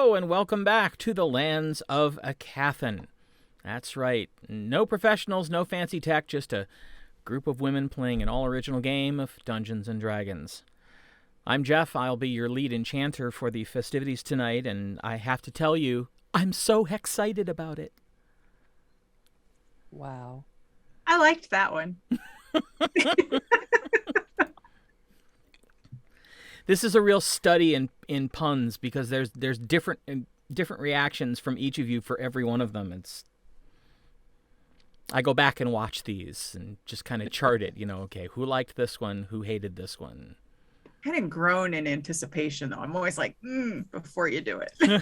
Hello, and welcome back to the lands of Aecathan. That's right. No professionals, no fancy tech, just a group of women playing an all-original game of Dungeons & Dragons. I'm Jeff. I'll be your lead enchanter for the festivities tonight, and I have to tell you, I'm so excited about it. Wow. I liked that one. This is a real study in puns because there's different reactions from each of you for every one of them. I go back and watch these and just kind of chart it, okay, who liked this one, who hated this one. Kind of groan in anticipation, though. I'm always like, before you do it.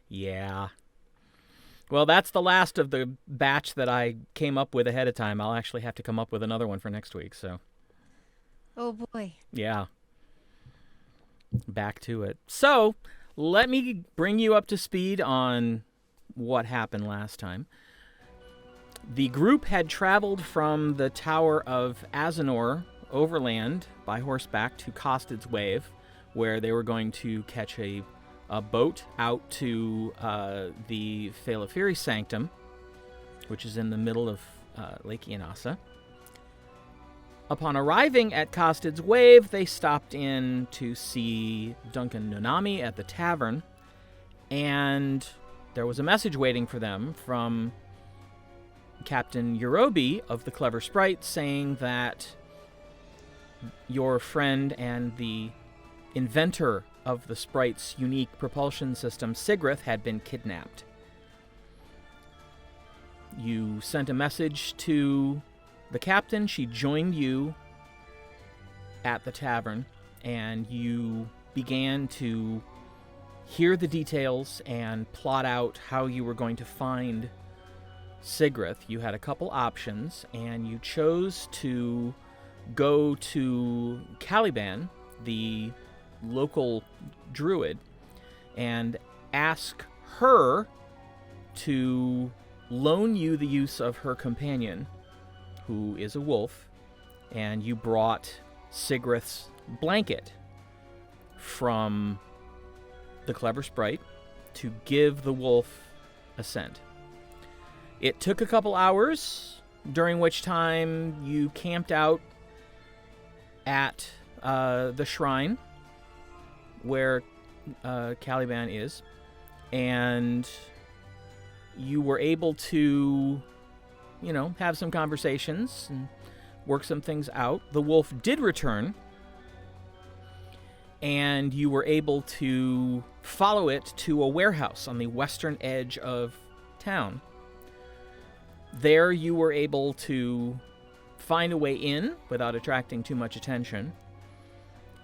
Yeah. Well, that's the last of the batch that I came up with ahead of time. I'll actually have to come up with another one for next week, so. Oh, boy. Yeah. Back to it. So, let me bring you up to speed on what happened last time. The group had traveled from the Tower of Azanor overland by horseback to Costed's Wave, where they were going to catch a boat out to the Faelefiri Sanctum, which is in the middle of Lake Ianasa. Upon arriving at Costed's Wave, they stopped in to see Duncan Nonami at the Tavern, and there was a message waiting for them from Captain Urobi of the Clever Sprite saying that your friend and the inventor of the Sprite's unique propulsion system, Sigrith, had been kidnapped. You sent a message to the captain. She joined you at the tavern, and you began to hear the details and plot out how you were going to find Sigrith. You had a couple options, and you chose to go to Caliban, the local druid, and ask her to loan you the use of her companion, who is a wolf, and you brought Sigrith's blanket from the Clever Sprite to give the wolf a scent. It took a couple hours, during which time you camped out at the shrine where Caliban is, and you were able to, have some conversations and work some things out. The wolf did return, and you were able to follow it to a warehouse on the western edge of town. There you were able to find a way in without attracting too much attention,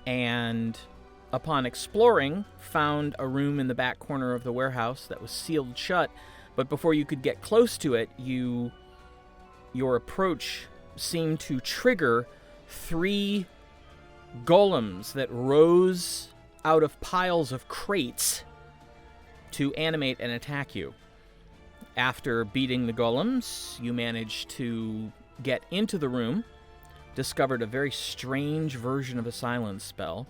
and upon exploring, found a room in the back corner of the warehouse that was sealed shut, but before you could get close to it, your approach seemed to trigger 3 golems that rose out of piles of crates to animate and attack you. After beating the golems, you managed to get into the room, discovered a very strange version of a silence spell,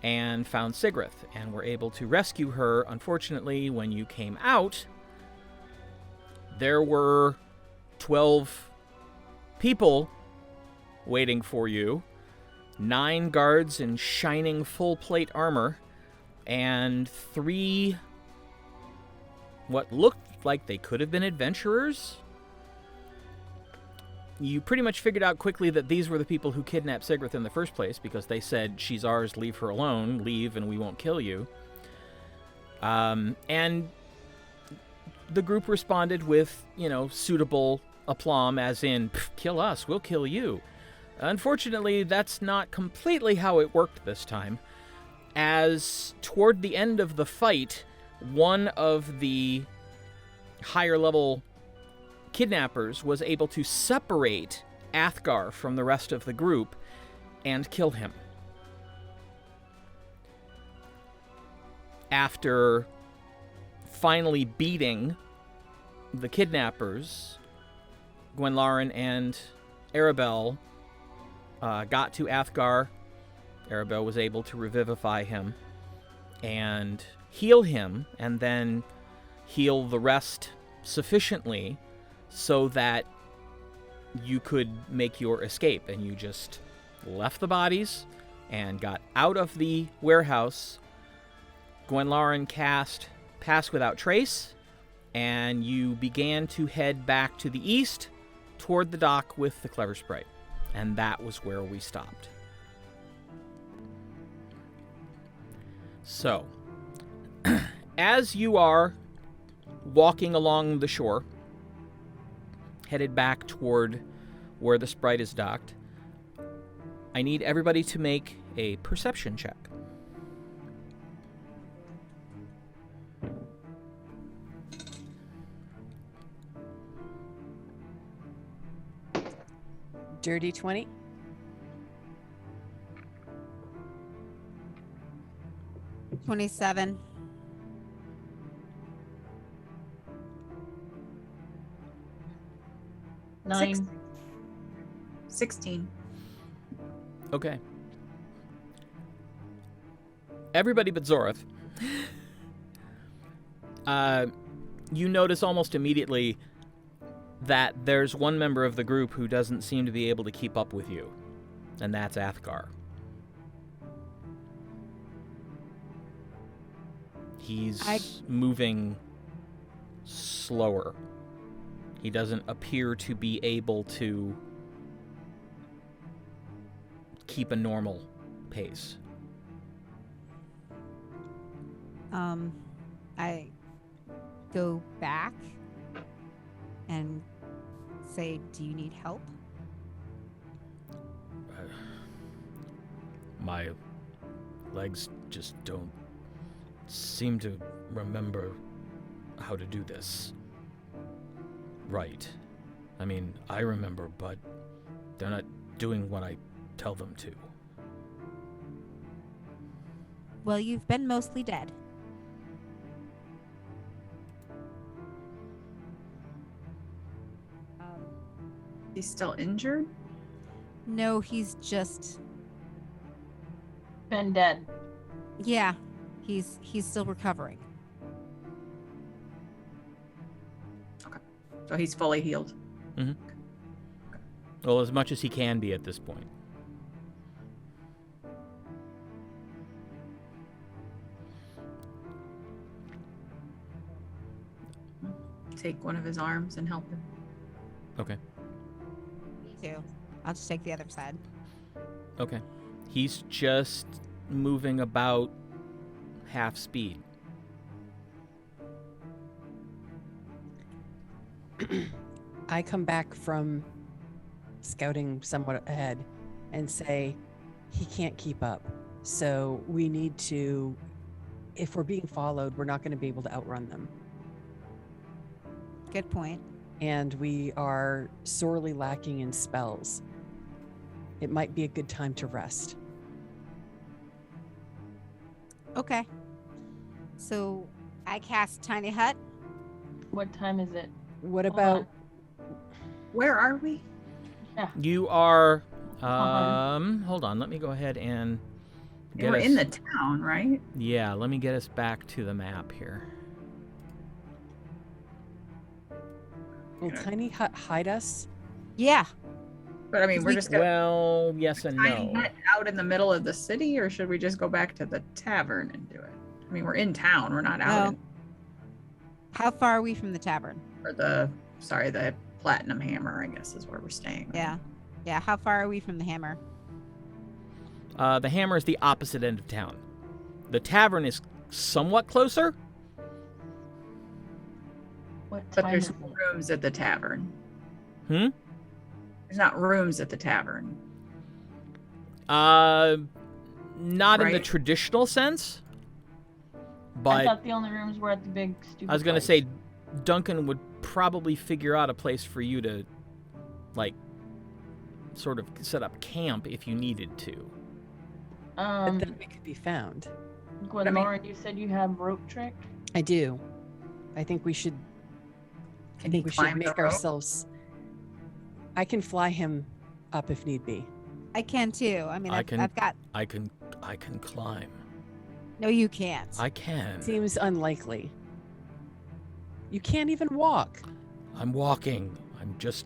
and found Sigrith, and were able to rescue her. Unfortunately, when you came out, there were 12 people waiting for you, 9 guards in shining full-plate armor, and 3 what looked like they could have been adventurers. You pretty much figured out quickly that these were the people who kidnapped Sigrith in the first place, because they said, she's ours, leave her alone, leave and we won't kill you. And the group responded with, suitable aplomb, as in, kill us, we'll kill you. Unfortunately, that's not completely how it worked this time, as toward the end of the fight, one of the higher-level kidnappers was able to separate Athgarr from the rest of the group and kill him. After finally beating the kidnappers, Gwenlaryn and Aribell got to Athgarr. Aribell was able to revivify him, and heal him, and then heal the rest sufficiently so that you could make your escape. And you just left the bodies and got out of the warehouse. Gwenlaryn cast Pass Without Trace, and you began to head back to the east toward the dock with the Clever Sprite. And that was where we stopped. So, as you are walking along the shore, headed back toward where the Sprite is docked, I need everybody to make a perception check. Dirty 20. $27. 9. 16. Okay. Everybody but Zorith. You notice almost immediately that there's one member of the group who doesn't seem to be able to keep up with you, and that's Athgarr. He's moving slower. He doesn't appear to be able to keep a normal pace. I go back and say, do you need help? My legs just don't seem to remember how to do this. Right. I mean, I remember, but they're not doing what I tell them to. Well, you've been mostly dead. He's still injured? No, he's just... Been dead. Yeah, he's still recovering. So he's fully healed. Mm-hmm. Well, as much as he can be at this point. Take one of his arms and help him. Okay. Me too. I'll just take the other side. Okay. He's just moving about half speed. I come back from scouting somewhat ahead and say, he can't keep up. So we need to, if we're being followed, we're not going to be able to outrun them. Good point. And we are sorely lacking in spells. It might be a good time to rest. Okay. So I cast Tiny Hut. What time is it? What Hold about... on. Where are we? Yeah. You are... hold on. Let me go ahead and Yeah, we're in the town, right? Yeah, let me get us back to the map here. Will Tiny Hut hide us? Yeah. But I mean, we're just gonna Well, yes and tiny no. hut out in the middle of the city, or should we just go back to the tavern and do it? I mean, we're in town. We're not out in, How far are we from the tavern? or the Platinum Hammer, I guess, is where we're staying. Right? Yeah. Yeah, how far are we from the hammer? The Hammer is the opposite end of town. The tavern is somewhat closer. What But time there's is it? no rooms at the tavern. Hmm? There's not rooms at the tavern. Not in the Right. traditional sense. I But thought the only rooms were at the big stupid I was going to place. say Duncan would probably figure out a place for you to, like, sort of set up camp if you needed to. But then we could be found. Gwenlaryn, you said you have rope trick? I do. I think we should... I Can think he we should climb the make rope? ourselves... I can fly him up if need be. I can too. I mean, I I've can- got... I can climb. No, you can't. I can. Seems unlikely. You can't even walk. I'm walking. I'm just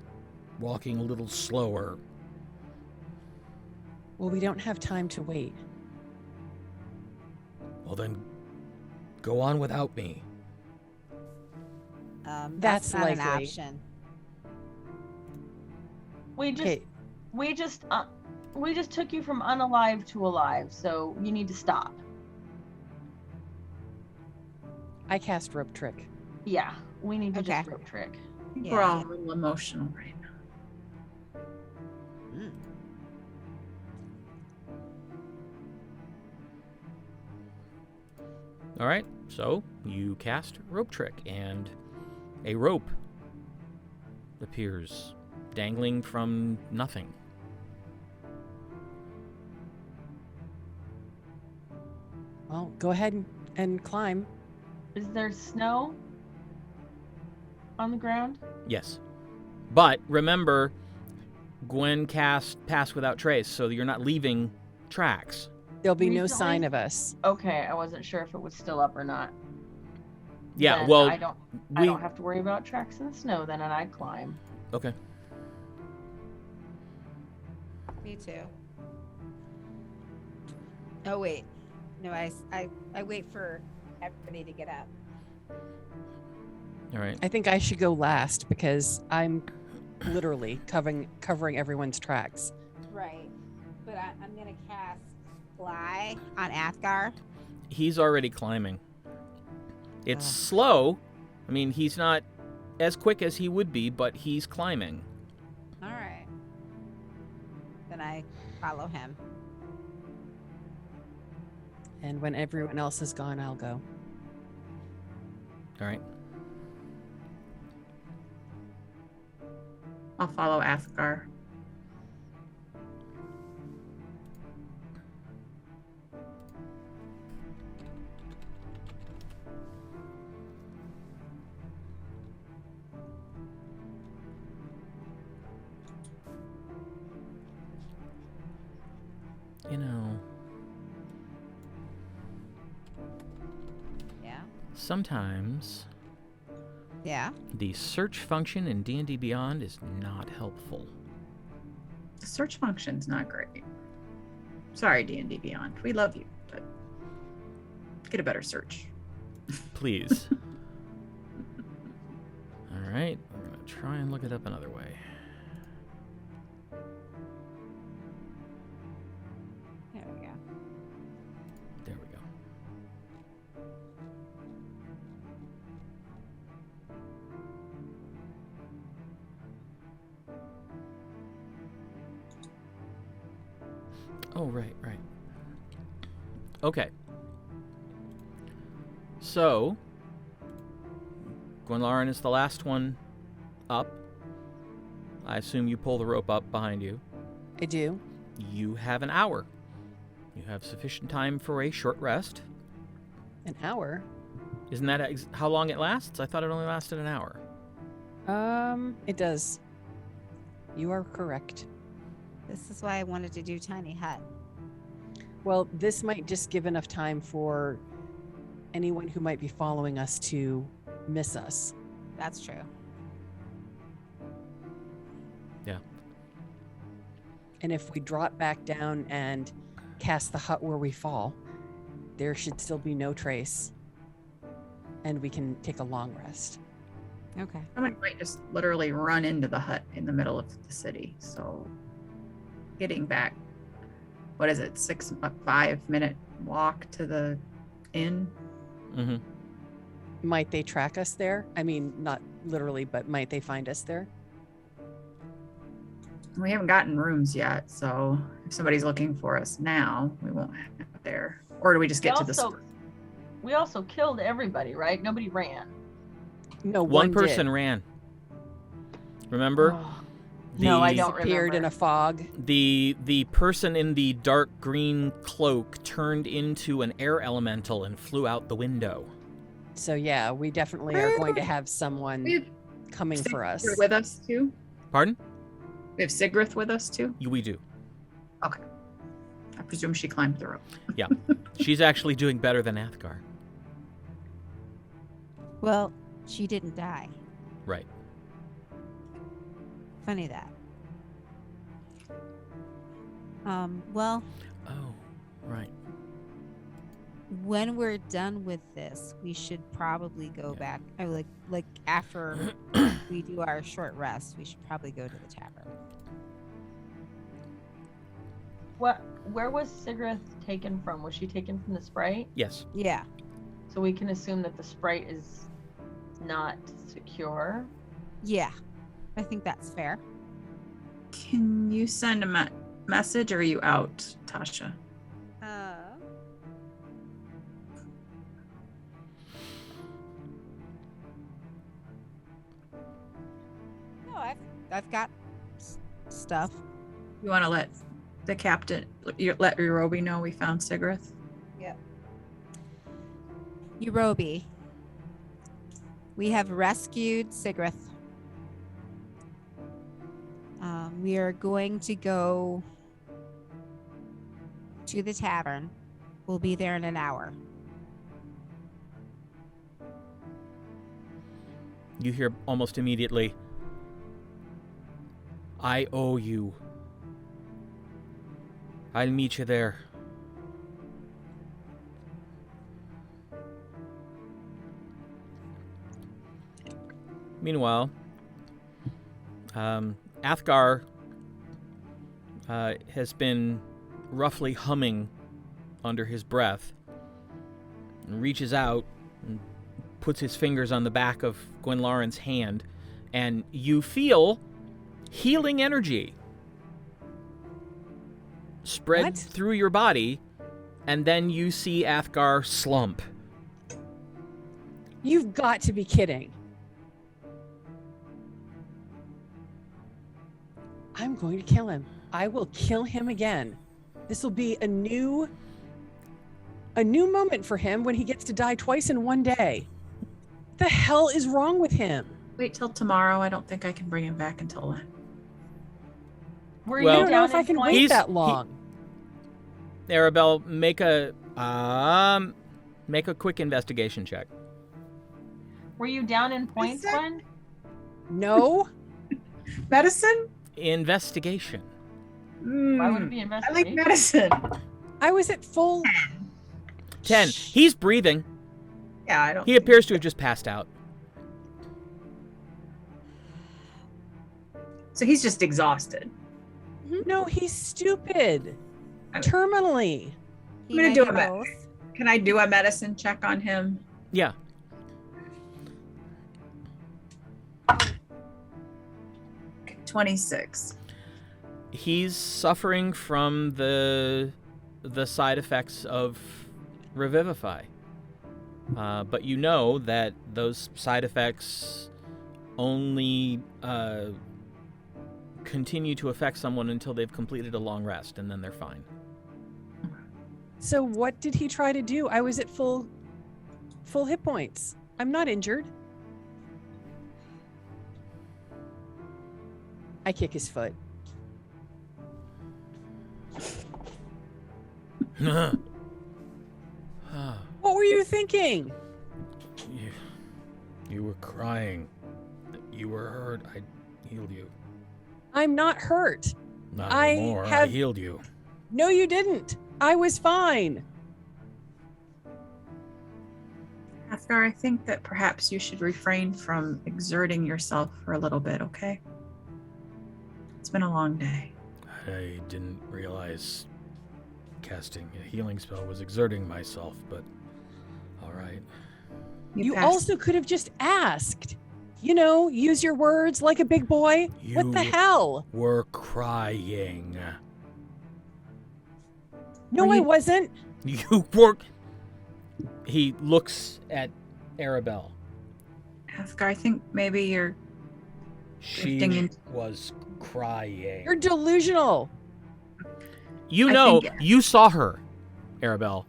walking a little slower. Well, we don't have time to wait. Well, then go on without me. That's not an likely. option. We just Okay, we just took you from unalive to alive, so you need to stop. I cast rope trick. Yeah, we need to just Okay. rope trick. I think Yeah. we're all a little emotional right now. Mm. All right, so you cast rope trick, and a rope appears dangling from nothing. Well, go ahead and climb. Is there snow on the ground? Yes. But remember, Gwen cast Pass Without Trace, so you're not leaving tracks. There'll be no Recently? sign of us. Okay, I wasn't sure if it was still up or not. Yeah, Then well, I don't have to worry about tracks in the snow then, and I climb. Okay. Me too. Oh wait, no, I wait for everybody to get up. All right. I think I should go last because I'm literally covering everyone's tracks. Right, but I'm gonna cast Fly on Athgarr. He's already climbing. It's Oh. slow. I mean, he's not as quick as he would be, but he's climbing. All right. Then I follow him. And when everyone else is gone, I'll go. All right. I'll follow Athgarr. You know, Yeah. sometimes Yeah. the search function in D&D Beyond is not helpful. The search function's not great. Sorry, D&D Beyond. We love you, but get a better search. Please. All right, we're going to try and look it up another way. There we go. There we go. Oh, right. Okay. So, Gwenlaryn is the last one up. I assume you pull the rope up behind you. I do. You have an hour. You have sufficient time for a short rest. An hour. Isn't that how long it lasts? I thought it only lasted an hour. It does. You are correct. This is why I wanted to do Tiny Hut. Well, this might just give enough time for anyone who might be following us to miss us. That's true. Yeah. And if we drop back down and cast the hut where we fall, there should still be no trace. And we can take a long rest. Okay. Someone might just literally run into the hut in the middle of the city. So getting back, what is it, 5-minute walk to the inn? Mm-hmm. Might they track us there? I mean, not literally, but might they find us there? We haven't gotten rooms yet, so if somebody's looking for us now, we won't have it there. Or do we just get to the store? We also killed everybody, right? Nobody ran. No, One did. person ran. Remember? Oh, No, I The- don't disappeared in remember. a fog. The person in the dark green cloak turned into an air elemental and flew out the window. So yeah, we definitely are going to have someone We have coming for us. Sigrith with us too. Pardon? We have Sigrith with us too. We do. Okay. I presume she climbed the rope. Yeah. She's actually doing better than Athgarr. Well, she didn't die. Right. Funny that. Well, Oh, right. when we're done with this, we should probably go back. Like after we do our short rest, we should probably go to the tavern. Where was Sigrith taken from? Was she taken from the Sprite? Yes. Yeah. So we can assume that the Sprite is not secure. Yeah. I think that's fair. Can you send a message, or are you out, Tasha? No, I've got stuff. You want to let the captain, let Urobi know we found Sigrith? Yep. Urobi, we have rescued Sigrith. We are going to go to the tavern. We'll be there in an hour. You hear almost immediately, I owe you. I'll meet you there. Meanwhile, Athgarr has been roughly humming under his breath and reaches out and puts his fingers on the back of Gwenlaryn's hand, and you feel healing energy spread What? through your body, and then you see Athgarr slump. You've got to be kidding. I'm going to kill him. I will kill him again. This will be a new moment for him when he gets to die twice in one day. What the hell is wrong with him? Wait till tomorrow. I don't think I can bring him back until then. Were Well- I you don't know down if I in can points? wait He's- that long. Aribell, make a quick investigation check. Were you down in points, that- Gwen? No. Medicine? Investigation. Why would it be I like investigation? medicine. I was at full. 10. He's breathing. Yeah, I don't. He appears to have just passed out. So he's just exhausted. No, he's stupid. Terminally. I'm gonna do it. Can I do a medicine check on him? Yeah. Okay, 26. He's suffering from the side effects of Revivify. But you know that those side effects only continue to affect someone until they've completed a long rest, and then they're fine. So what did he try to do? I was at full hit points. I'm not injured. I kick his foot. What were you thinking? You were crying. You were hurt. I healed you. I'm not hurt. Not I anymore. I have- healed you. No, you didn't. I was fine. Athgarr, I think that perhaps you should refrain from exerting yourself for a little bit, okay? It's been a long day. I didn't realize casting a healing spell was exerting myself, but all right. You passed- also could have just asked. You know, use your words like a big boy. What the You- hell? We're crying. No, Were I you- wasn't. You were. He looks at Aribell. Athgarr, I think maybe you're She Drifting in- was crying. You're delusional. You I know, think- you saw her, Aribell.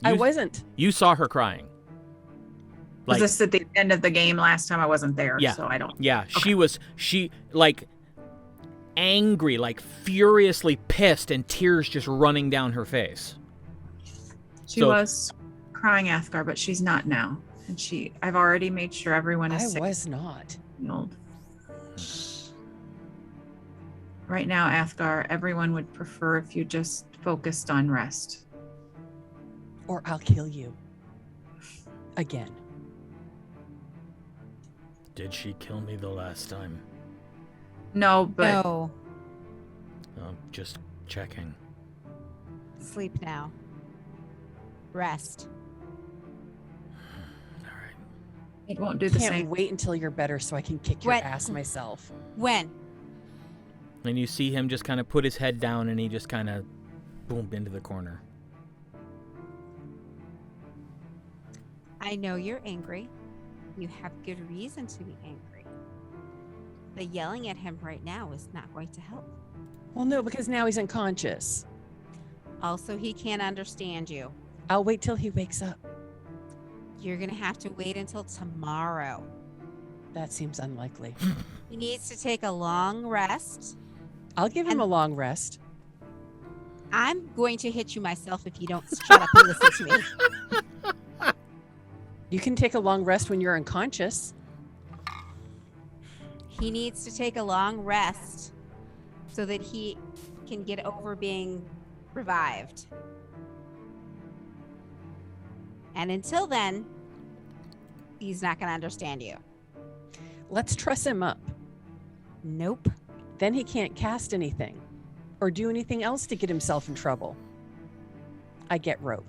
I You- wasn't. You saw her crying. was this at the end of the game last time? I wasn't there, Yeah. so I don't. Yeah, she was. angry, like furiously pissed, and tears just running down her face. She was crying Athgarr, but she's not now. And I've already made sure everyone is safe. I was not. Right now, Athgarr, everyone would prefer if you just focused on rest. Or I'll kill you. Again. Did she kill me the last time? No, but... No. Just checking. Sleep now. Rest. All right. It won't do the Can't same. wait until you're better so I can kick your What? ass myself. When? And you see him just kind of put his head down, and he just kind of boom into the corner. I know you're angry. You have good reason to be angry. But yelling at him right now is not going to help. Well, no, because now he's unconscious. Also, he can't understand you. I'll wait till he wakes up. You're going to have to wait until tomorrow. That seems unlikely. He needs to take a long rest. I'll give him a long rest. I'm going to hit you myself if you don't shut up and listen to me. You can take a long rest when you're unconscious. He needs to take a long rest so that he can get over being revived. And until then, he's not going to understand you. Let's truss him up. Nope. Then he can't cast anything or do anything else to get himself in trouble. I get rope.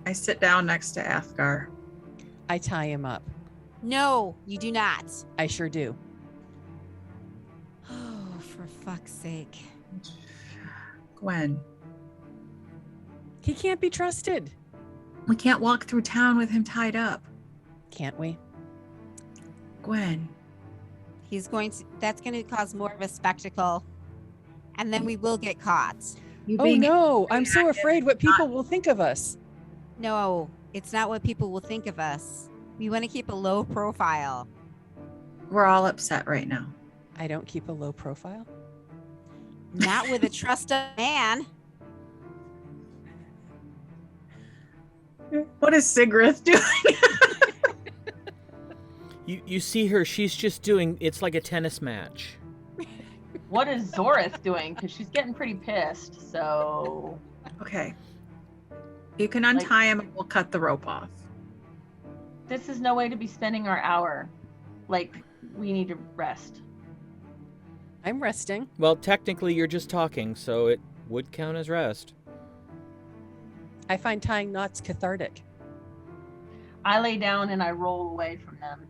I sit down next to Athgarr. I tie him up. No, you do not. I sure do. Oh, for fuck's sake. Gwen, He can't be trusted. we can't walk through town with him tied up. Can't we? Gwen, That's going to cause more of a spectacle. And then we will get caught. you Oh being no, I'm so reactive afraid what is not- people will think of us. No, it's not what people will think of us. We want to keep a low profile. We're all upset right now. I don't keep a low profile. Not with a trusted man. What is Sigrith doing? You see her, she's just doing, it's like a tennis match. What is Zorith doing? Because she's getting pretty pissed. So Okay. You can untie him and we'll cut the rope off. this is no way to be spending our hour. Like, we need to rest. I'm resting. Well, technically you're just talking, so it would count as rest. I find tying knots cathartic. I lay down and I roll away from them.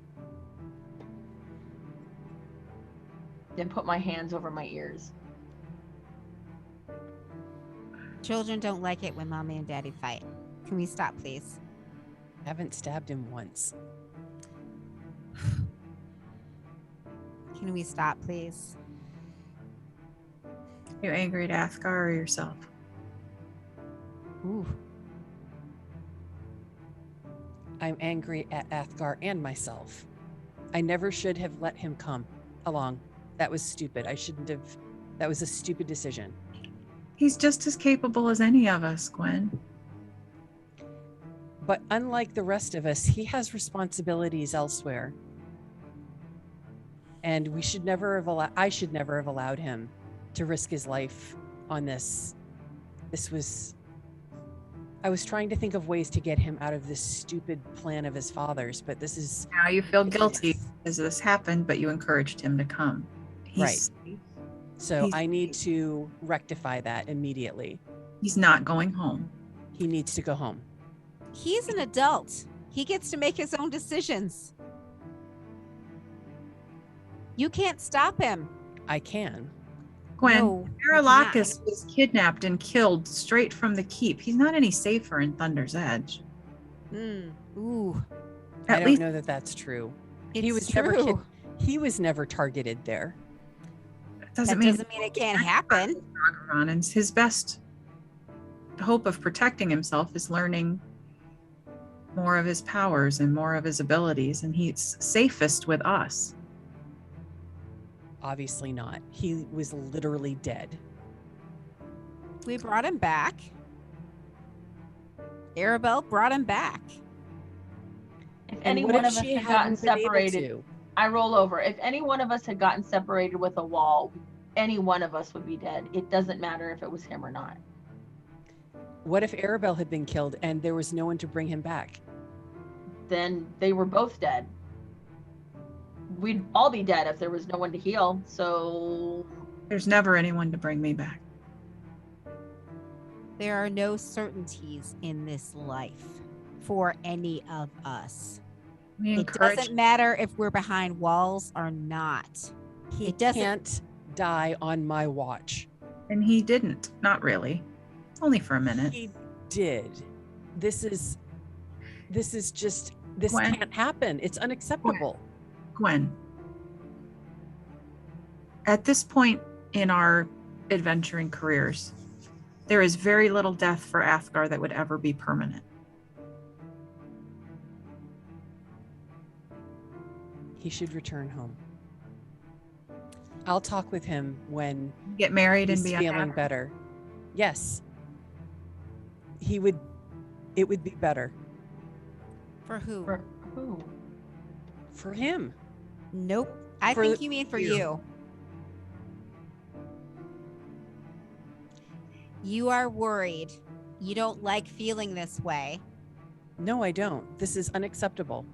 Then put my hands over my ears. Children don't like it when mommy and daddy fight. Can we stop, please? Haven't stabbed him once. Can we stop, please? You angry at Athgarr or yourself? Ooh. I'm angry at Athgarr and myself. I never should have let him come along. That was stupid. That was a stupid decision. He's just as capable as any of us, Gwen. But unlike the rest of us, he has responsibilities elsewhere. And I should never have allowed him to risk his life on this. I was trying to think of ways to get him out of this stupid plan of his father's, but this is... Now you feel guilty as this happened, but you encouraged him to come. Right. So he's- I need to rectify that immediately. He's not going home. He needs to go home. He's an adult. He gets to make his own decisions. You can't stop him. I can. Gwen, No, you Aralakis was kidnapped and killed straight from the keep. He's not any safer in Thunder's Edge. Ooh. I At don't least know that that's true. It's He was true. He was never targeted there. it That doesn't mean it can't happen. And his best hope of protecting himself is learning more of his powers and more of his abilities, and he's safest with us. Obviously not. He was literally dead. We brought him back. Aribell brought him back. If And any what one if of us she had gotten hadn't been able separated, to? I roll over. If any one of us had gotten separated with a wall, any one of us would be dead. It doesn't matter if it was him or not. What if Aribell had been killed and there was no one to bring him back? Then they were both dead. We'd all be dead if there was no one to heal. So There's never anyone to bring me back. There are no certainties in this life for any of us. We It encourage. doesn't matter if we're behind walls or not. He It doesn't- can't die on my watch. And he didn't. Not really. Only for a minute. He did. This is just, this Gwen? can't happen. It's unacceptable. Gwen, at this point in our adventuring careers, there is very little death for Athgarr that would ever be permanent. He should return home. I'll talk with him when Get married and he's be feeling unhappy. better. Yes. It would be better For who? for who? for him. Nope. I For think you mean for you. you. You are worried. You don't like feeling this way. No, I don't. This is unacceptable.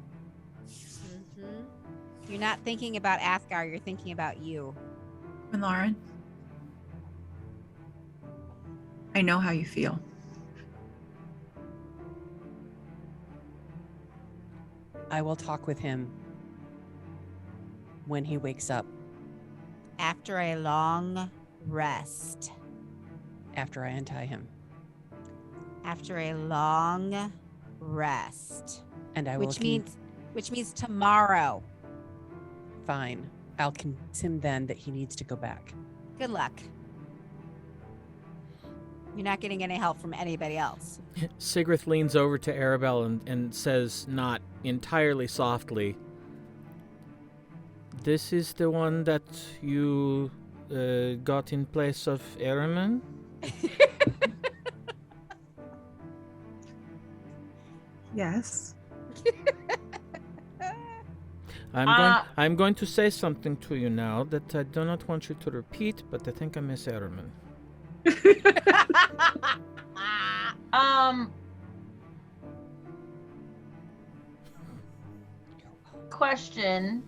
You're not thinking about Athgarr, you're thinking about you. Gwenlaryn, I know how you feel. I will talk with him when he wakes up After a long rest. after I untie him. After a long rest. And I will Which means tomorrow. fine. I'll convince him then that he needs to go back. Good luck. You're not getting any help from anybody else. Sigrith leans over to Aribell and says, not entirely softly, "This is the one that you got in place of Ahriman?" Yes. I'm going to say something to you now that I do not want you to repeat, but I think I miss Ahriman. Question.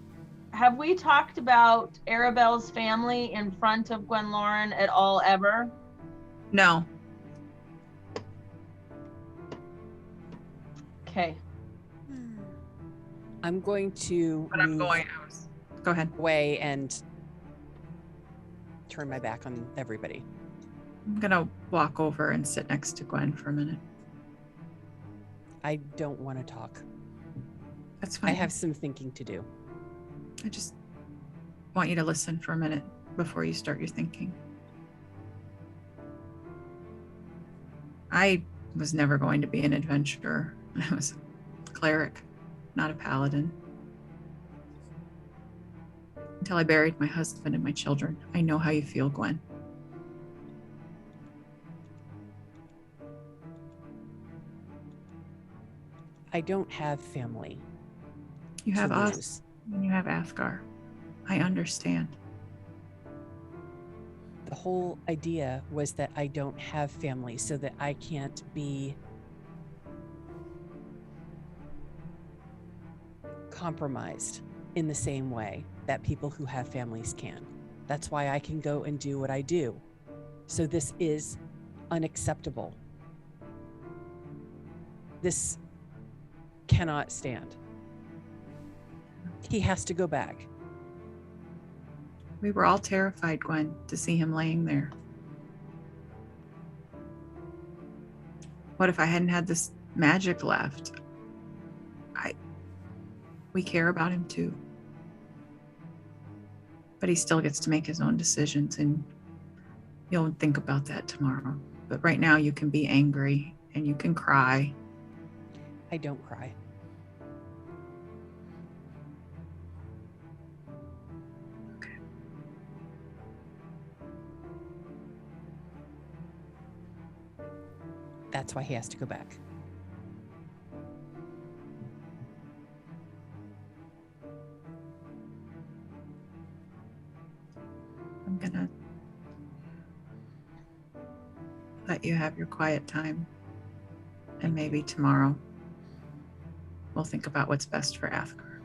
Have we talked about Aribell's family in front of Gwenlaryn at all ever? No. Okay. I'm going to But I'm move going. Go ahead. away and turn my back on everybody. I'm gonna walk over and sit next to Gwen for a minute. I don't want to talk. That's fine. I have some thinking to do. I just want you to listen for a minute before you start your thinking. I was never going to be an adventurer. I was a cleric, not a paladin. Until I buried my husband and my children. I know how you feel, Gwen. I don't have family. You have to us lose. and you have Athgarr. I understand. The whole idea was that I don't have family so that I can't be compromised in the same way that people who have families can. That's why I can go and do what I do. So this is unacceptable. This cannot stand. He has to go back. We were all terrified, Gwen, to see him laying there. What if I hadn't had this magic left? We care about him too. But he still gets to make his own decisions, and you'll think about that tomorrow. But right now you can be angry and you can cry. I don't cry. That's why he has to go back. I'm gonna let you have your quiet time. And maybe tomorrow we'll think about what's best for Athgarr.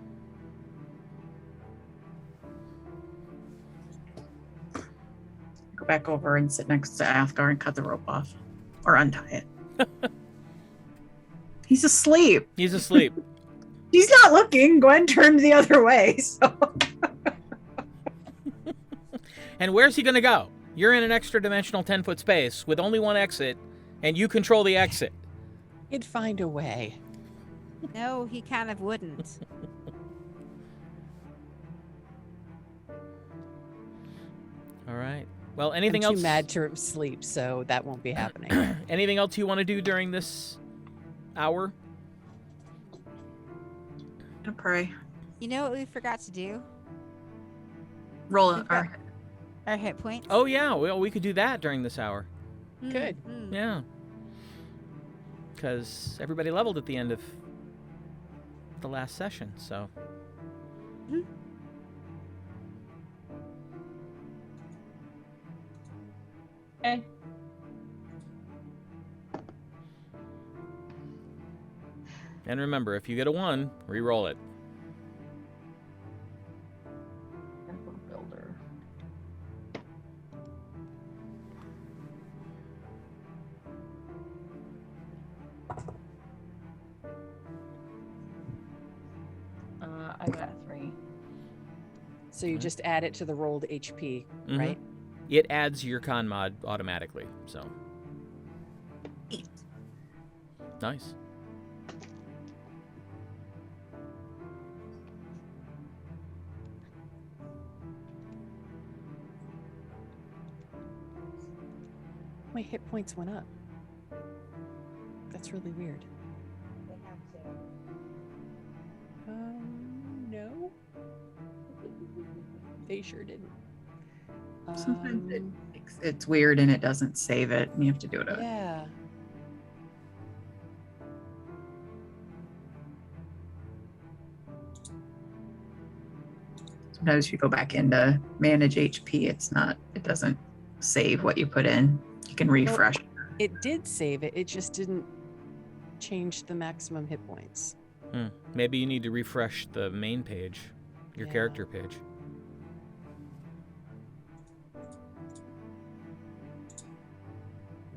Go back over and sit next to Athgarr and cut the rope off. Or untie it. He's asleep. He's asleep. He's not looking. Gwen turned the other way, so... And where's he going to go? You're in an extra dimensional 10-foot space with only one exit, and you control the exit. He'd find a way. No, he kind of wouldn't. All right. Well, anything I'm else? too mad to sleep, so that won't be happening. Anything else you want to do during this hour? I'm gonna pray. You know what we forgot to do? Roll We've it. got our hit points. Oh, yeah. Well, we could do that during this hour. Good. Yeah. Because everybody leveled at the end of the last session, so. Okay. And remember, if you get a 1, re-roll it. Builder. I got a 3. So you just add it to the rolled HP, Mhm. right? It adds your con mod automatically, so. Nice. My hit points went up. That's really weird. No. They sure didn't. Sometimes it's weird and it doesn't save it, and you have to do it. Yeah. Sometimes if you go back into manage HP, it doesn't save what you put in. You can refresh. It did save it. It just didn't change the maximum hit points. Maybe you need to refresh the main page, your Yeah. character page.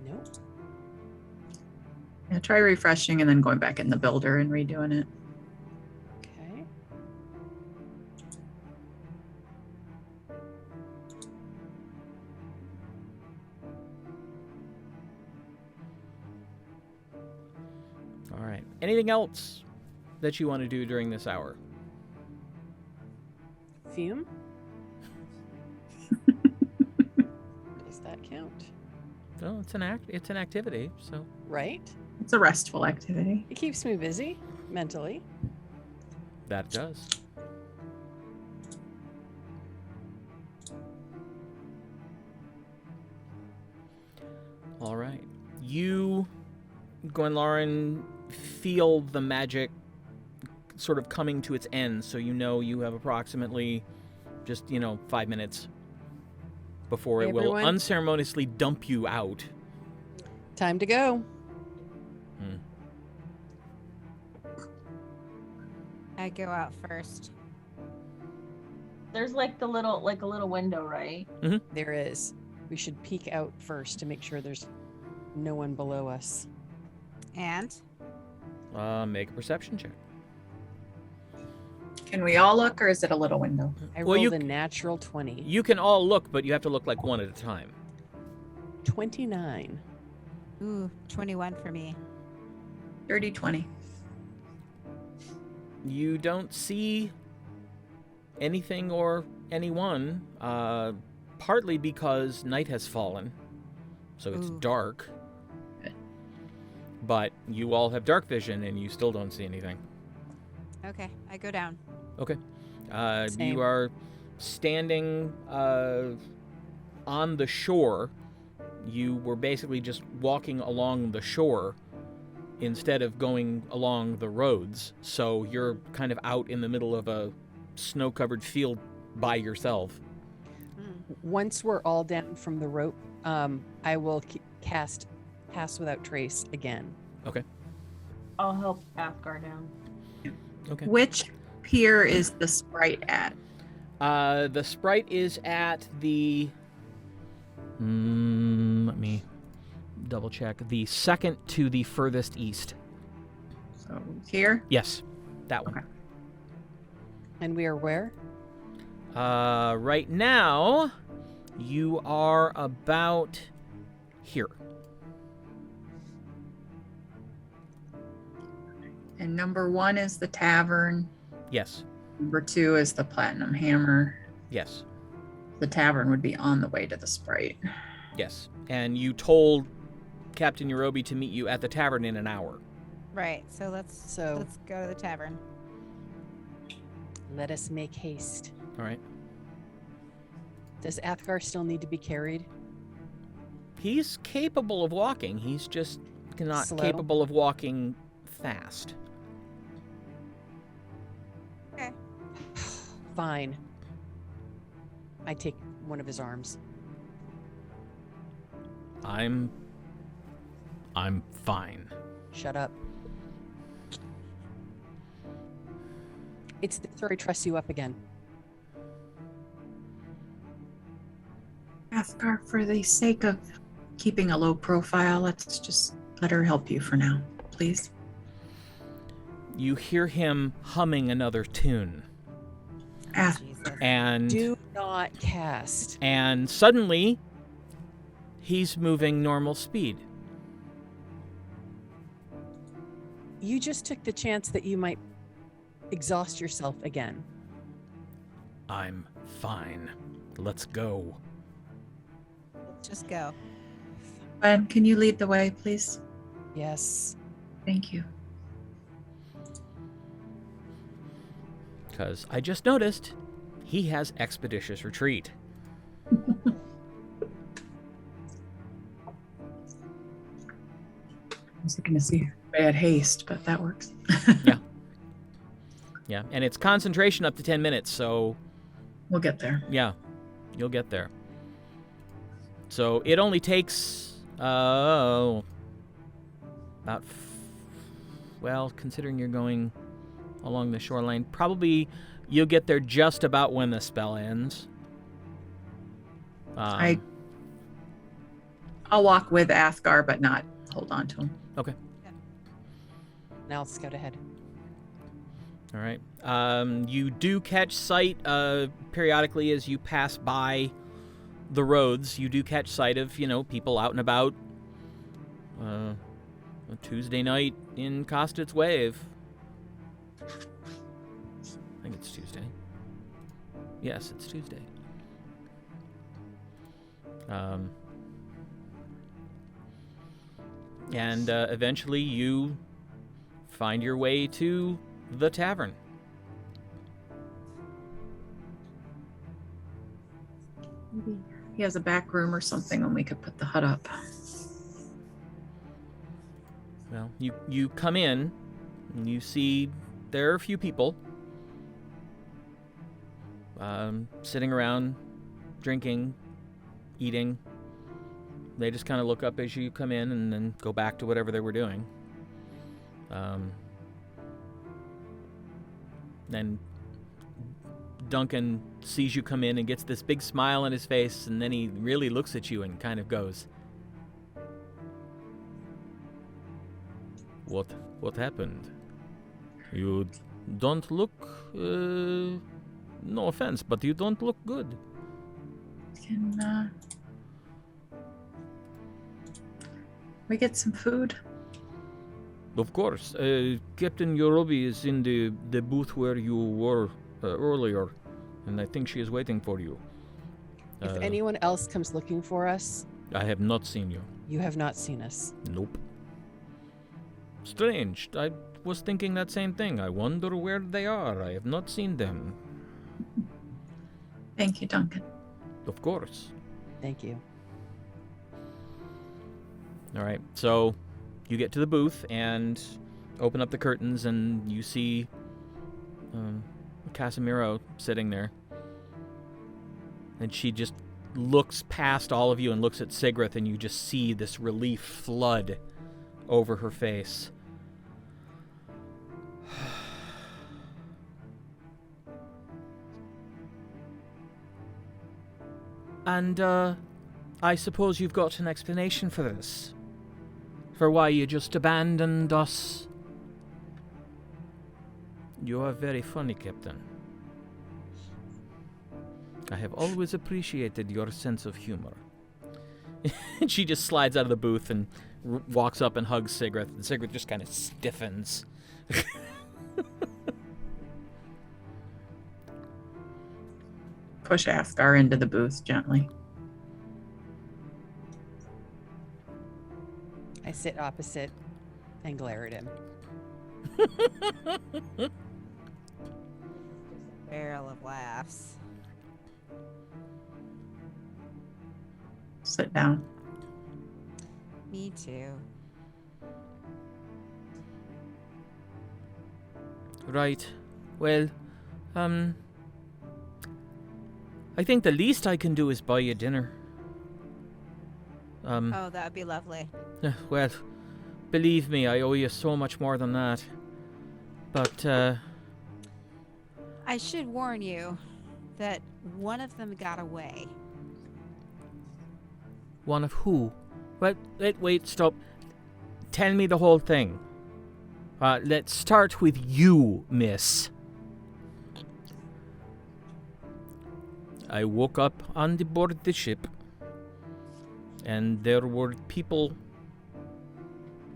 Nope. Yeah, try refreshing and then going back in the builder and redoing it. Okay. All right. Anything else that you want to do during this hour? Fume? Does that count? Well, it's an activity, so. Right? It's a restful activity. It keeps me busy mentally. That does. All right. You, Gwenlaryn, feel the magic sort of coming to its end, so you know you have approximately just, 5 minutes before Hey, it will everyone. unceremoniously dump you out. Time to go. I go out first. There's like a little window, right? There is. We should peek out first to make sure there's no one below us. And Make a perception check. Can we all look, or is it a little window? I Well, rolled a natural 20. You can all look, but you have to look like one at a time. 29. ooh, 21 for me. Dirty 20. You don't see anything or anyone, partly because night has fallen, so it's Ooh. dark. but you all have dark vision and you still don't see anything. Okay, I go down. Okay. Same. You are standing on the shore. You were basically just walking along the shore instead of going along the roads. So you're kind of out in the middle of a snow-covered field by yourself. Once we're all down from the rope, I will cast Pass Without Trace again. Okay. I'll help Athgarr down. Okay. Which pier is the sprite at? The sprite is at the... let me double check. The second to the furthest east. So here? Yes, that one. Okay. And we are where? Right now, you are about here. And number 1 is the Tavern. Yes, Number 2 is the Platinum Hammer. yes, The Tavern would be on the way to the sprite. yes. And you told Captain Nairobi to meet you at the tavern in an hour. Right. So let's go to the tavern. Let us make haste. All right. Does Athgarr still need to be carried? He's capable of walking. He's just not Slow? capable of walking fast. Okay. Fine. I take one of his arms. I'm fine. Shut up. It's the Thur I trust you up again. Athgarr, for the sake of keeping a low profile, let's just let her help you for now, please. You hear him humming another tune, Ath- Jesus. and Do not cast. and suddenly he's moving normal speed. You just took the chance that you might exhaust yourself again. I'm fine. Let's go. Let's just go. Gwen, can you lead the way, please? Yes. Thank you. Because I just noticed he has Expeditious Retreat. I was looking to see bad haste, but that works. Yeah, and it's concentration up to 10 minutes, so We'll get there. yeah, you'll get there. So it only takes, about, well, considering you're going along the shoreline, probably you'll get there just about when the spell ends. I'll walk with Athgarr, but not hold on to him. Okay. Now let's scout ahead. All right. You do catch sight periodically as you pass by the roads. You do catch sight of, people out and about. A Tuesday night in Costit's Wave. I think it's Tuesday. Yes, it's Tuesday. And eventually you find your way to the tavern. Maybe he has a back room or something and we could put the hut up. Well, you come in and you see there are a few people sitting around, drinking, eating. They just kind of look up as you come in and then go back to whatever they were doing. Then Duncan sees you come in and gets this big smile on his face, and then he really looks at you and kind of goes, What happened? You don't look, no offense, but you don't look good. Can we get some food? Of course. Captain Nairobi is in the booth where you were earlier, and I think she is waiting for you. If anyone else comes looking for us, I have not seen you. you have not seen us. Nope. Strange. I was thinking that same thing. I wonder where they are. I have not seen them. Thank you, Duncan. Of course. Thank you. All right. So you get to the booth and open up the curtains, and you see Casimiro sitting there. And she just looks past all of you and looks at Sigrith, and you just see this relief flood over her face. And, I suppose you've got an explanation for this? For why you just abandoned us? You are very funny, Captain. I have always appreciated your sense of humor. And she just slides out of the booth and walks up and hugs Sigrith, and Sigrith just kind of stiffens. Push Athgarr into the booth gently. I sit opposite and glare at him. Barrel of laughs. Sit down. Me too. Right. Well, I think the least I can do is buy you dinner. Oh, that would be lovely. Well, believe me, I owe you so much more than that. But, I should warn you that one of them got away. one of who? Wait, stop. Tell me the whole thing. Let's start with you, miss. I woke up on the board the ship, and there were people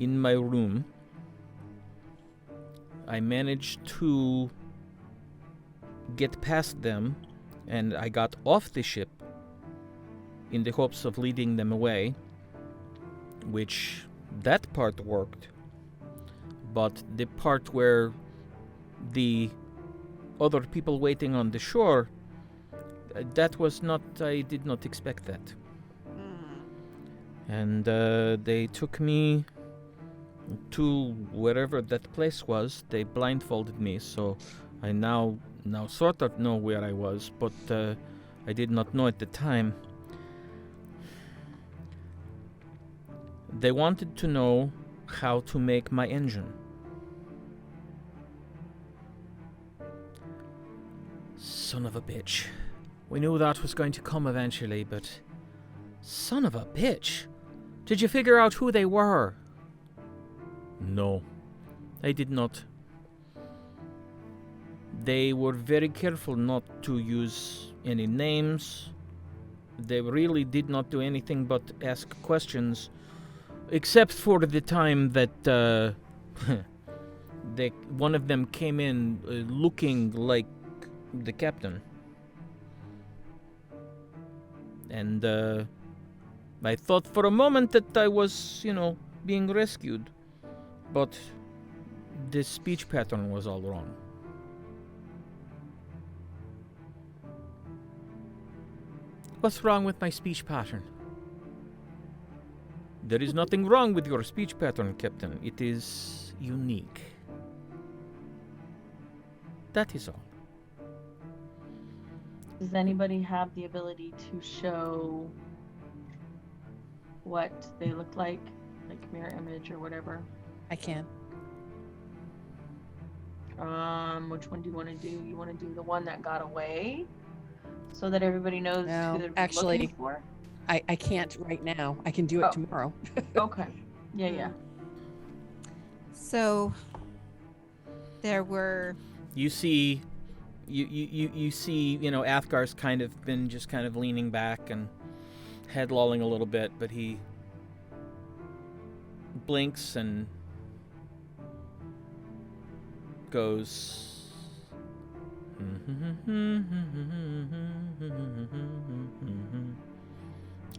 in my room. I managed to get past them, and I got off the ship in the hopes of leading them away, which that part worked. But the part where the other people waiting on the shore, that was not, I did not expect that. And they took me to wherever that place was. They blindfolded me, so I now sort of know where I was, but I did not know at the time. They wanted to know how to make my engine. Son of a bitch. We knew that was going to come eventually, but... Son of a bitch! Did you figure out who they were? No, I did not. They were very careful not to use any names. They really did not do anything but ask questions, except for the time that one of them came in looking like the captain. And I thought for a moment that I was, being rescued. But the speech pattern was all wrong. What's wrong with my speech pattern? There is nothing wrong with your speech pattern, Captain. It is unique. That is all. Does anybody have the ability to show what they look like mirror image or whatever? I can. Which one do you want to do? You want to do the one that got away, so that everybody knows No, who they're actually- looking for? I can't right now. I can do it Oh. tomorrow. Okay. Yeah. So there were You see, you see, Athgar's kind of leaning back and head lolling a little bit, but he blinks and goes.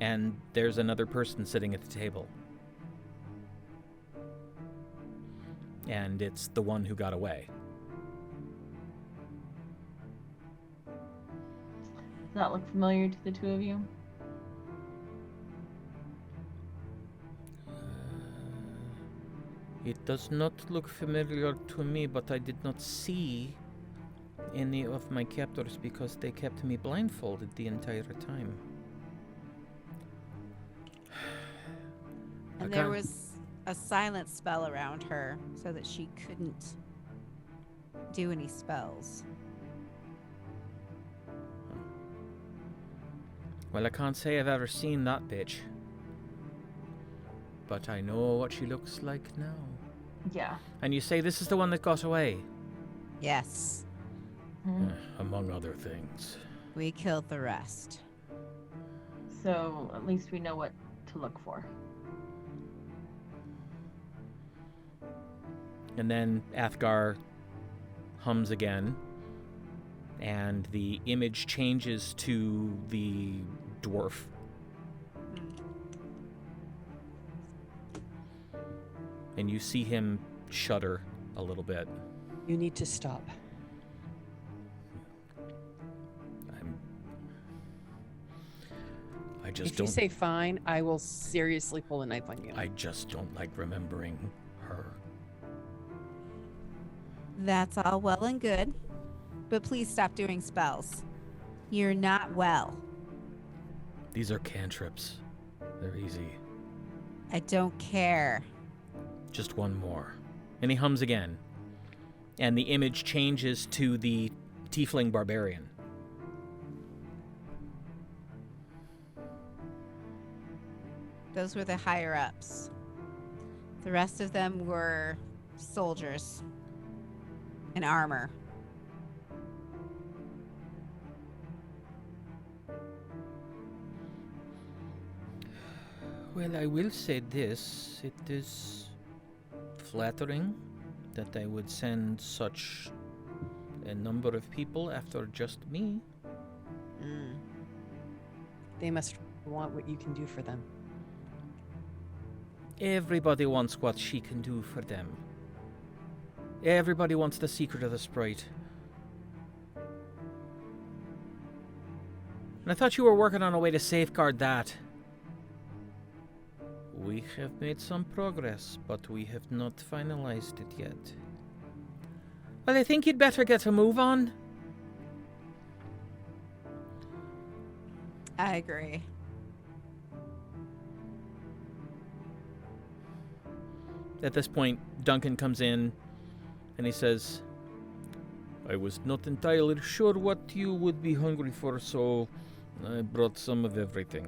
And there's another person sitting at the table. and it's the one who got away. Does that look familiar to the two of you? It does not look familiar to me, but I did not see any of my captors because they kept me blindfolded the entire time. And there was a silent spell around her so that she couldn't do any spells. Well, I can't say I've ever seen that bitch. But I know what she looks like now. Yeah. And you say this is the one that got away? Yes, Among other things. we killed the rest. So at least we know what to look for. And then Athgarr hums again, and the image changes to the dwarf. And you see him shudder a little bit. You need to stop. If you say fine, I will seriously pull a knife on you. I just don't like remembering her. That's all well and good, but please stop doing spells. You're not well. These are cantrips. They're easy. I don't care. Just one more. And he hums again. And the image changes to the tiefling barbarian. Those were the higher ups. The rest of them were soldiers in armor. Well, I will say this. It is flattering that I would send such a number of people after just me. They must want what you can do for them. Everybody wants what she can do for them. Everybody wants the secret of the sprite. And I thought you were working on a way to safeguard that. We have made some progress, but we have not finalized it yet. Well, I think you'd better get a move on. I agree. At this point, Duncan comes in and he says, I was not entirely sure what you would be hungry for, so I brought some of everything.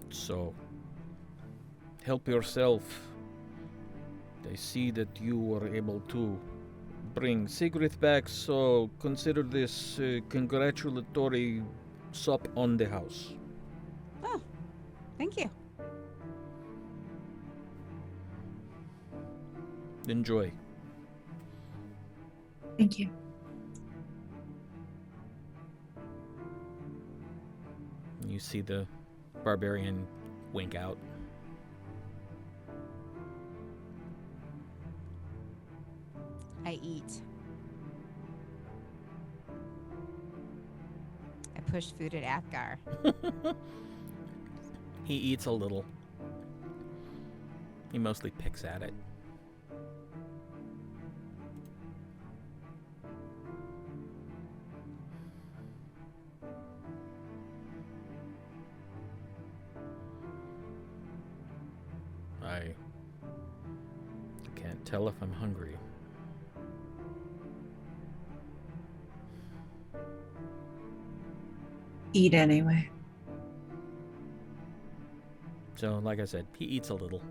So, help yourself. I see that you were able to bring Sigrith back, so consider this a congratulatory sup on the house. Oh, thank you. Enjoy. Thank you. You see the barbarian wink out. I eat. I push food at Athgarr. He eats a little. He mostly picks at it. I can't tell if I'm hungry. Eat anyway. So, like I said, he eats a little.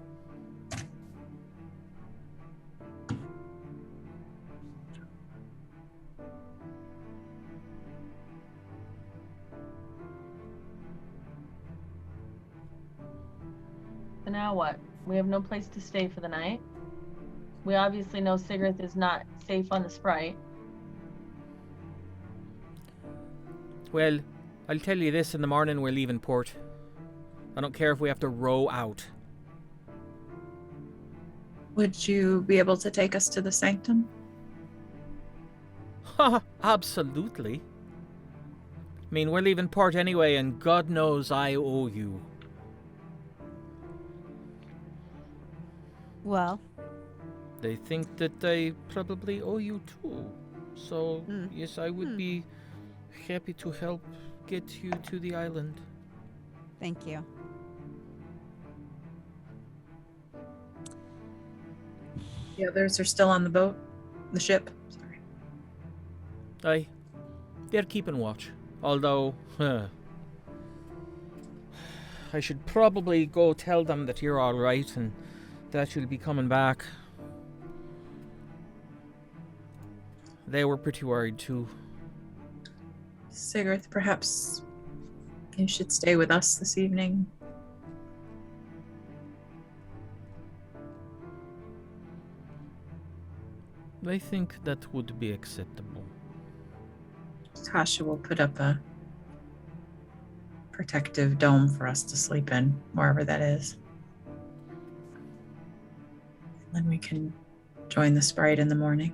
So now what? We have no place to stay for the night. We obviously know Sigrith is not safe on the Sprite. Well, I'll tell you this, in the morning we're leaving port. I don't care if we have to row out. Would you be able to take us to the sanctum? Ha! Absolutely. I mean, we're leaving port anyway, and God knows I owe you. Well, They think that I probably owe you too. So, yes, I would be happy to help get you to the island. thank you. The others are still on the boat? The ship? Sorry. Aye. They're keeping watch. Although, I should probably go tell them that you're alright and that you'll be coming back. They were pretty worried too. Sigrith, perhaps you should stay with us this evening. I think that would be acceptable. Tasha will put up a protective dome for us to sleep in, wherever that is. Then we can join the Sprite in the morning.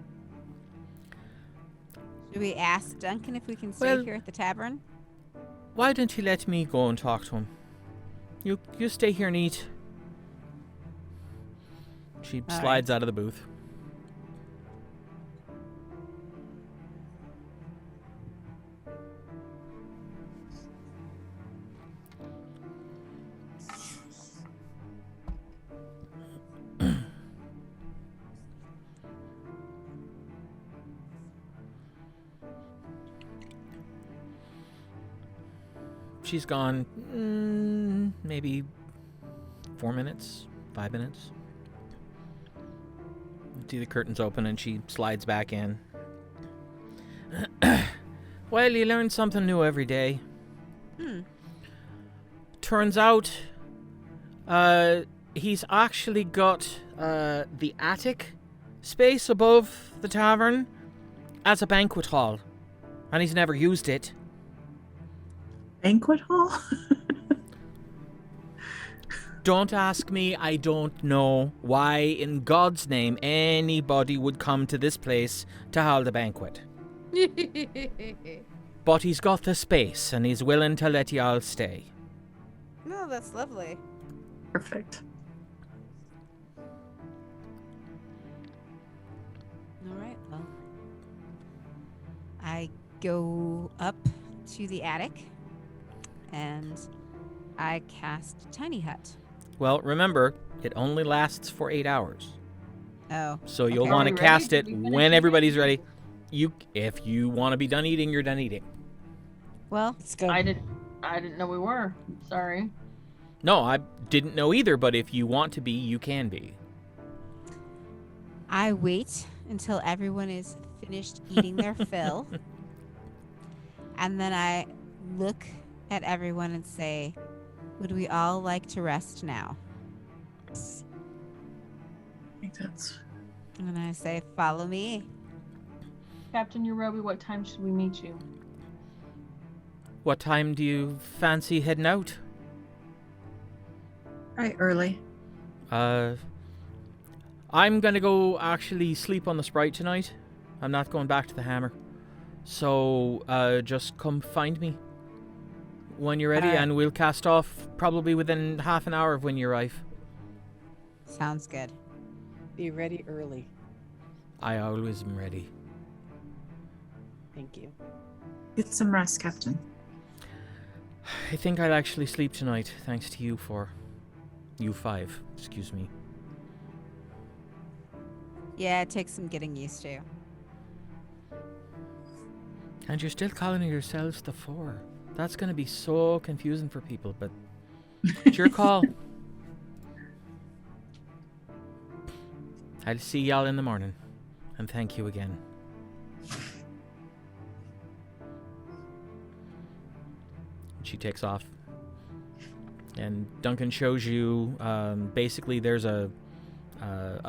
Should we ask Duncan if we can stay Well- here at the tavern? Why don't you let me go and talk to him? You stay here and eat. She All slides out of the booth. She's gone maybe 4 minutes, 5 minutes. See the curtains open and she slides back in. Well, you learn something new every day. Turns out, he's actually got the attic space above the tavern as a banquet hall, and he's never used it. Banquet hall? Don't ask me, I don't know why in God's name anybody would come to this place to hold a banquet. But he's got the space and he's willing to let y'all stay. No, that's lovely. Perfect. All right, well. I go up to the attic and I cast Tiny Hut. Well, remember, it only lasts for 8 hours. Oh. So you'll Okay. want Are to we cast ready? it Did we finish when eating? everybody's ready. If you want to be done eating, you're done eating. Well, Let's go. I didn't know we were. Sorry. No, I didn't know either, but if you want to be, you can be. I wait until everyone is finished eating their fill. And then I look at everyone and say, would we all like to rest now? I think that's And I say, follow me. Captain Urobi, what time should we meet you? What time do you fancy heading out? right early. I'm gonna go actually sleep on the Sprite tonight. I'm not going back to the Hammer. So, just come find me when you're ready, Alright. and we'll cast off probably within half an hour of when you arrive. Sounds good. Be ready early. I always am ready. Thank you. Get some rest, Captain. I think I'll actually sleep tonight, thanks to you for... You 5, excuse me. Yeah, it takes some getting used to. And you're still calling yourselves the 4. That's gonna be so confusing for people, but it's your call. I'll see y'all in the morning, and thank you again. She takes off. And Duncan shows you, basically there's a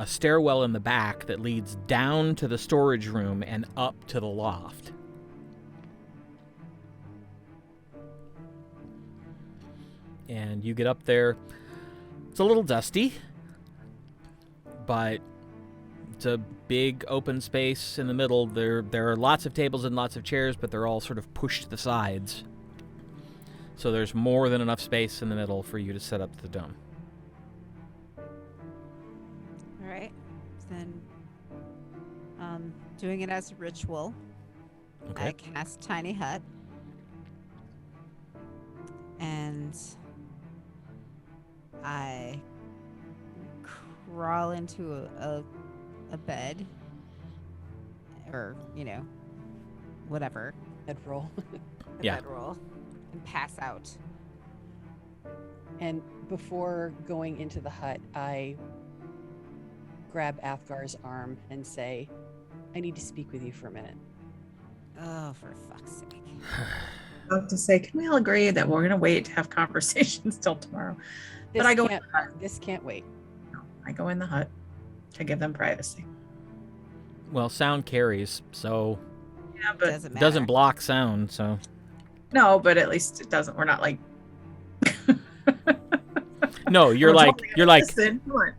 stairwell in the back that leads down to the storage room and up to the loft. And you get up there. It's a little dusty, but It's a big open space in the middle. There are lots of tables and lots of chairs, but they're all sort of pushed to the sides. So there's more than enough space in the middle for you to set up the dome. All right. Then, doing it as a ritual, Okay. I cast Tiny Hut. And I crawl into a bed. Or, whatever. Bedroll. Yeah. Bedroll. And pass out. And before going into the hut, I grab Athgar's arm and say, I need to speak with you for a minute. Oh, for fuck's sake. I was about to say, can we all agree that we're going to wait to have conversations till tomorrow? But I go in the hut. This can't wait. No, I go in the hut to give them privacy. Well, sound carries, so Yeah, but Doesn't it matter. doesn't block sound, so... no, but at least it doesn't. We're not like. No, you're I'm like... totally You're like... listen. Come on.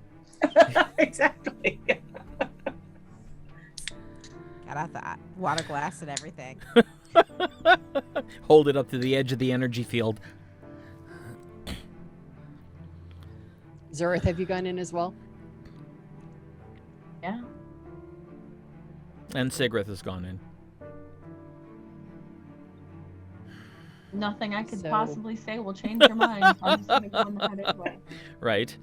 Exactly. Got out the water glass and everything. Hold it up to the edge of the energy field. Sigrith, have you gone in as well? Yeah. And Sigrith has gone in. Nothing I could So- possibly say will change your mind. I'm just gonna go in the hut anyway. Right.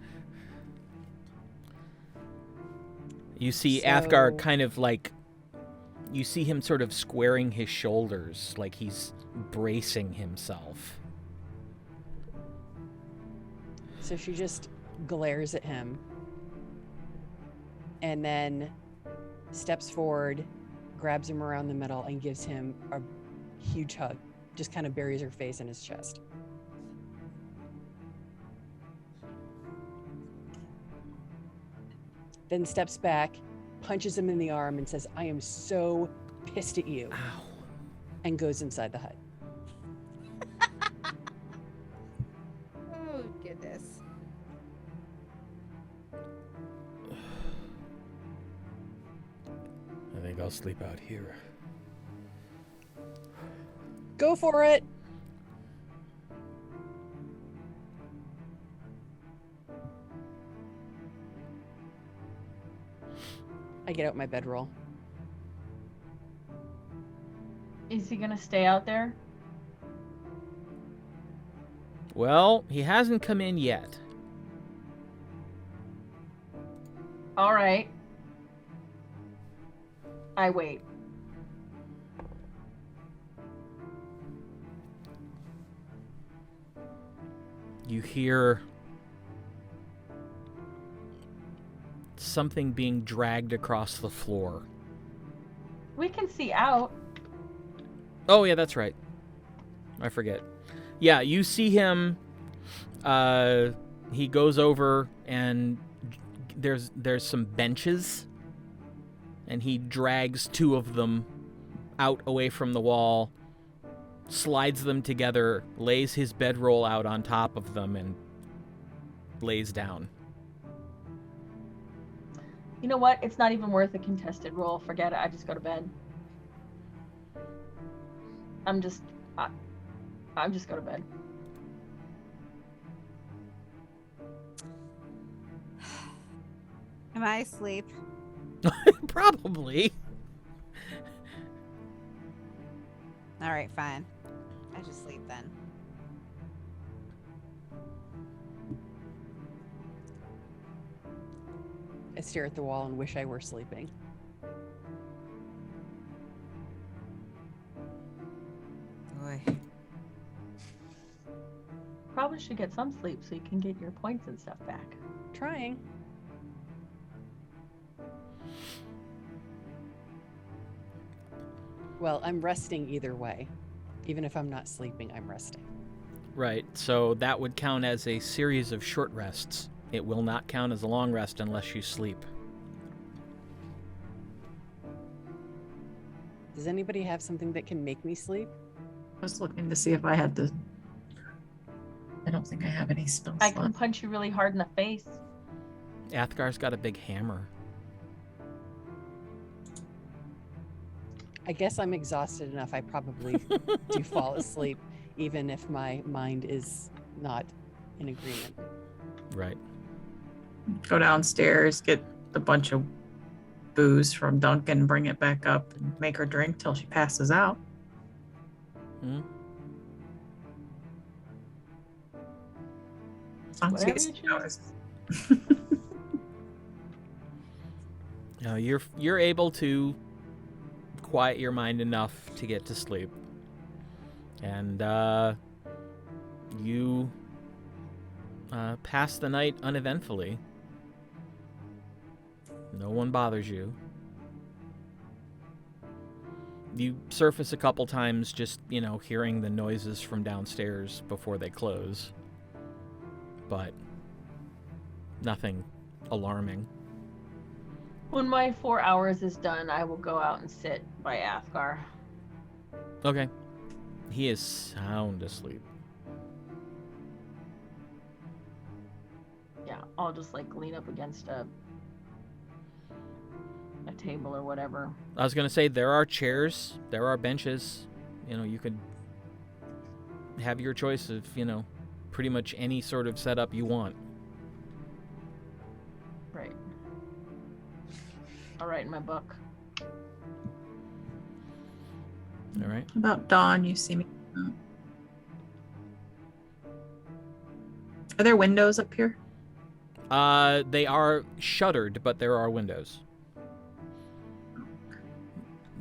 You see So- Athgarr kind of like... You see him sort of squaring his shoulders, like he's bracing himself. So she just glares at him and then steps forward, grabs him around the middle, and gives him a huge hug. Just kind of buries her face in his chest. Then steps back, punches him in the arm, and says, I am so pissed at you, Ow. and goes inside the hut. Oh, goodness. I think I'll sleep out here. Go for it! I get out my bedroll. Is he gonna stay out there? Well, he hasn't come in yet. All right. I wait. You hear something being dragged across the floor. We can see out. Oh, yeah, that's right. I forget. Yeah, you see him. He goes over and there's some benches, and he drags two of them out away from the wall, slides them together, lays his bedroll out on top of them, and lays down. You know what? It's not even worth a contested roll. Forget it. I just go to bed. I'm just go to bed. Am I asleep? Probably. All right, fine. I just sleep then. I stare at the wall and wish I were sleeping. Boy. Probably should get some sleep so you can get your points and stuff back. Trying. Well, I'm resting either way. Even if I'm not sleeping, I'm resting. Right, so that would count as a series of short rests. It will not count as a long rest unless you sleep. Does anybody have something that can make me sleep? I was looking to see if I had the. I don't think I have any spell I slots. can punch you really hard in the face. Athgar's got a big hammer. I guess I'm exhausted enough. I probably do fall asleep, even if my mind is not in agreement. Right. Go downstairs, get a bunch of booze from Duncan, bring it back up, and make her drink till she passes out. Hmm? As long as Whatever he you gets choose. noticed. No, you're able to quiet your mind enough to get to sleep, and you pass the night uneventfully. No one bothers you. You surface a couple times, just hearing the noises from downstairs before they close, but nothing alarming. When my 4 hours is done, I will go out and sit by Athgarr. Okay. He is sound asleep. Yeah, I'll just lean up against a table or whatever. I was going to say, there are chairs, there are benches. You could have your choice of, pretty much any sort of setup you want. Right. I'll write in my book. All right. About dawn, you see me. Are there windows up here? They are shuttered, but there are windows.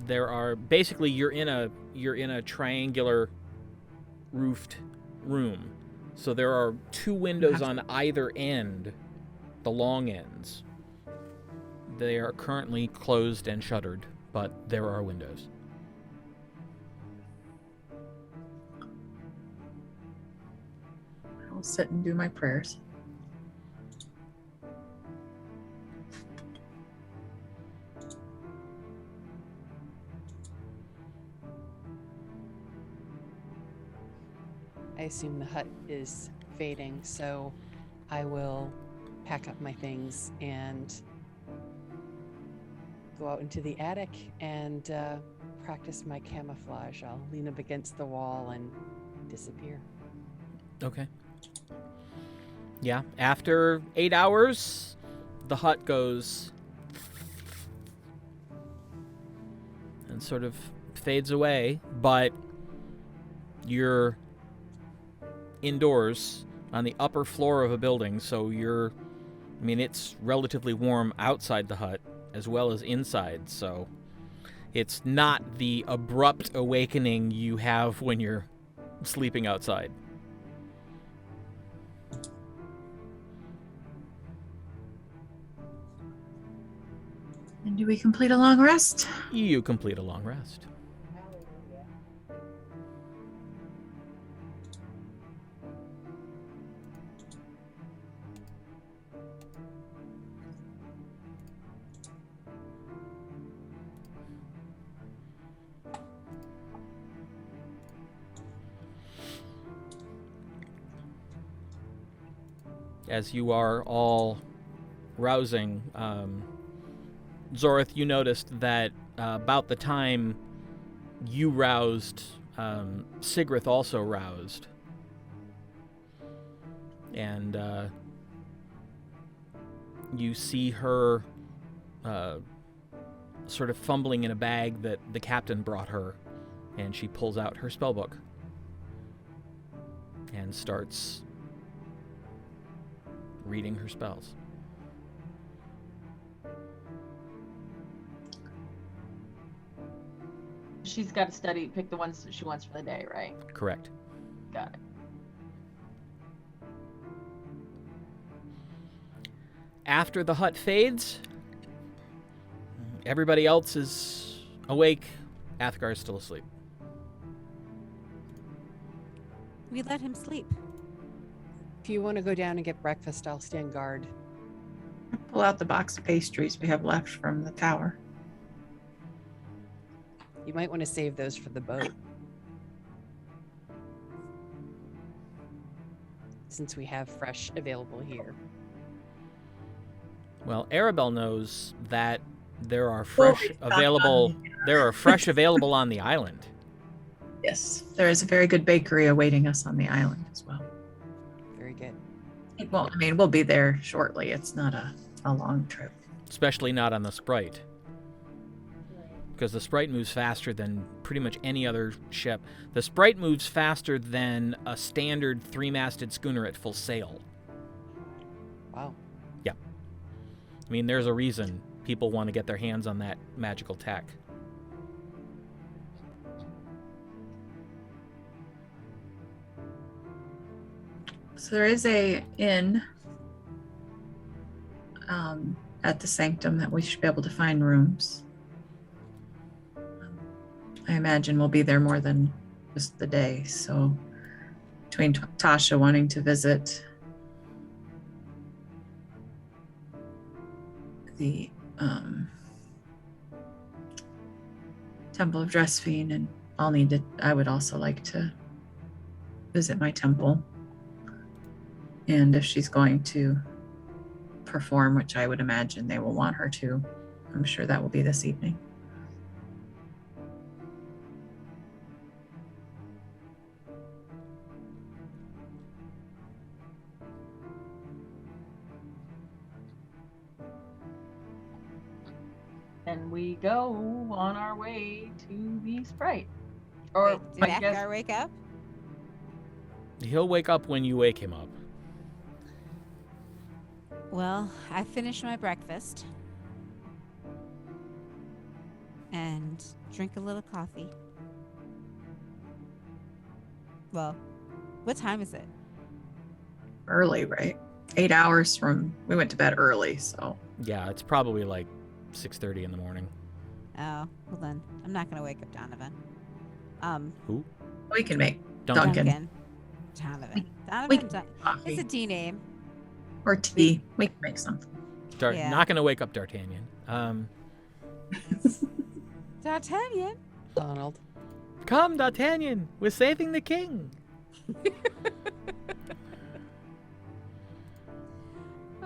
There are basically you're in a triangular roofed room. So there are two windows on either end, the long ends. They are currently closed and shuttered, but there are windows. I'll sit and do my prayers. I assume the hut is fading, so I will pack up my things and go out into the attic and practice my camouflage. I'll lean up against the wall and disappear. Okay. Yeah, after 8 hours, the hut goes and sort of fades away, but you're indoors on the upper floor of a building, so it's relatively warm outside the hut as well as inside, so it's not the abrupt awakening you have when you're sleeping outside. And do we complete a long rest? You complete a long rest. As you are all rousing, Zorith, you noticed that about the time you roused, Sigrith also roused. And you see her sort of fumbling in a bag that the captain brought her, and she pulls out her spellbook and starts reading her spells. She's got to pick the ones that she wants for the day, right? Correct. Got it. After the hut fades, everybody else is awake. Athgarr is still asleep. We let him sleep. If you want to go down and get breakfast, I'll stand guard. Pull out the box of pastries we have left from the tower. You might want to save those for the boat, since we have fresh available here. Well, Aribell knows that there are fresh available There are fresh available on the island. Yes, there is a very good bakery awaiting us on the island as well. Very good. Well, I mean, we'll be there shortly. It's not a long trip. Especially not on the Sprite. Because the Sprite moves faster than pretty much any other ship. The Sprite moves faster than a standard 3-masted schooner at full sail. Wow. Yeah. I mean, there's a reason people want to get their hands on that magical tech. So there is a inn at the Sanctum that we should be able to find rooms. I imagine we'll be there more than just the day. So between Tasha wanting to visit the Temple of Dressfiend, and I would also like to visit my temple. And if she's going to perform, which I would imagine they will want her to, I'm sure that will be this evening. And we go on our way to the Sprite. Or Wait, did I guess Athgarr wake up? He'll wake up when you wake him up. Well, I finished my breakfast and drink a little coffee. Well, what time is it? Early, right? 8 hours from, we went to bed early, so. Yeah, it's probably like 6:30 in the morning. Oh, well then, I'm not gonna wake up Donovan. Who? We can make Duncan. Duncan. Donovan. We Donovan. can It's coffee a D name. or tea. We can make something. Yeah. Not going to wake up D'Artagnan. D'Artagnan. Donald. Come, D'Artagnan, we're saving the king.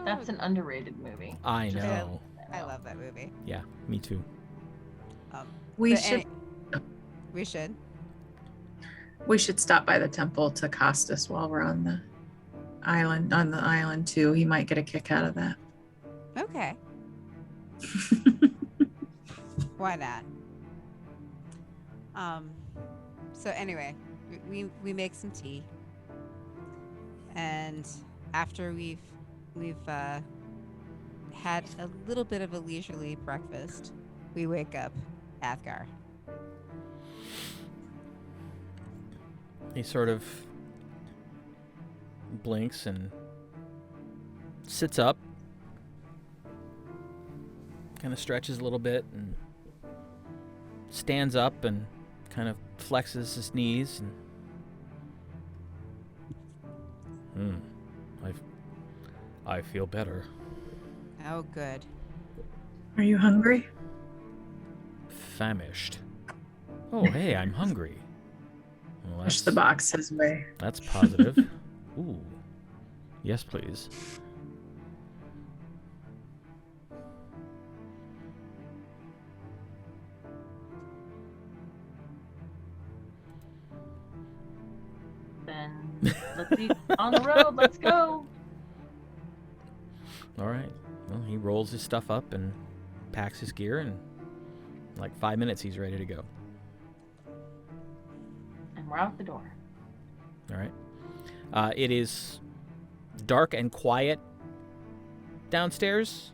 that's an underrated movie. I Just- know. I love that movie. Yeah, me too. We But should We should. we should stop by the temple to Costas while we're on the island too. He might get a kick out of that. Okay. Why not? So anyway, we make some tea, and after we've had a little bit of a leisurely breakfast, we wake up Athgarr. He sort of blinks and sits up, kind of stretches a little bit, and stands up and kind of flexes his knees and I feel better. Oh, good. Are you hungry? Famished. Oh, hey, I'm hungry. Well, Push the box his way. That's positive. Ooh. Yes, please. Then let's be on the road. Let's go. All right. Well, he rolls his stuff up and packs his gear, and in like 5 minutes he's ready to go. And we're out the door. All right. It is dark and quiet downstairs.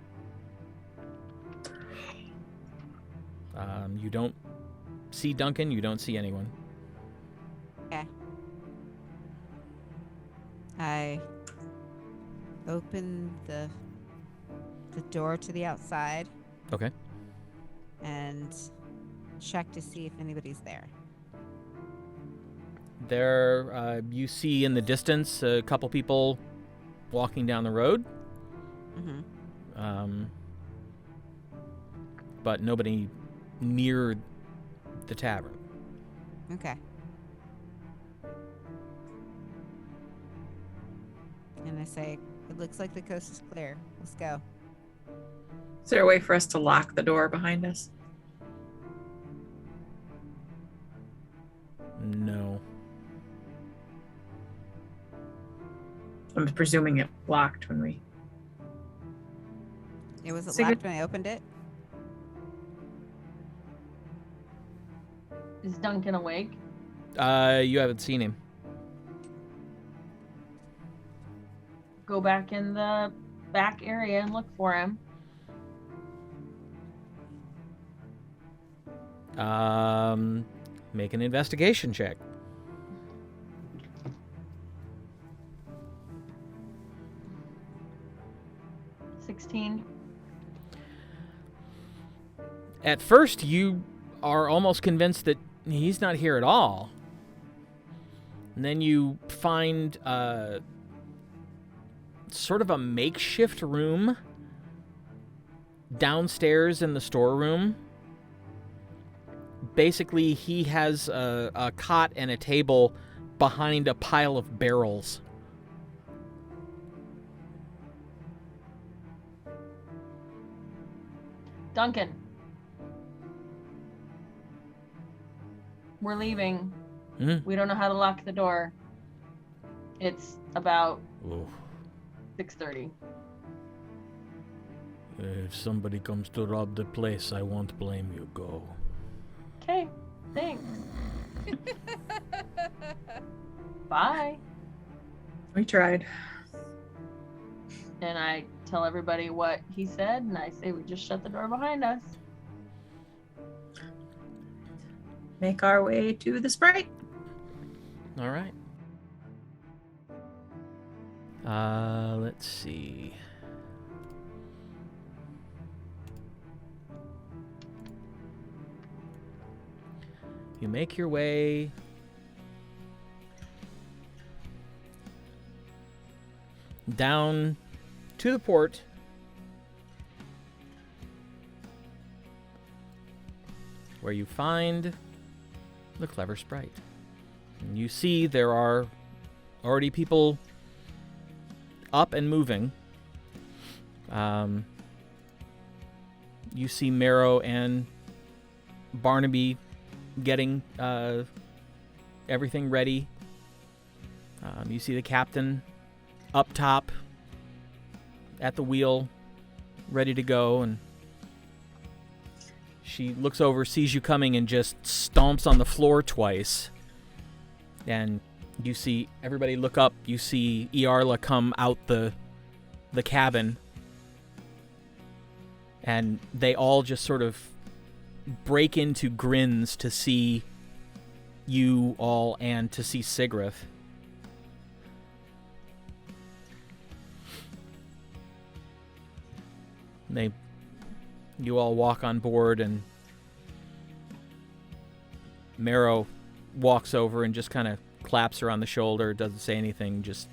You don't see Duncan. You don't see anyone. Okay. I open the door to the outside Okay. and check to see if anybody's there. There, you see in the distance a couple people walking down the road. Mm-hmm. But nobody near the tavern. Okay. And I say, it looks like the coast is clear. Let's go. Is there a way for us to lock the door behind us? I'm presuming it locked when we... It was Sigrith- locked when I opened it. Is Duncan awake? You haven't seen him. Go back in the back area and look for him. Make an investigation check. At first, you are almost convinced that he's not here at all. And then you find sort of a makeshift room downstairs in the storeroom. Basically, he has a cot and a table behind a pile of barrels. Duncan. We're leaving. Mm-hmm. We don't know how to lock the door. It's about Oof. 6:30. If somebody comes to rob the place, I won't blame you. Go. Okay, thanks. Bye. We tried. And I tell everybody what he said, and I say we just shut the door behind us. Make our way to the Sprite. All right. Let's see. You make your way down to the port. Where you find the Clever Sprite. And you see there are already people up and moving. You see Marrow and Barnaby getting everything ready. You see the captain up top at the wheel, ready to go, and she looks over, sees you coming, and just stomps on the floor twice. And you see everybody look up. You see Iarla come out the cabin. And they all just sort of break into grins to see you all and to see Sigrith. You all walk on board, and Marrow walks over and just kind of claps her on the shoulder, doesn't say anything, just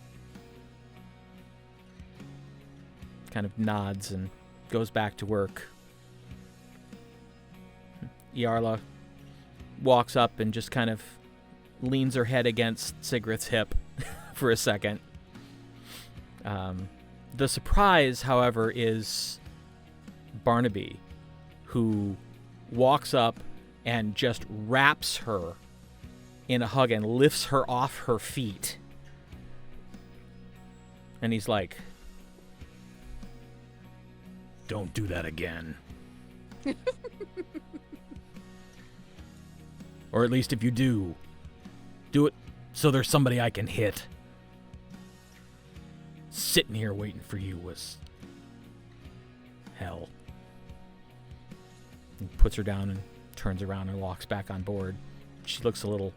kind of nods and goes back to work. Iarla walks up and just kind of leans her head against Sigrith's hip for a second. The surprise, however, is Barnaby, who walks up and just wraps her in a hug and lifts her off her feet. And he's like, "Don't do that again." Or at least if you do it so there's somebody I can hit. Sitting here waiting for you was hell. He puts her down and turns around and walks back on board. She looks a little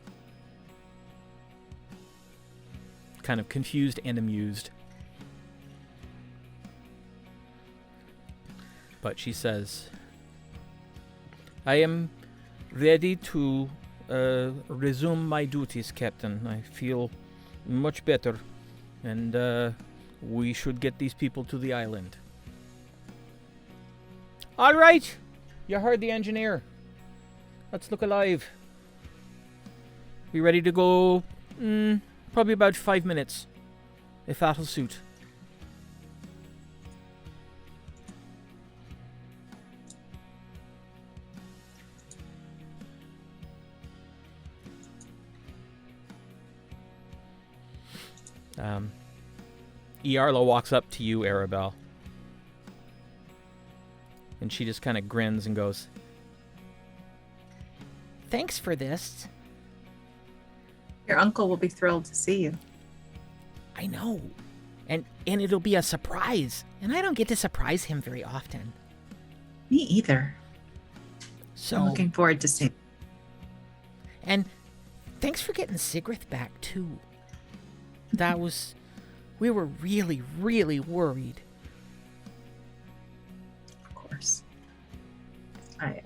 kind of confused and amused. But she says, "I am ready to resume my duties, Captain. I feel much better, and we should get these people to the island." "All right, you heard the engineer. Let's look alive. Be ready to go probably about 5 minutes, if that'll suit." Iarla walks up to you, Aribell. And she just kind of grins and goes, "Thanks for this." Your uncle will be thrilled to see you. "I know. And it'll be a surprise. And I don't get to surprise him very often. Me either. So, I'm looking forward to seeing. And thanks for getting Sigrith back, too. We were really, really worried." Of course. I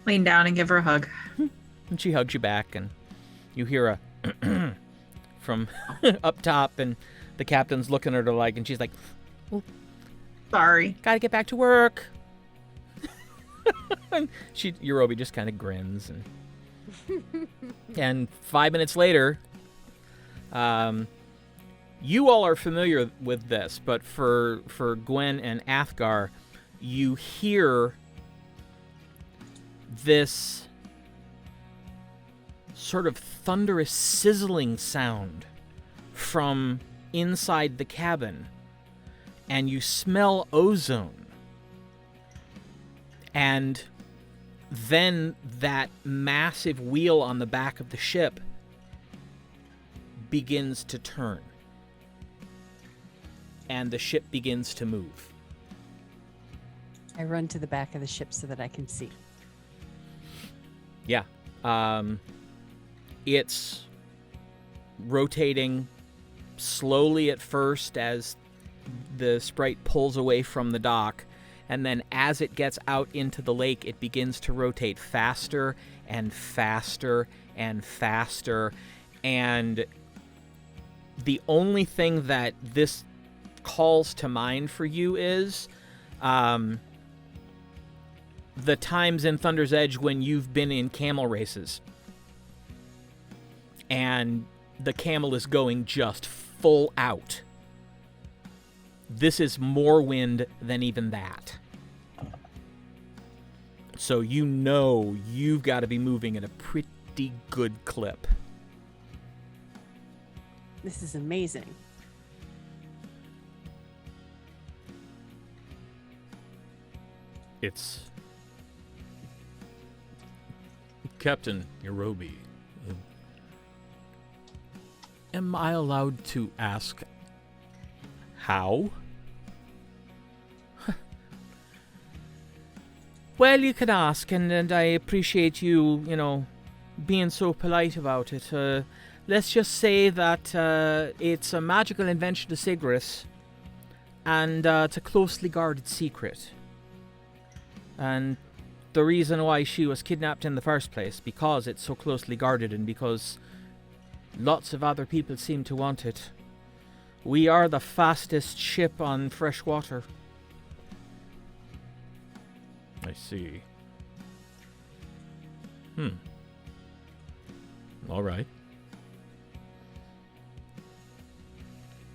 lean down and give her a hug. And she hugs you back, and you hear a from up top, and the captain's looking at her like, and she's like, Sorry. "Gotta get back to work." And Yorobi just kind of grins, and 5 minutes later, you all are familiar with this, but for Gwen and Athgarr, you hear this sort of thunderous sizzling sound from inside the cabin, and you smell ozone. And then that massive wheel on the back of the ship begins to turn. And the ship begins to move. I run to the back of the ship so that I can see. Yeah. It's rotating slowly at first as the sprite pulls away from the dock, and then as it gets out into the lake, it begins to rotate faster and faster and faster. And the only thing that this calls to mind for you is the times in Thunder's Edge when you've been in camel races and the camel is going just full out. This is more wind than even that. So you know you've got to be moving at a pretty good clip. This is amazing. It's Captain Yorobi. Am I allowed to ask how? Well, you can ask, and I appreciate you, being so polite about it. Let's just say that it's a magical invention of Sigrith, and it's a closely guarded secret. And the reason why she was kidnapped in the first place, because it's so closely guarded and because lots of other people seem to want it. We are the fastest ship on fresh water. I see. All right.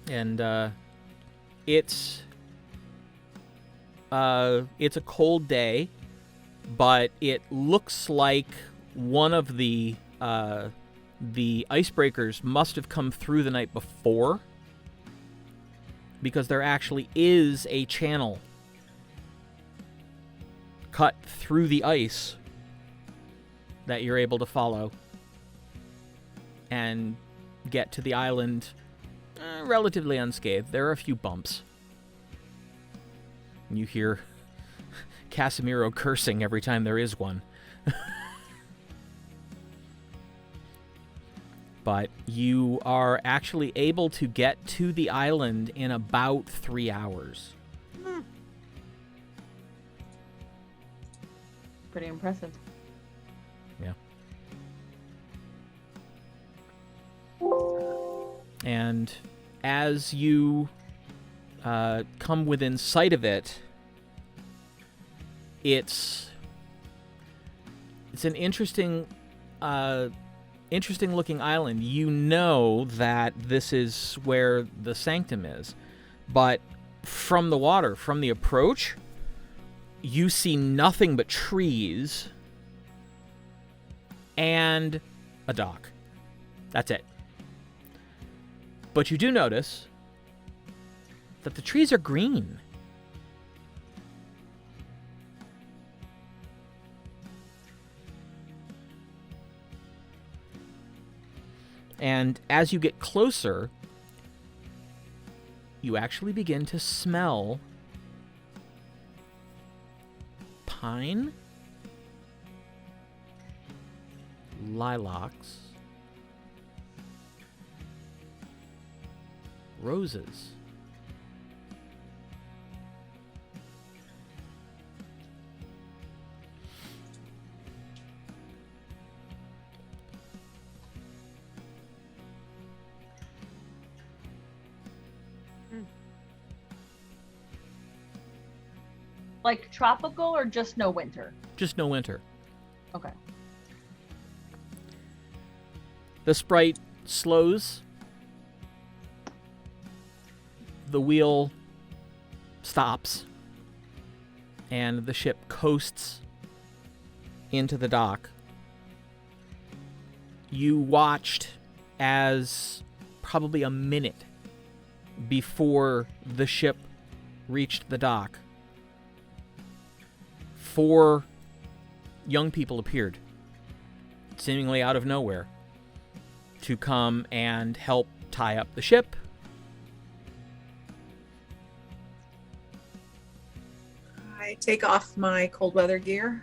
And it's a cold day, but it looks like one of the icebreakers must have come through the night before, because there actually is a channel cut through the ice that you're able to follow and get to the island relatively unscathed. There are a few bumps. You hear Casimiro cursing every time there is one. But you are actually able to get to the island in about 3 hours. Pretty impressive. Yeah. And as you come within sight of it, it's an interesting looking island. You know that this is where the Sanctum is, but from the water, from the approach, you see nothing but trees and a dock. That's it. But you do notice that the trees are green. And as you get closer, you actually begin to smell pine, lilacs, roses. Like tropical or just no winter? Just no winter. Okay. The sprite slows. The wheel stops. And the ship coasts into the dock. You watched as probably a minute before the ship reached the dock, 4 young people appeared, seemingly out of nowhere, to come and help tie up the ship. I take off my cold weather gear,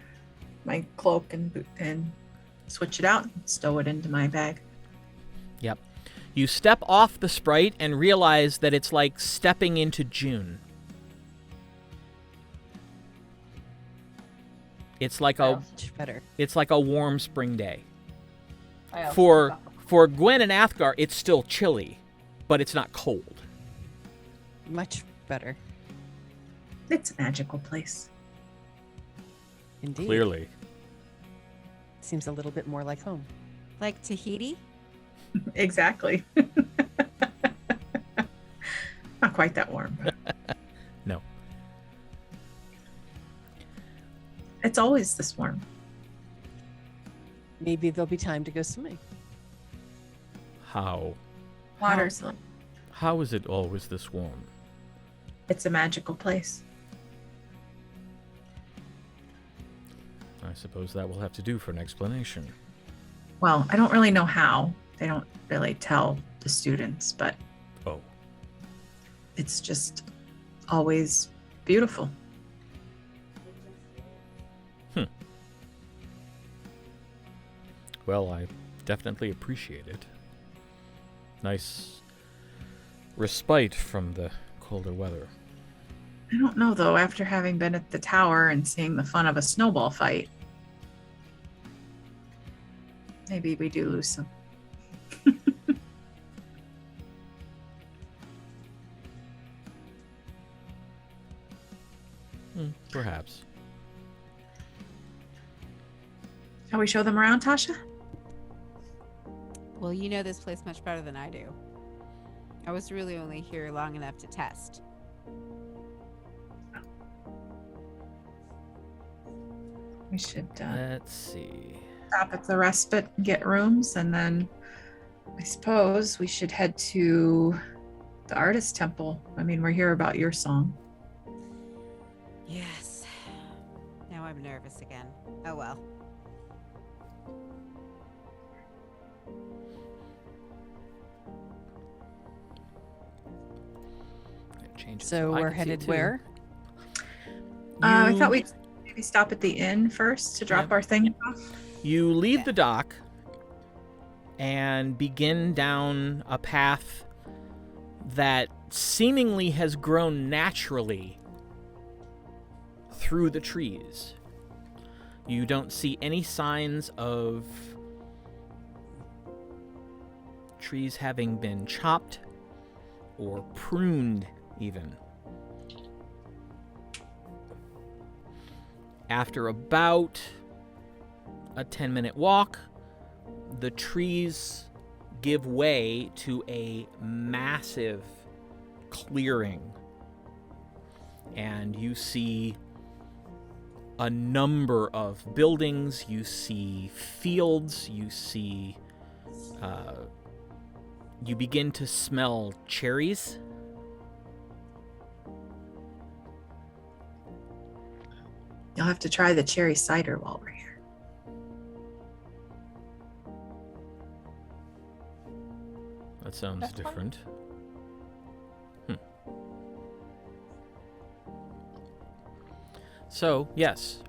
my cloak and boot, and switch it out and stow it into my bag. Yep. You step off the sprite and realize that it's like stepping into June. It's like a Much better. it's like a warm spring day. I also For forgot. for Gwen and Athgarr, it's still chilly, but it's not cold. Much better. It's a magical place. Indeed. Clearly. Seems a little bit more like home. Like Tahiti? Exactly. Not quite that warm. No. It's always this warm. Maybe there'll be time to go swimming. How? Water's How is it always this warm? It's a magical place. I suppose that will have to do for an explanation. Well, I don't really know how. They don't really tell the students, but Oh. it's just always beautiful. Well, I definitely appreciate it. Nice respite from the colder weather. I don't know though, after having been at the tower and seeing the fun of a snowball fight. Maybe we do lose some. Perhaps. Shall we show them around, Tasha? Well, you know this place much better than I do. I was really only here long enough to test. We should Let's see. stop at the respite and get rooms, and then I suppose we should head to the artist temple. I mean, we're here about your song. Yes. Now I'm nervous again. Oh well. It changes So I we're can see headed it too. where? I You- thought we'd maybe stop at the inn first to drop Yep. our thing off. You leave Yeah. the dock and begin down a path that seemingly has grown naturally through the trees. You don't see any signs of trees having been chopped or pruned, even. After about a 10-minute walk, the trees give way to a massive clearing. And you see a number of buildings, you see fields, you see... you begin to smell cherries. You'll have to try the cherry cider while we're here. That sounds That's fine. different. So, yes.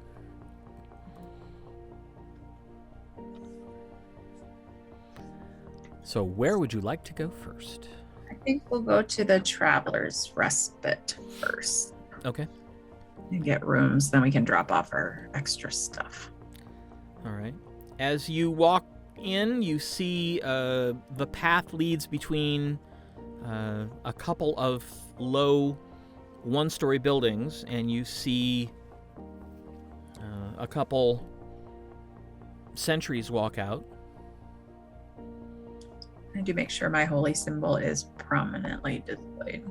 So, where would you like to go first? I think we'll go to the Travelers Respite first Okay. and get rooms. Then we can drop off our extra stuff. All right. As you walk in, you see the path leads between a couple of low one-story buildings, and you see a couple sentries walk out. I do make sure my holy symbol is prominently displayed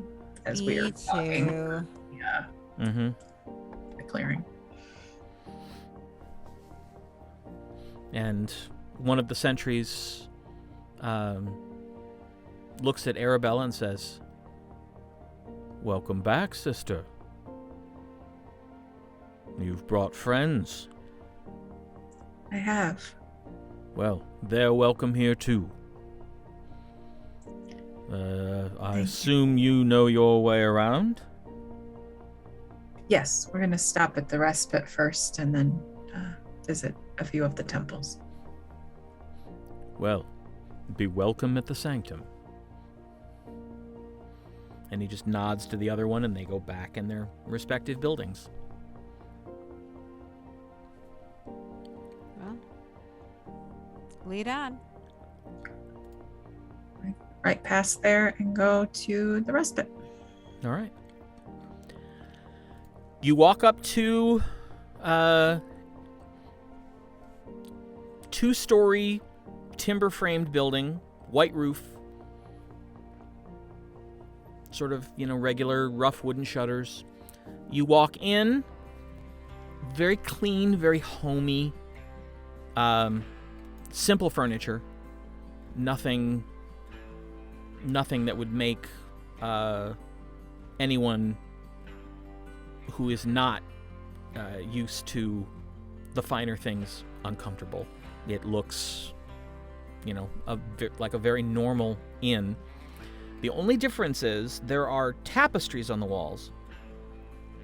as we are Me talking. too. Yeah, Mm-hmm. the clearing. And one of the sentries looks at Aribell and says, "Welcome back, sister. You've brought friends. I have. Well, they're welcome here too. I assume you know your way around?" Yes, we're going to stop at the respite first and then visit a few of the temples. Well, be welcome at the Sanctum. And he just nods to the other one, and they go back in their respective buildings. Well, lead on. Right past there and go to the respite. All right. You walk up to two-story timber-framed building, white roof, sort of, regular rough wooden shutters. You walk in, very clean, very homey, simple furniture, nothing that would make anyone who is not used to the finer things uncomfortable. It looks, like a very normal inn. The only difference is there are tapestries on the walls,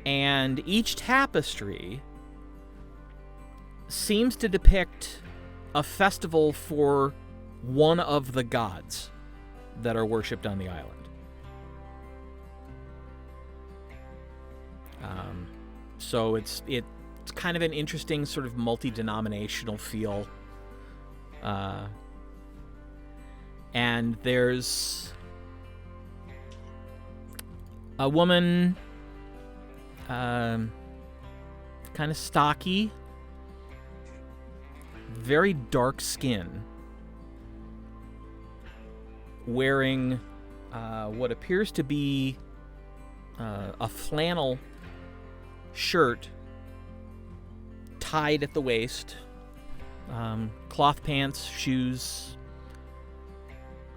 and each tapestry seems to depict a festival for one of the gods that are worshipped on the island. So it's kind of an interesting sort of multi-denominational feel. And there's a woman, kind of stocky, very dark skin, wearing what appears to be a flannel shirt tied at the waist, cloth pants, shoes.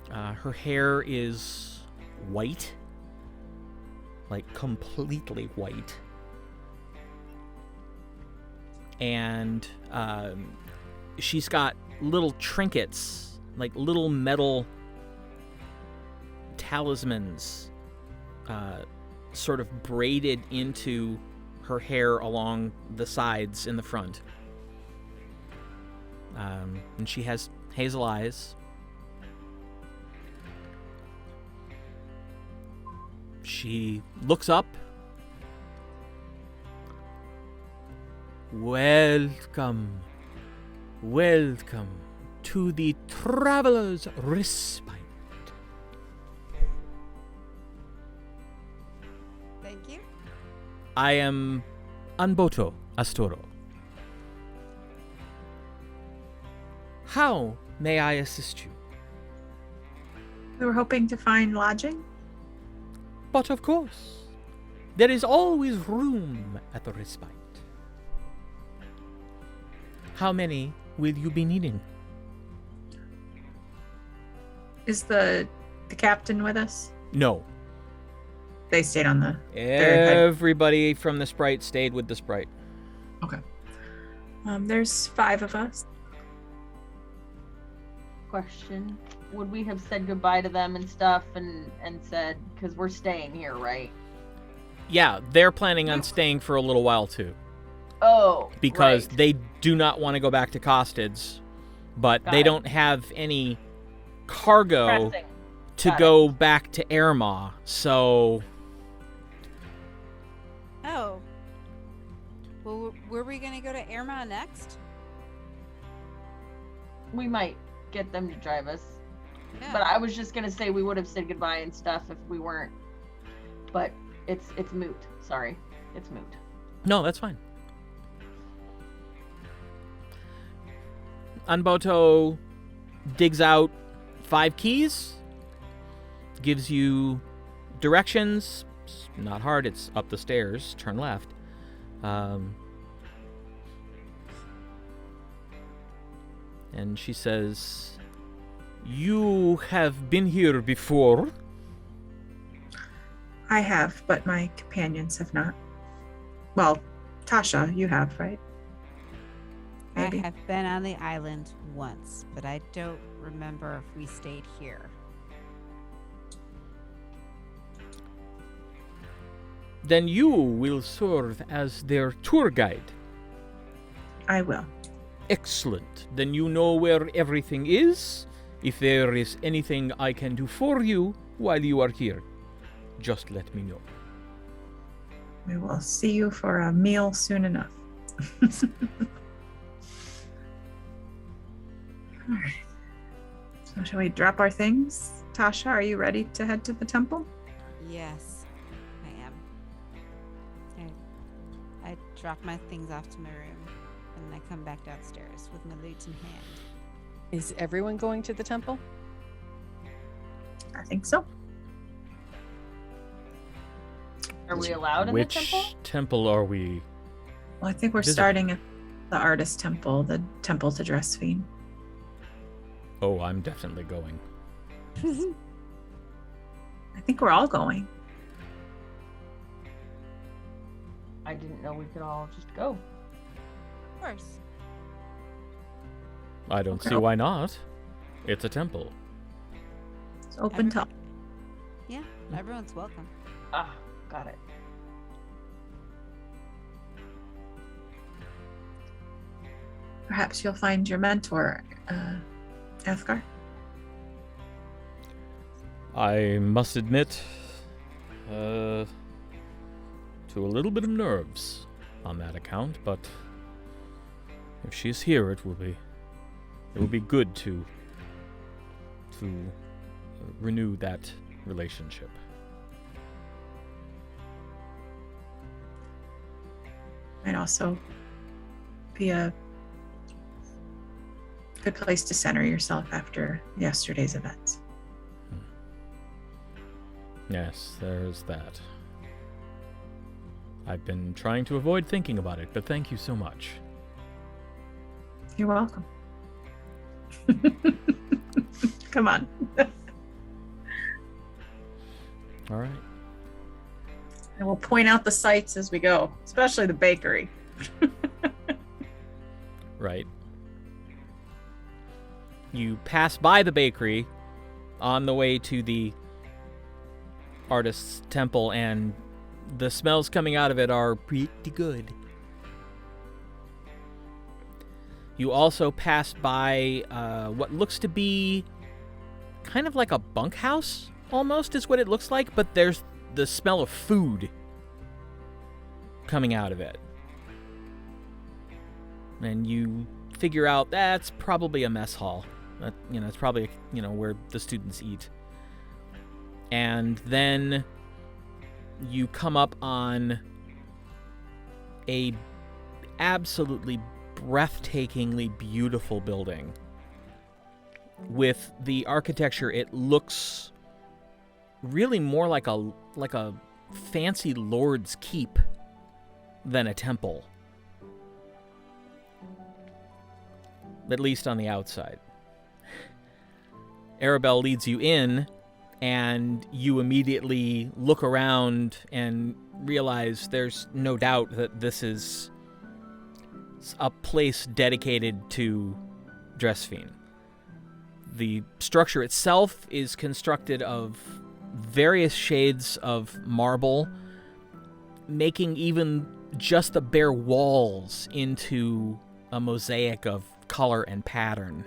Her hair is white, like completely white. And she's got little trinkets, like little metal talismans, sort of braided into her hair along the sides in the front. And she has hazel eyes. She looks up. Welcome to the Travelers Respite. Thank you. I am Anboto Astoro. How may I assist you? We were hoping to find lodging. But of course, there is always room at the Respite. How many will you be needing? Is the captain with us? No. They stayed on the... Everybody from the Sprite stayed with the Sprite. Okay. There's 5 of us. Question. Would we have said goodbye to them and stuff and said, because we're staying here, right? Yeah, they're planning on staying for a little while too. Oh, Because right. they do not want to go back to Costids, but Got they it. don't have any cargo Pressing. to Got go back to Airmaw, so Oh. Well, were we going to go to Airma next? We might get them to drive us. Yeah. But I was just gonna say we would have said goodbye and stuff if we weren't. But it's moot. Sorry. It's moot. no, that's fine. Unboto digs out 5 keys, gives you directions. It's not hard, it's up the stairs, turn left. And she says, "You have been here before." I have, but my companions have not. Well, Tasha, you have, right? Maybe. I have been on the island once, but I don't remember if we stayed here. Then you will serve as their tour guide. I will. Excellent. Then you know where everything is. If there is anything I can do for you while you are here, just let me know. We will see you for a meal soon enough. All right. So shall we drop our things? Tasha, are you ready to head to the temple? Yes, I am. I drop my things off to my room, and then I come back downstairs with my lute in hand. Is everyone going to the temple? I think so. Are we allowed in Which the temple? temple are we? Well, I think we're Visible. starting at the artist temple, the temple to Dressfiend. Oh, I'm definitely going. I think we're all going. I didn't know we could all just go. Of course. I don't see Okay. why not. It's a temple. It's open to all. Yeah, everyone's welcome. Ah, got it. Perhaps you'll find your mentor, Athgarr. I must admit, to a little bit of nerves on that account, but if she's here, it will be good to renew that relationship. Might also be a good place to center yourself after yesterday's events. Yes, there's that. I've been trying to avoid thinking about it, but thank you so much. You're welcome. Come on. All right. And we'll point out the sights as we go, especially the bakery. Right. You pass by the bakery on the way to the artist's temple, and the smells coming out of it are pretty good. You also pass by what looks to be kind of like a bunkhouse, almost is what it looks like, but there's the smell of food coming out of it. And you figure out that's probably a mess hall. It's probably, where the students eat. And then you come up on a absolutely breathtakingly beautiful building. With the architecture, it looks really more like a fancy lord's keep than a temple. At least on the outside. Aribell leads you in, and you immediately look around and realize there's no doubt that this is a place dedicated to Dressfiend. The structure itself is constructed of various shades of marble, making even just the bare walls into a mosaic of color and pattern.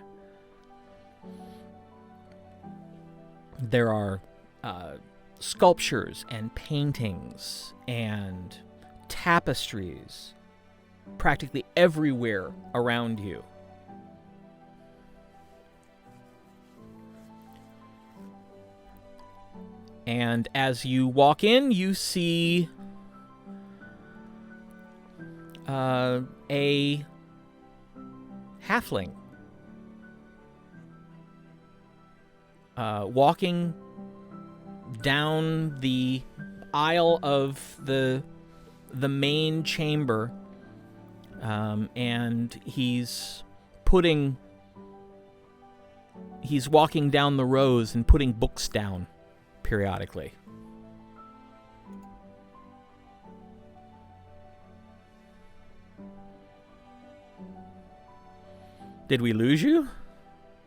There are sculptures and paintings and tapestries practically everywhere around you. And as you walk in, you see a halfling walking down the aisle of the main chamber, and he's walking down the rows and putting books down periodically. Did we lose you?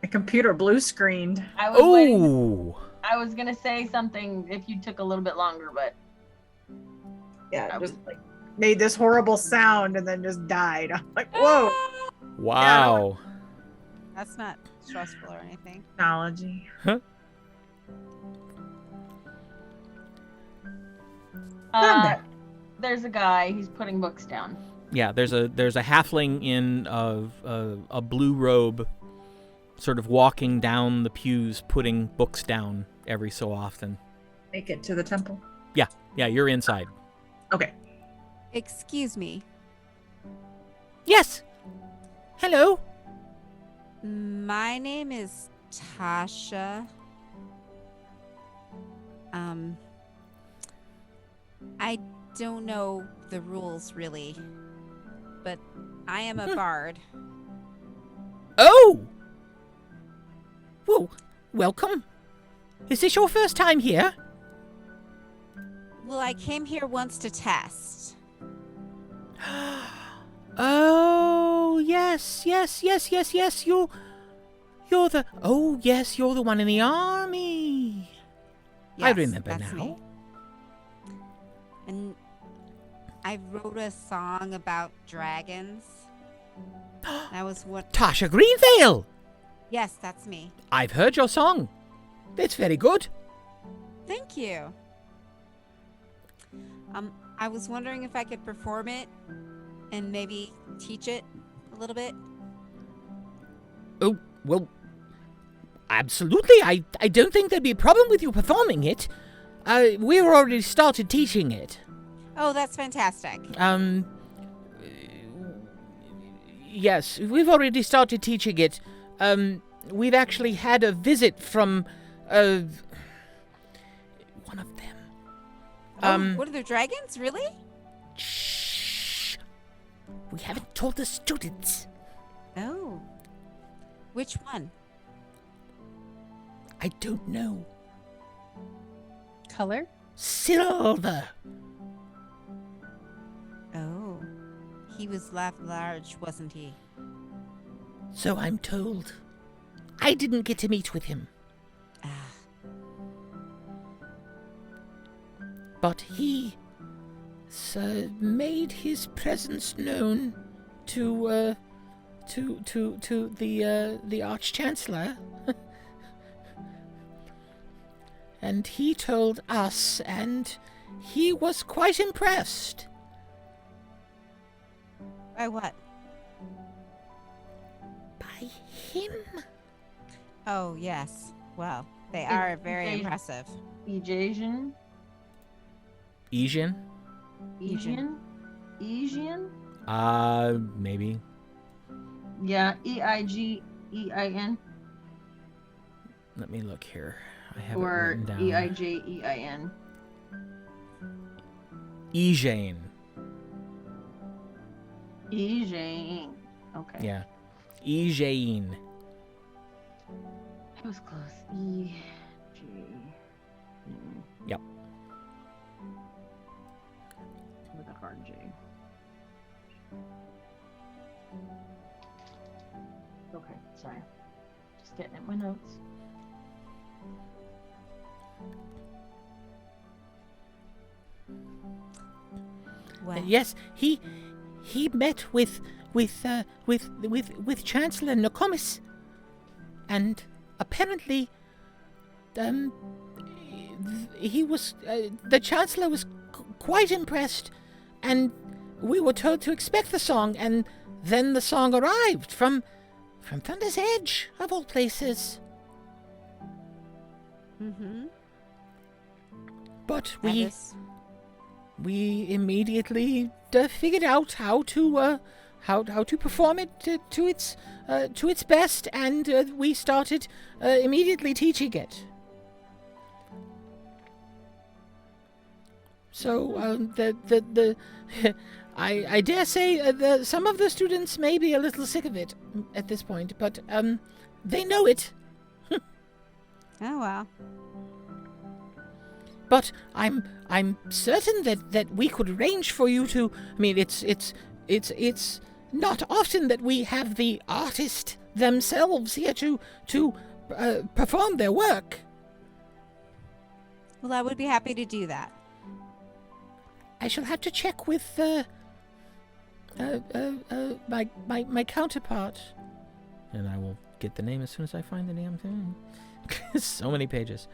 My computer blue screened. I was waiting. Oh! I was gonna say something if you took a little bit longer, but Yeah, I just like made this horrible sound and then just died. I'm like, whoa. Wow. That's not stressful or anything. Technology. There's a guy. He's putting books down. Yeah, there's a halfling in a blue robe, sort of walking down the pews, putting books down every so often. Make it to the temple. Yeah, you're inside. Okay. Excuse me. Yes. Hello. My name is Tasha. I don't know the rules really, but I am a bard. Oh. Well, welcome. Is this your first time here? Well, I came here once to test. Oh, yes. You're the... Oh, yes, you're the one in the army. I Yes, remember that's now. me. And I wrote a song about dragons. That was what... Tasha Greenvale. Yes, that's me. I've heard your song. It's very good. Thank you. I was wondering if I could perform it and maybe teach it a little bit. Oh, well, absolutely. I don't think there'd be a problem with you performing it. We've already started teaching it. Oh, that's fantastic. Yes, we've already started teaching it. We've actually had a visit from, one of them. What are the dragons? Really? Shh. We haven't told the students. Oh. Which one? I don't know. Color? Silver. Oh. He was large, wasn't he? So I'm told. I didn't get to meet with him. Ah. But he made his presence known to the Arch-Chancellor. And he told us, and he was quite impressed. By what? By him? Oh, yes. Well, they are very impressive. Ejasian? Asian? Ejasian? Maybe. Yeah, Eigein. Let me look here. I have it Or written down. Eigein. Ejain. Ejain. Okay. Yeah. Ejain. That was close. E-J. Yep. With a hard J. Just getting at my notes. Well, Yes, he met with Chancellor Nokomis, and apparently, he was the Chancellor was quite impressed, and we were told to expect the song, and then the song arrived from Thunder's Edge, of all places. Mm-hmm. But we immediately figured out how to perform it to its best, and we started immediately teaching it. So I dare say some of the students may be a little sick of it at this point, but they know it. Oh wow. But I'm certain that we could arrange for you to. I mean, it's not often that we have the artist themselves here to perform their work. Well, I would be happy to do that. I shall have to check with my counterpart, and I will get the name as soon as I find the damn thing. So many pages.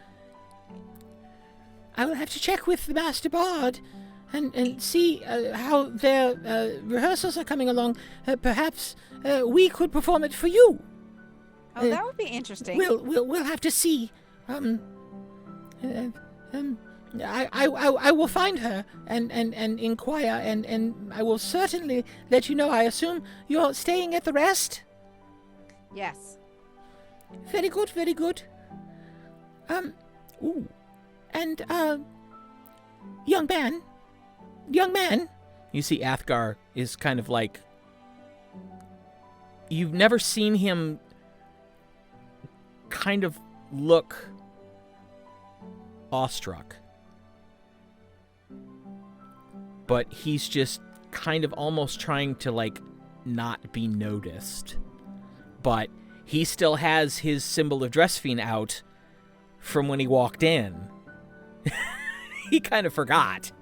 I will have to check with the Master Bard and see how their rehearsals are coming along. Perhaps we could perform it for you. Oh, that would be interesting. We'll have to see. I will find her and inquire, and I will certainly let you know. I assume you're staying at the Rest? Yes. Very good, very good. Ooh. And, young man, you see Athgarr is kind of like, you've never seen him kind of look awestruck, but he's just kind of almost trying to, like, not be noticed, but he still has his symbol of Dressfiend out from when he walked in. He kind of forgot.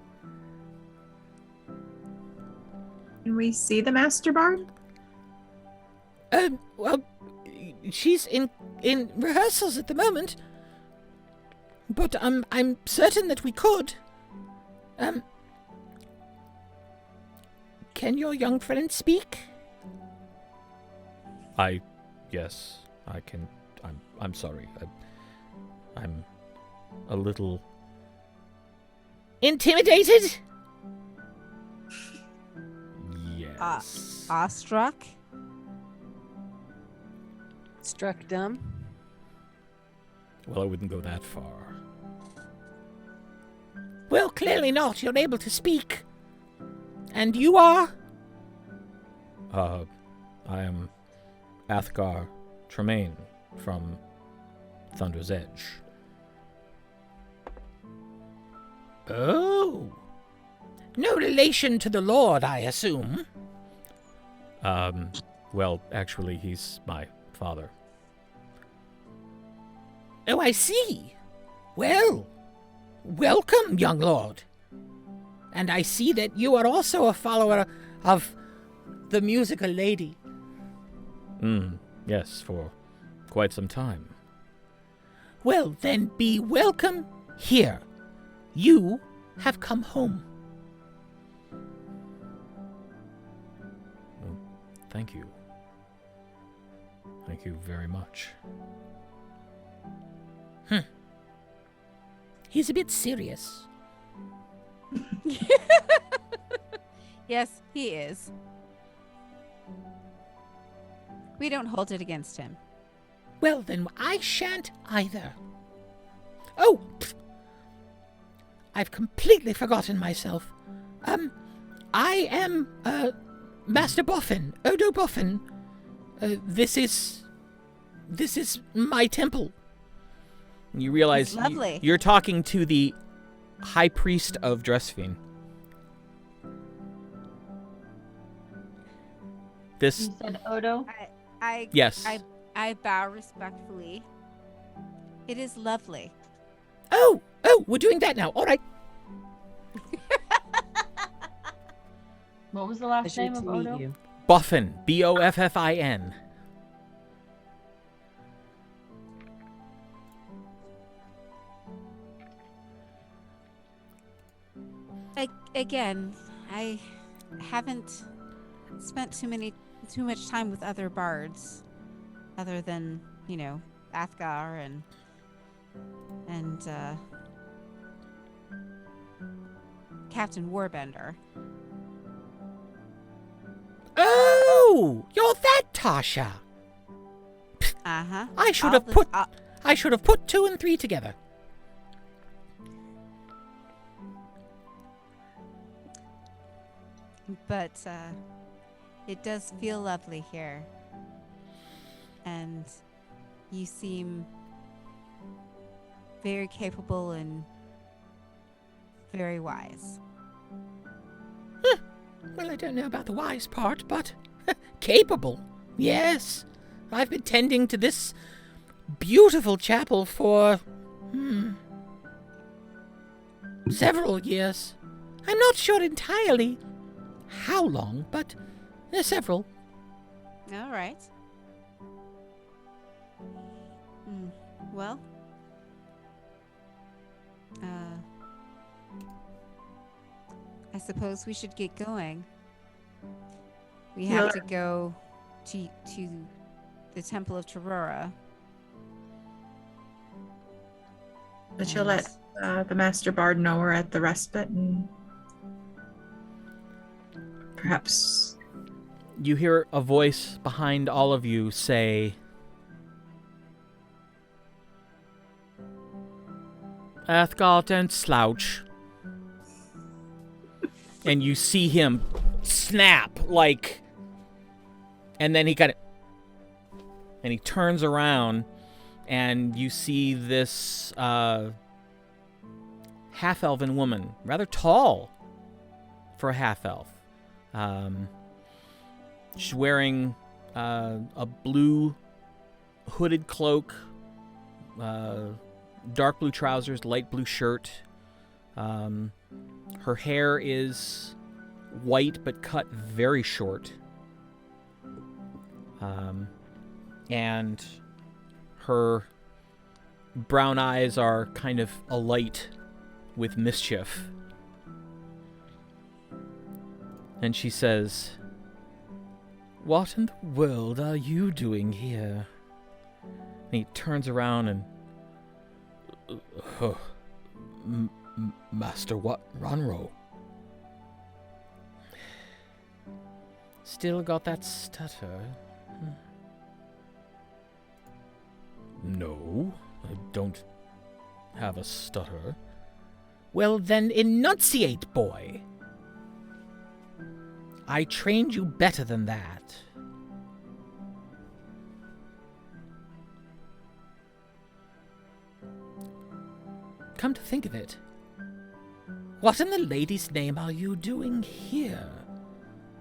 Can we see the Master Bard? Well, she's in rehearsals at the moment, but I'm certain that we could. Can your young friend speak? Yes, I can. I'm sorry. I'm a little intimidated? Yes. Awestruck? Struck dumb? Well, I wouldn't go that far. Well, clearly not. You're able to speak. And you are? I am Athgarr Tremaine from Thunder's Edge. Oh. No relation to the Lord, I assume. Well, actually, he's my father. Oh, I see. Well, welcome, young lord. And I see that you are also a follower of the musical lady. Yes, for quite some time. Well, then be welcome here. You have come home. Well, thank you. Thank you very much. He's a bit serious. Yes, he is. We don't hold it against him. Well, then I shan't either. Oh! Pfft. I've completely forgotten myself. I am, Master Boffin, Odo Boffin. This is my temple. You realize lovely. You're talking to the High Priest of Dressfiend. You said Odo? I Yes. I bow respectfully. It is lovely. Oh, we're doing that now. All right. What was the last Pleasure name to of meet Odo? you. Boffin. Boffin. Again, I haven't spent too much time with other bards, other than Athgarr and Captain Warbender. Oh, you're that Tasha. Uh-huh. I should have put 2 and 3 together. But it does feel lovely here. And you seem very capable and very wise. Well, I don't know about the wise part, but capable. Yes. I've been tending to this beautiful chapel for several years. I'm not sure entirely how long, but several. All right. Well, I suppose we should get going. We have to go to the Temple of Tiraura. But you'll let the Master Bard know we're at the Respite, and perhaps... You hear a voice behind all of you say, Athgarr, don't slouch. And you see him snap, and then he and he turns around, and you see this half-elven woman, rather tall for a half-elf. She's wearing a blue hooded cloak, dark blue trousers, light blue shirt. Her hair is white but cut very short. And her brown eyes are kind of alight with mischief. And she says, What in the world are you doing here? And he turns around and... Master what? Ronro? Still got that stutter? No, I don't have a stutter. Well, then enunciate, boy. I trained you better than that. Come to think of it, what in the lady's name are you doing here?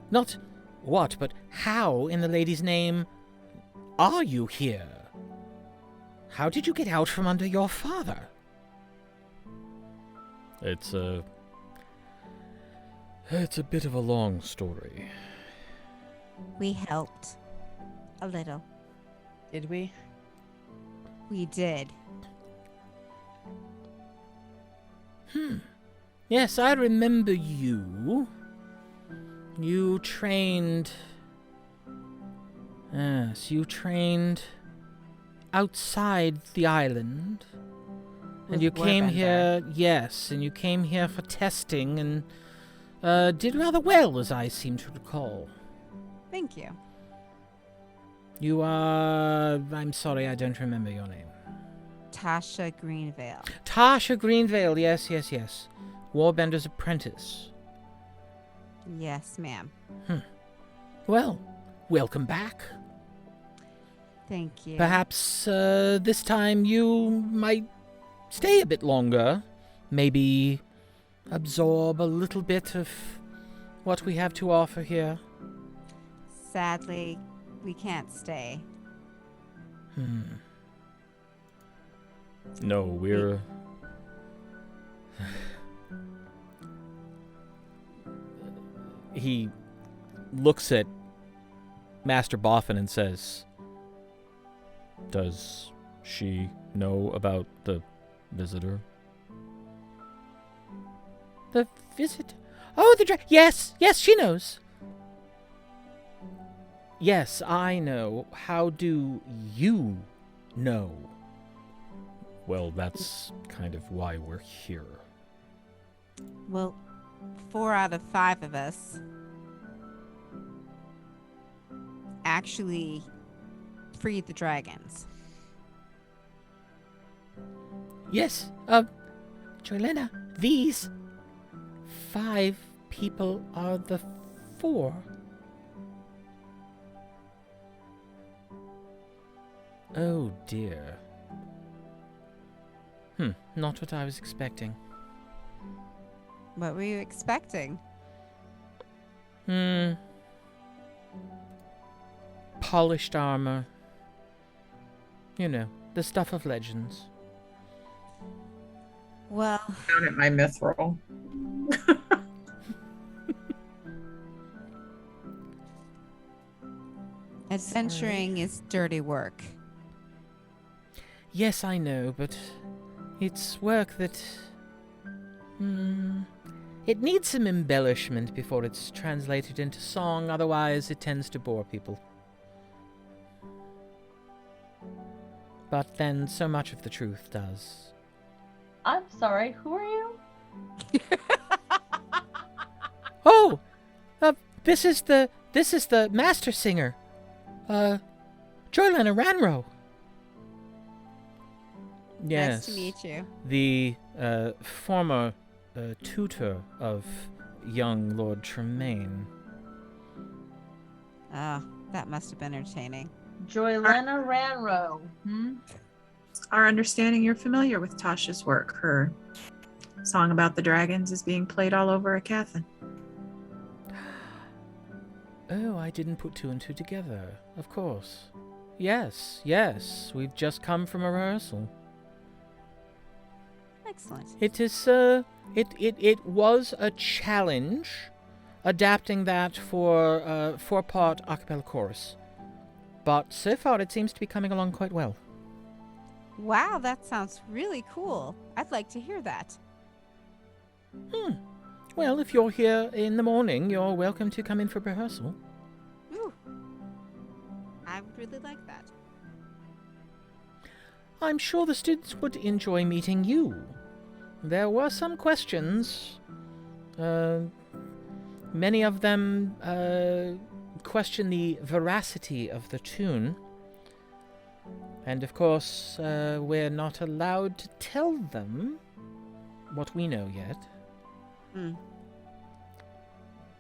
Not what, but how in the lady's name are you here? How did you get out from under your father? It's a bit of a long story. We helped. A little. Did we? We did. Yes, I remember you. You trained... Yes, you trained outside the island. And you came here... Yes, and you came here for testing and did rather well, as I seem to recall. Thank you. You are... I'm sorry, I don't remember your name. Tasha Greenvale. Tasha Greenvale, yes. Warbender's apprentice. Yes, ma'am. Well, welcome back. Thank you. Perhaps this time you might stay a bit longer. Maybe absorb a little bit of what we have to offer here. Sadly, we can't stay. No, we're... He looks at Master Boffin and says, "Does she know about the visitor?" The visitor? Oh, yes, she knows. Yes, I know. How do you know? Well, that's kind of why we're here. Well, 4 out of 5 of us actually freed the dragons. Yes, Joelena, these 5 people are the 4. Oh dear. Not what I was expecting. What were you expecting? Polished armor. You know, the stuff of legends. Well, Down at my myth roll. adventuring is dirty work. Yes, I know, but it's work that... it needs some embellishment before it's translated into song, otherwise it tends to bore people. But then so much of the truth does. I'm sorry, who are you? Oh! This is the Mastersinger. Joylena Ranro. Yes. Nice to meet you. The former tutor of young Lord Tremaine. Oh, that must have been entertaining. Joylena Ranro. Our understanding you're familiar with Tasha's work. Her song about the dragons is being played all over Aecathan. Oh, I didn't put 2 and 2 together. Of course. Yes. We've just come from a rehearsal. Excellent. It is, it was a challenge adapting that for a 4-part a cappella chorus. But so far it seems to be coming along quite well. Wow, that sounds really cool. I'd like to hear that. Well, if you're here in the morning, you're welcome to come in for rehearsal. Ooh. I would really like that. I'm sure the students would enjoy meeting you. There were some questions. Many of them question the veracity of the tune. And of course, we're not allowed to tell them what we know yet.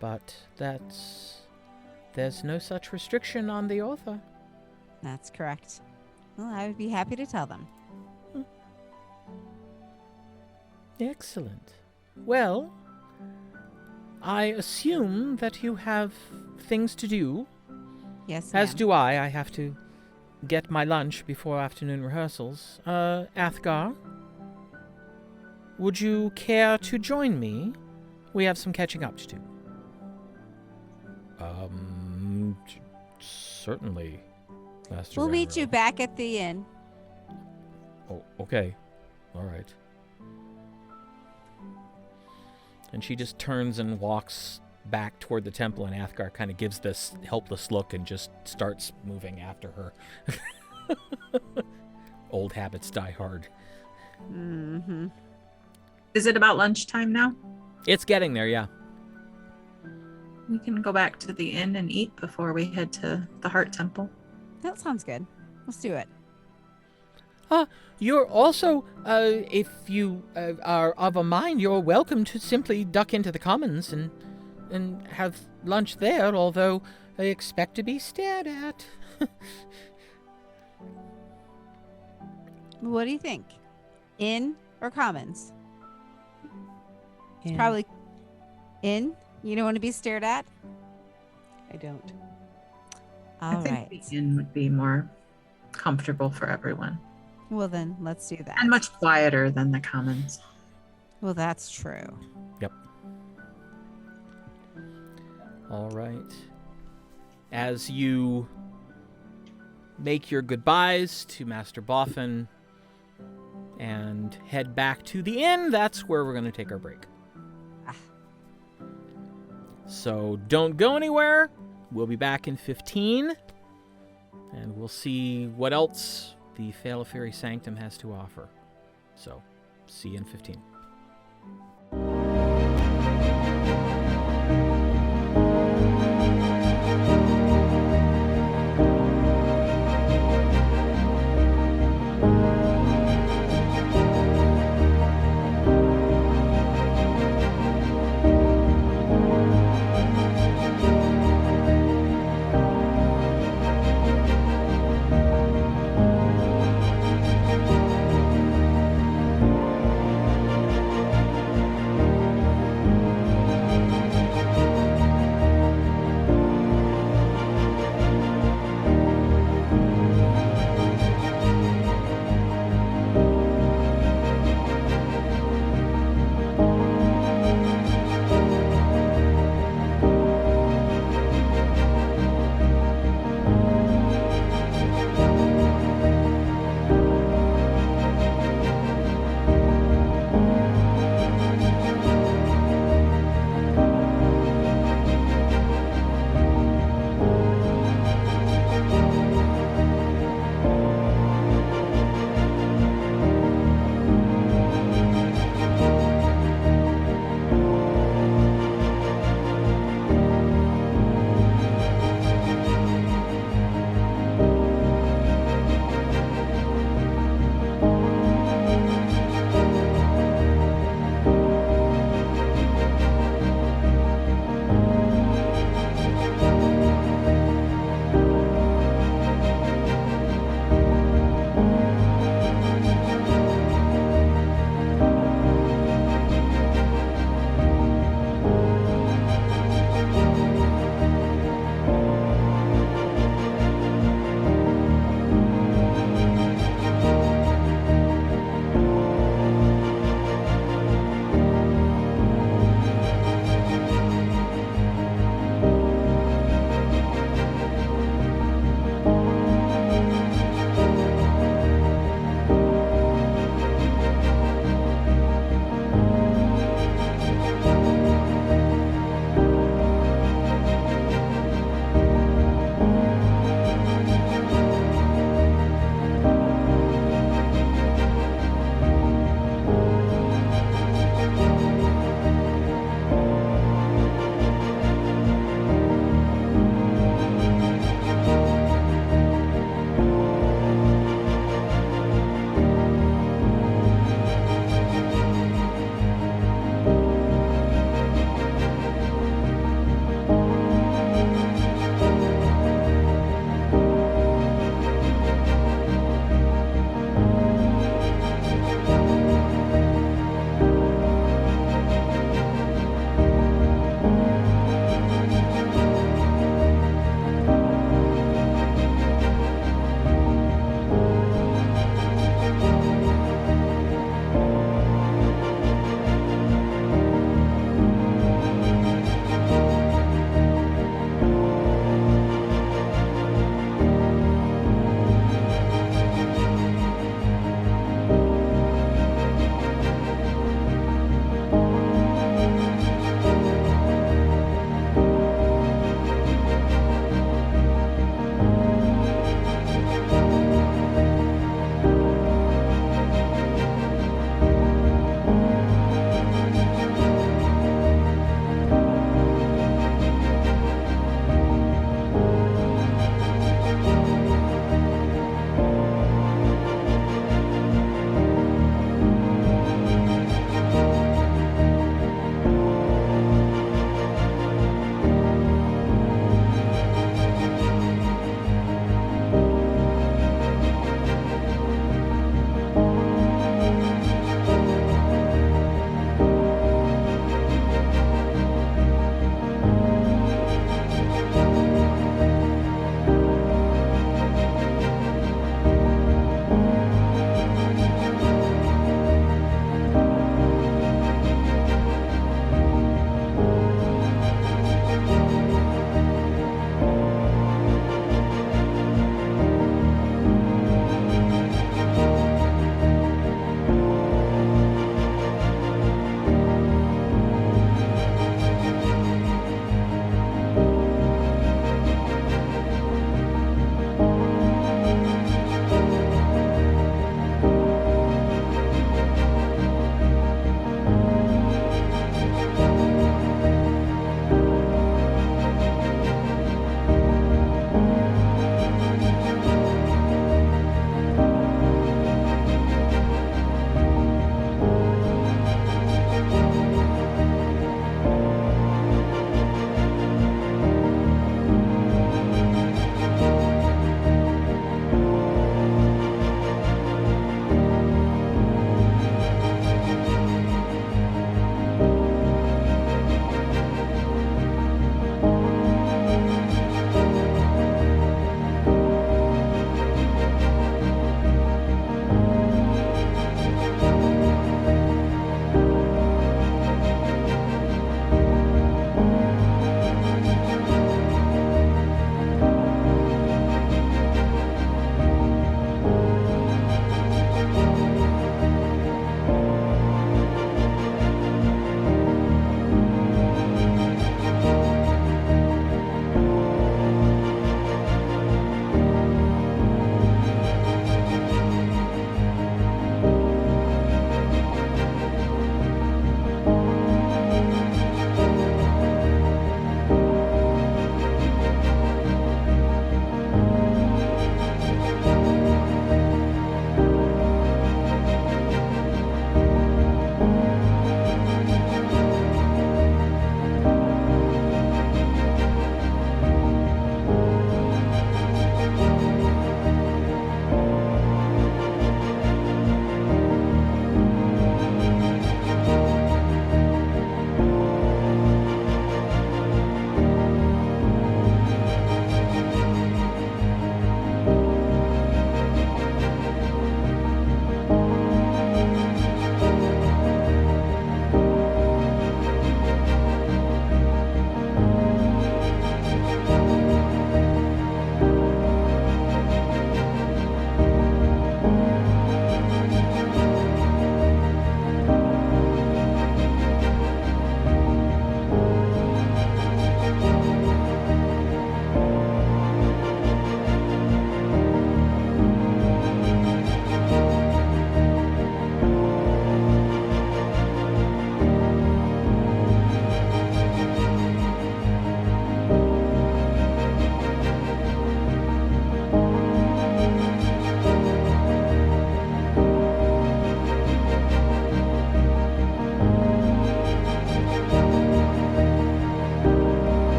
But there's no such restriction on the author. That's correct. Well, I would be happy to tell them. Excellent. Well, I assume that you have things to do. Yes, As ma'am. do I. I have to get my lunch before afternoon rehearsals. Athgarr, would you care to join me? We have some catching up to do. Certainly, Master We'll meet Ranro. you back at the inn. Oh, okay. All right. And she just turns and walks back toward the temple, and Athgarr kind of gives this helpless look and just starts moving after her. Old habits die hard. Mm-hmm. Is it about lunchtime now? It's getting there, yeah. We can go back to the inn and eat before we head to the Heart Temple. That sounds good. Let's do it. You're also, if you are of a mind, you're welcome to simply duck into the commons and have lunch there, although I expect to be stared at. What do you think? Inn or commons? It's Inn. probably inn. You don't want to be stared at? I don't. All I think right. the inn would be more comfortable for everyone. Well, then let's do that. And much quieter than the commons. Well, that's true. Yep. All right. As you make your goodbyes to Master Boffin and head back to the inn, that's where we're going to take our break. So don't go anywhere. We'll be back in 15, and we'll see what else the Faelefiri Sanctum has to offer. So, see you in 15.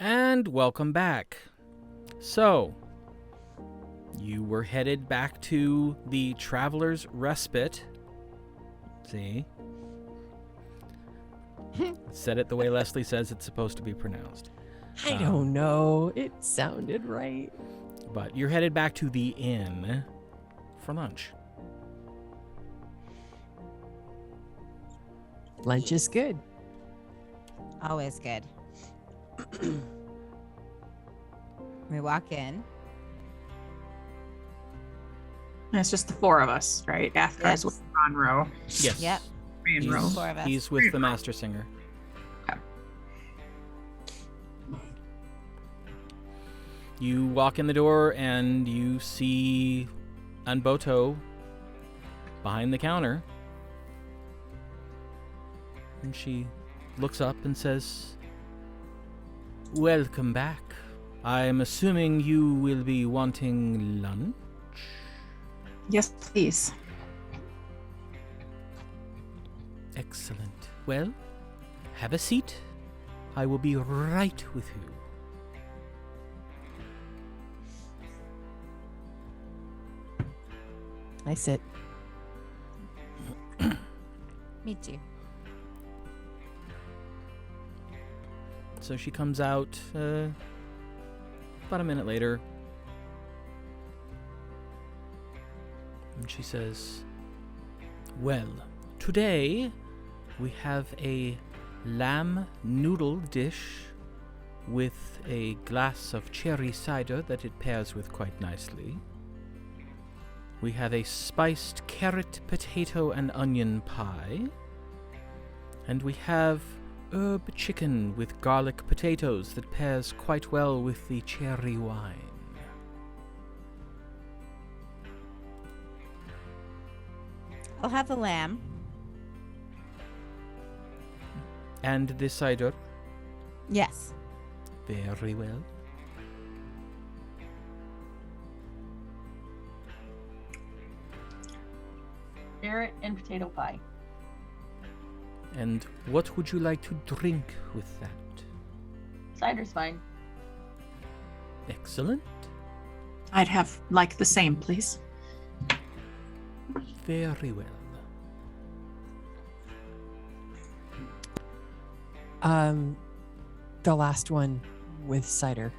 And welcome back. So, you were headed back to the Travelers Respite. See? Said it the way Leslie says it's supposed to be pronounced. I don't know. It sounded right. But you're headed back to the inn for lunch. Lunch is good. Always good. We walk in. And it's just the four of us, right? Athgar's with Conroe. Yes. Yep. Conroe. Four of us. He's with the Mastersinger. Okay. You walk in the door and you see Unboto behind the counter. And she looks up and says, "Welcome back. I'm assuming you will be wanting lunch?" Yes, please. Excellent. Well, have a seat. I will be right with you. I sit. Me too. So she comes out about a minute later. And she says, "Well, today we have a lamb noodle dish with a glass of cherry cider that it pairs with quite nicely. We have a spiced carrot, potato, and onion pie. And we have herb chicken with garlic potatoes that pairs quite well with the cherry wine." I'll have the lamb. "And the cider?" Yes. "Very well. Carrot and potato pie. And what would you like to drink with that?" Cider's fine. "Excellent. I'd have like the same, please. Very well. The last one with cider.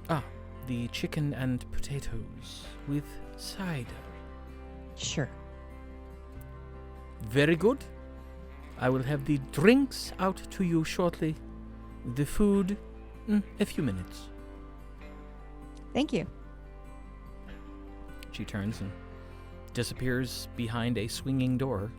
Ah, the chicken and potatoes with cider. Sure. Very good. I will have the drinks out to you shortly. The food, a few minutes." Thank you. She turns and disappears behind a swinging door.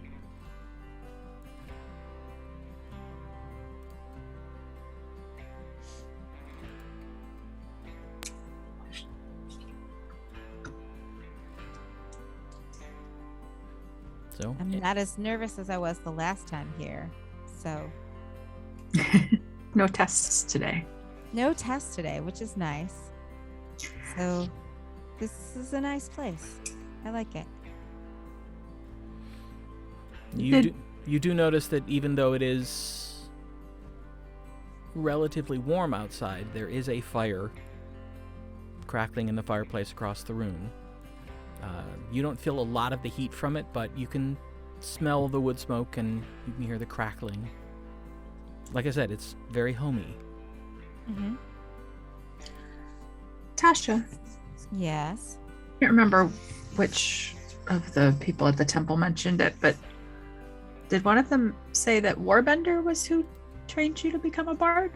So, I'm not as nervous as I was the last time here. So, No tests today. no test today, which is nice. So, this is a nice place. I like it. you do notice that even though it is relatively warm outside, there is a fire crackling in the fireplace across the room. You don't feel a lot of the heat from it, but you can smell the wood smoke and you can hear the crackling. Like I said, it's very homey. Mm-hmm. Tasha, Yes. I can't remember which of the people at the temple mentioned it, but did one of them say that Warbender was who trained you to become a bard?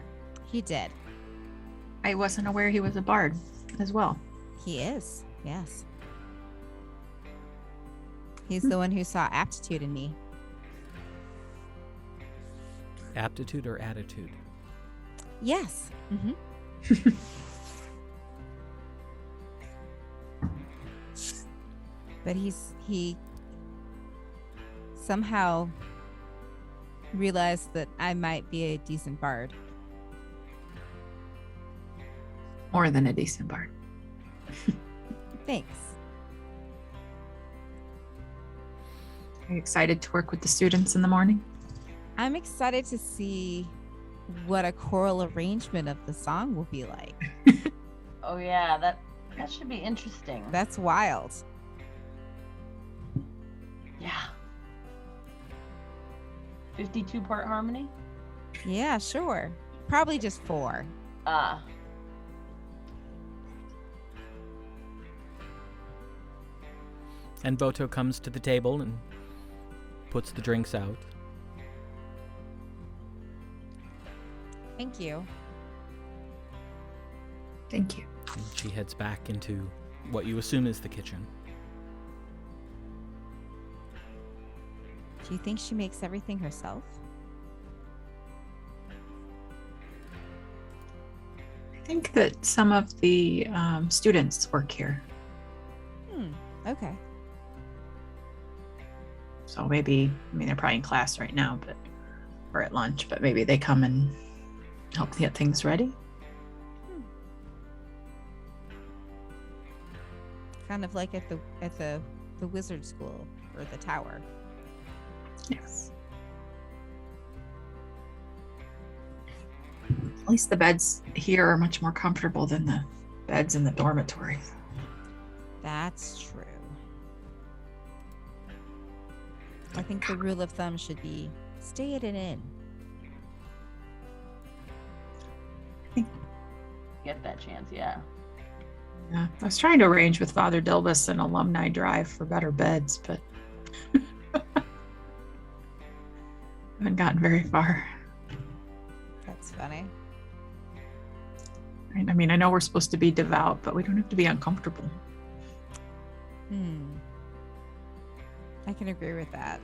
He did. I wasn't aware he was a bard as well. He is. Yes. He's the one who saw aptitude in me. Aptitude or attitude? Yes. Mm-hmm. But he somehow realized that I might be a decent bard. More than a decent bard. Thanks. Are you excited to work with the students in the morning? I'm excited to see what a choral arrangement of the song will be like. Oh yeah, that should be interesting. That's wild. Yeah. 52-part harmony? Yeah, sure. Probably just 4. And Boto comes to the table and puts the drinks out. Thank you. Thank you. And she heads back into what you assume is the kitchen. Do you think she makes everything herself? I think that some of the students work here. Okay. So maybe, I mean, they're probably in class right now, but or at lunch, but maybe they come and help get things ready. Kind of like at the wizard school or the tower. Yes. At least the beds here are much more comfortable than the beds in the dormitories. That's true. I think the rule of thumb should be stay at an inn. Get that chance, yeah. Yeah, I was trying to arrange with Father Dilbiss an alumni drive for better beds, but haven't gotten very far. That's funny. Right? I mean, I know we're supposed to be devout, but we don't have to be uncomfortable. I can agree with that.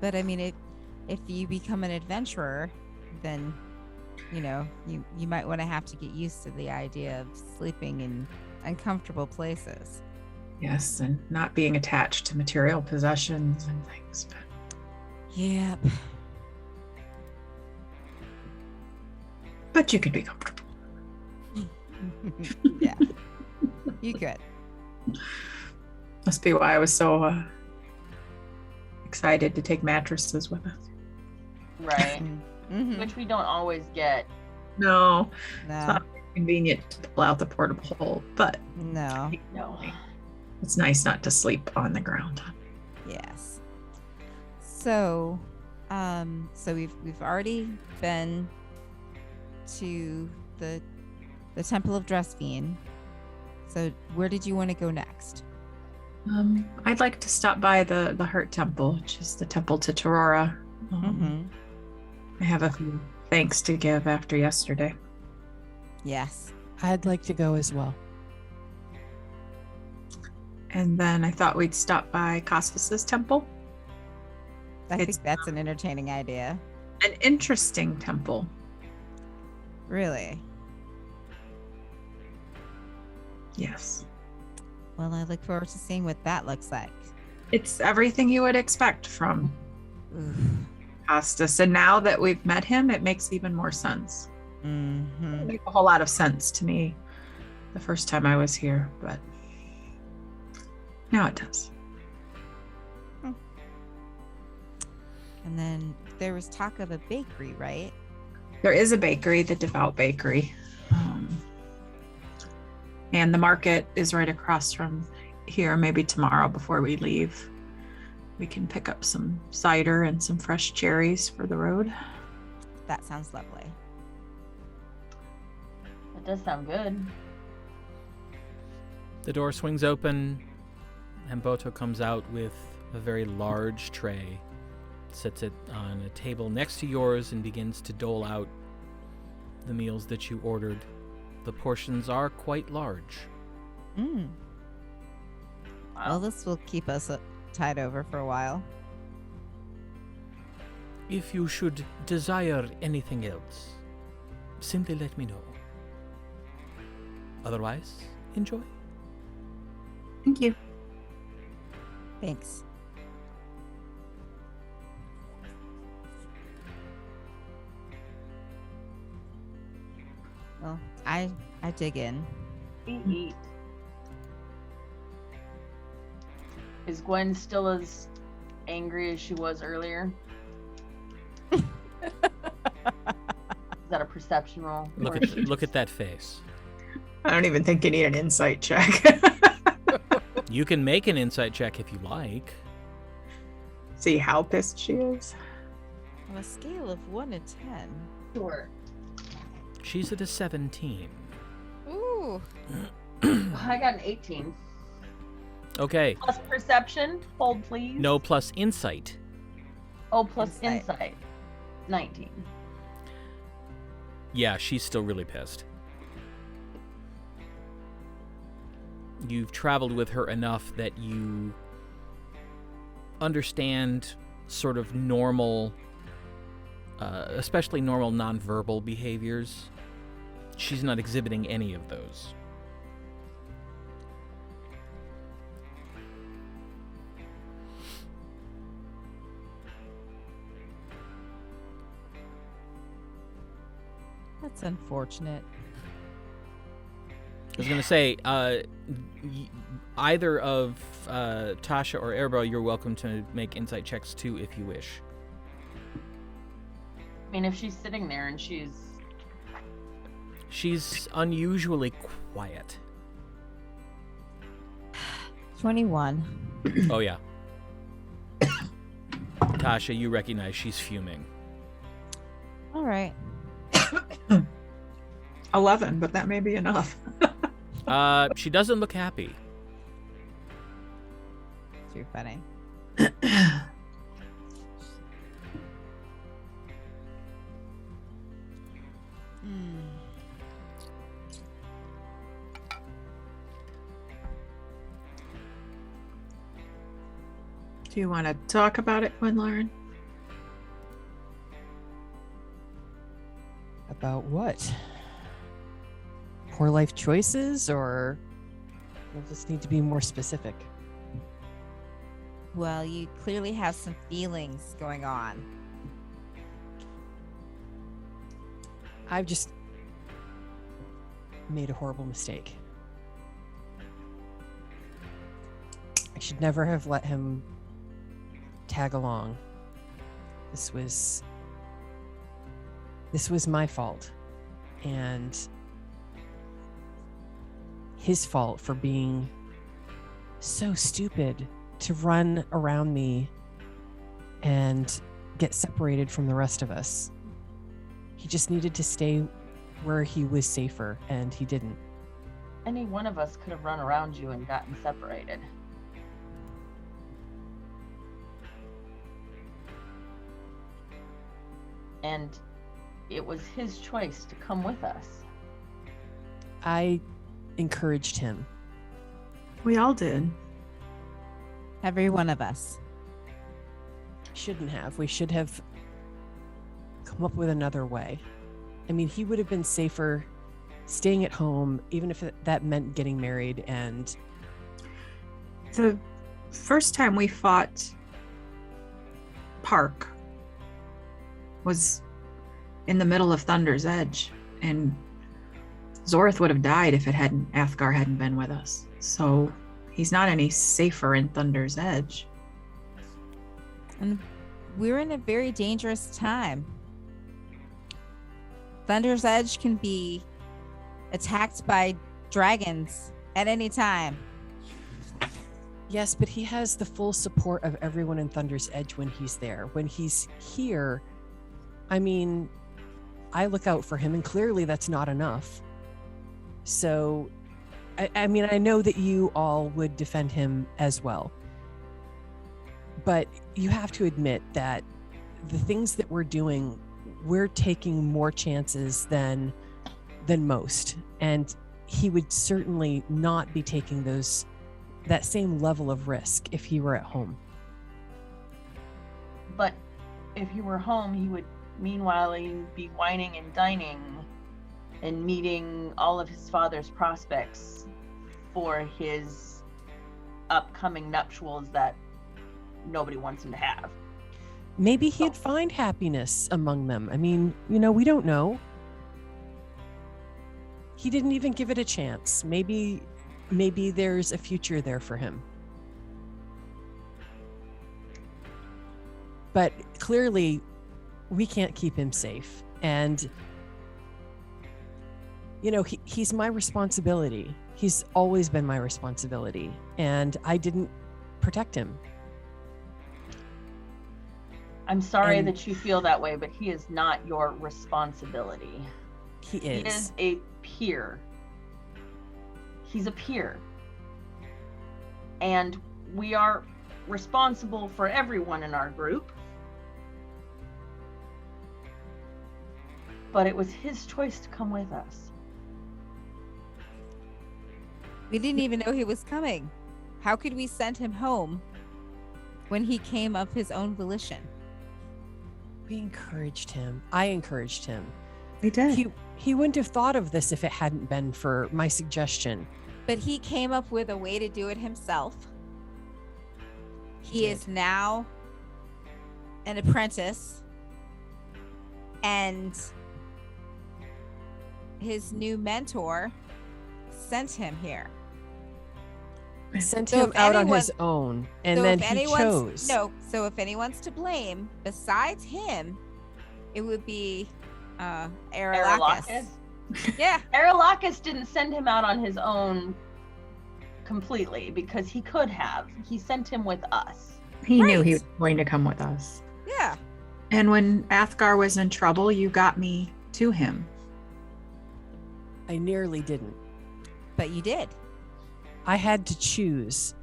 But I mean, if you become an adventurer, then you might want to have to get used to the idea of sleeping in uncomfortable places. Yes, and not being attached to material possessions and things. Yep. But you could be comfortable. Yeah. You could. Must be why I was so excited to take mattresses with us. Right. Mm-hmm. Which we don't always get. No, it's No. not convenient to pull out the portable hole, but No. No. it's nice not to sleep on the ground. Yes. So, we've already been to the Temple of Dressfiend. So where did you want to go next? I'd like to stop by the Heart Temple, which is the temple to Torora. I have a few thanks to give after yesterday. Yes. I'd like to go as well. And then I thought we'd stop by Costas's temple. I It's- think that's an entertaining idea. An interesting temple. Really? Yes. Well, I look forward to seeing what that looks like. It's everything you would expect from Oof. Costas. And now that we've met him, it makes even more sense. Mm-hmm. It made a whole lot of sense to me the first time I was here, but now it does. And then there was talk of a bakery, right? There is a bakery, the Devout Bakery. And the market is right across from here. Maybe tomorrow before we leave, we can pick up some cider and some fresh cherries for the road. That sounds lovely. That does sound good. The door swings open, and Boto comes out with a very large tray, sets it on a table next to yours, and begins to dole out the meals that you ordered. The portions are quite large. Well, Wow. this will keep us tied over for a while. If you should desire anything else, simply let me know. Otherwise, enjoy. Thank you. Thanks. Well, I dig in. Eat. Is Gwen still as angry as she was earlier? perception roll. Look at that face. I don't even think you need an insight check. You can make an insight check if you like. See how pissed she is. On a scale of 1 to 10. Sure. She's at a 17. Ooh. I got an 18. Okay. Plus perception. Hold, please. No, plus insight. Oh, plus Insight. insight. 19. Yeah, she's still really pissed. You've traveled with her enough that you understand sort of normal, especially normal nonverbal behaviors. She's not exhibiting any of those. That's unfortunate. I was going to say, either of Tasha or Aribell, you're welcome to make insight checks too if you wish. I mean, if she's sitting there and She's unusually quiet. 21. Oh, yeah. Tasha, you recognize she's fuming. All right. 11, but that may be enough. She doesn't look happy. Too funny. Do you want to talk about it, Gwenlaryn? About what? Poor life choices, or you'll just need to be more specific? Well, you clearly have some feelings going on. I've just made a horrible mistake. I should never have let him tag along. This was my fault, and his fault for being so stupid to run around me and get separated from the rest of us. He just needed to stay where he was safer, and he didn't. any one of us could have run around you and gotten separated. And it was his choice to come with us. I encouraged him. We all did. Every one of us. Shouldn't have. We should have come up with another way. I mean, he would have been safer staying at home, even if that meant getting married. And The first time we fought Park was in the middle of Thunder's Edge, and Zorith would have died if Athgarr hadn't been with us. So he's not any safer in Thunder's Edge. And we're in a very dangerous time. Thunder's Edge can be attacked by dragons at any time. yes, but he has the full support of everyone in Thunder's Edge when he's there. When he's here, I mean, I look out for him, and clearly that's not enough. So, I mean, I know that you all would defend him as well. But you have to admit that the things that we're doing, we're taking more chances than most. And he would certainly not be taking that same level of risk if he were at home. But if he were home, he would meanwhile be whining and dining and meeting all of his father's prospects for his upcoming nuptials that nobody wants him to have. Maybe he'd find happiness among them. I mean, we don't know. He didn't even give it a chance. Maybe there's a future there for him. But clearly, we can't keep him safe. And he's my responsibility. He's always been my responsibility, and I didn't protect him. I'm sorry that you feel that way, but he is not your responsibility. He is. He is a peer. He's a peer. And we are responsible for everyone in our group. But it was his choice to come with us. We didn't even know he was coming. How could we send him home when he came of his own volition? We encouraged him. I encouraged him. We did. He wouldn't have thought of this if it hadn't been for my suggestion. But he came up with a way to do it himself. He is now an apprentice, and his new mentor sent him here. Sent him out on his own, and then he chose. No, so if anyone's to blame besides him, it would be Arelakis. Yeah. Arelakis didn't send him out on his own completely, because he could have. He sent him with us. He knew he was going to come with us. Yeah. And when Athgarr was in trouble, you got me to him. I nearly didn't. But you did. I had to choose.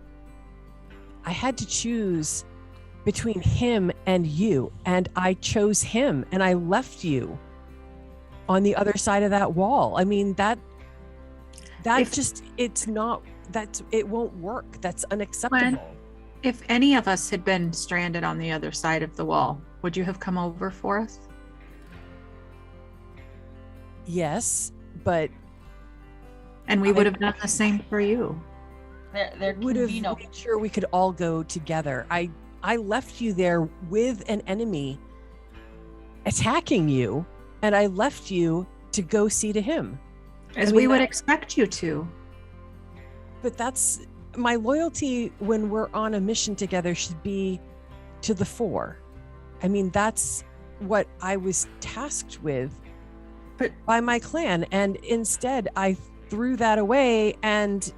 I had to choose between him and you, and I chose him, and I left you on the other side of that wall. I mean, it won't work. That's unacceptable. If any of us had been stranded on the other side of the wall, would you have come over for us? Yes, but... And we would have done the same for you. There would have made sure we could all go together. I left you there with an enemy attacking you, and I left you to go see to him. As we would expect you to. But that's... My loyalty when we're on a mission together should be to the fore. I mean, that's what I was tasked with by my clan. And instead, I threw that away and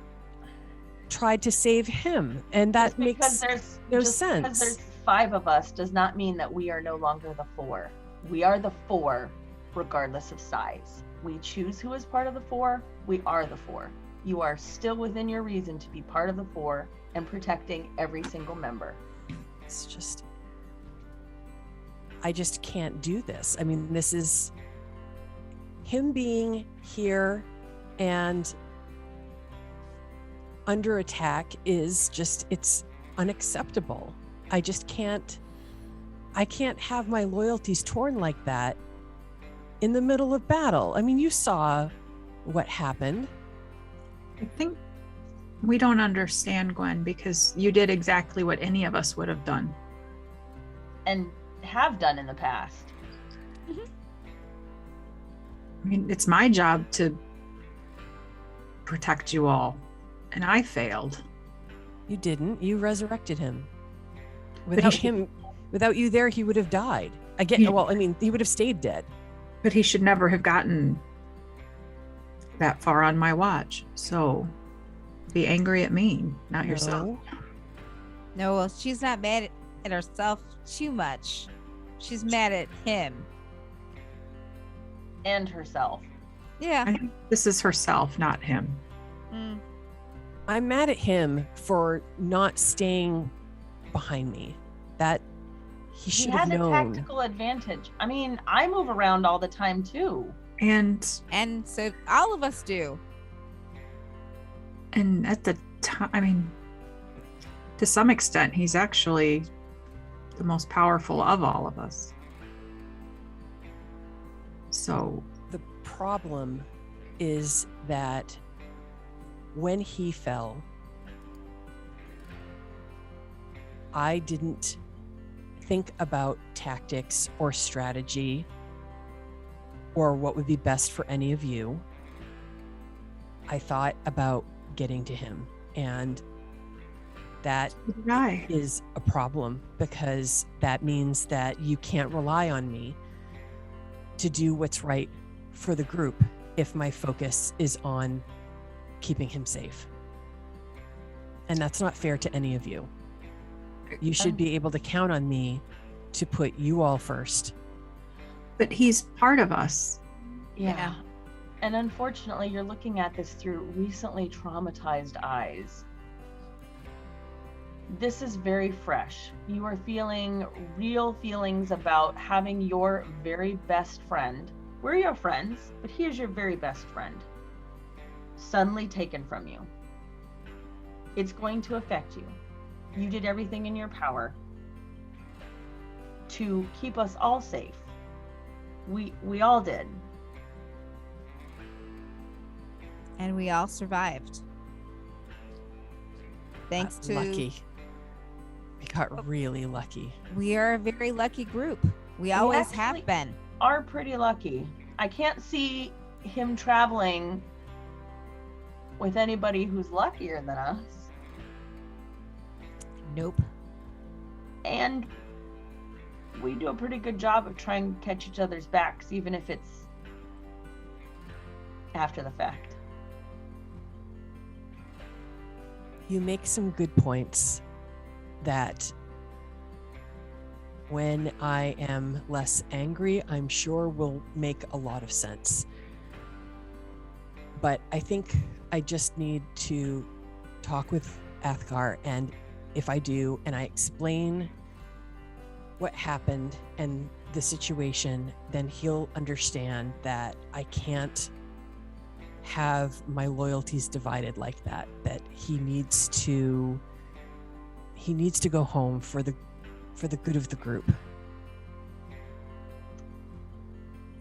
tried to save him. And that makes no sense. Because there's 5 of us does not mean that we are no longer the 4. We are the 4, regardless of size. We choose who is part of the 4. We are the 4. You are still within your reason to be part of the 4 and protecting every single member. It's just... I just can't do this. I mean, this is... Him being here and under attack is just... It's unacceptable. I just can't... I can't have my loyalties torn like that in the middle of battle. I mean, you saw what happened. I think we don't understand, Gwen, because you did exactly what any of us would have done. And have done in the past. Mm-hmm. I mean, it's my job to protect you all, and I failed. You didn't. You resurrected him. Without you there, he would have died. He would have stayed dead. But he should never have gotten that far on my watch. So be angry at me, not yourself. No, well, she's not mad at herself too much. She's mad at him. And herself. Yeah. I think this is herself, not him. Mm. I'm mad at him for not staying behind me. That he should have known. He had a tactical advantage. I mean, I move around all the time too. And so all of us do. And at the time, I mean, to some extent, he's actually the most powerful of all of us. So the problem is that when he fell, I didn't think about tactics or strategy or what would be best for any of you. I thought about getting to him, and that is a problem, because that means that you can't rely on me to do what's right for the group. if my focus is on keeping him safe. And that's not fair to any of you. You should be able to count on me to put you all first. But he's part of us. Yeah. And unfortunately, you're looking at this through recently traumatized eyes. This is very fresh. You are feeling real feelings about having your very best friend. We're your friends, but he is your very best friend. Suddenly taken from you. It's going to affect you. You did everything in your power to keep us all safe. We all did. And we all survived. Thanks to lucky. We got really lucky. We are a very lucky group. We always have been. Are pretty lucky. I can't see him traveling with anybody who's luckier than us. Nope. And we do a pretty good job of trying to catch each other's backs, even if it's after the fact. You make some good points that when I am less angry, I'm sure will make a lot of sense. But I think I just need to talk with Athgarr, and if I do, and I explain what happened and the situation, then he'll understand that I can't have my loyalties divided like that, that he needs to go home for the good of the group.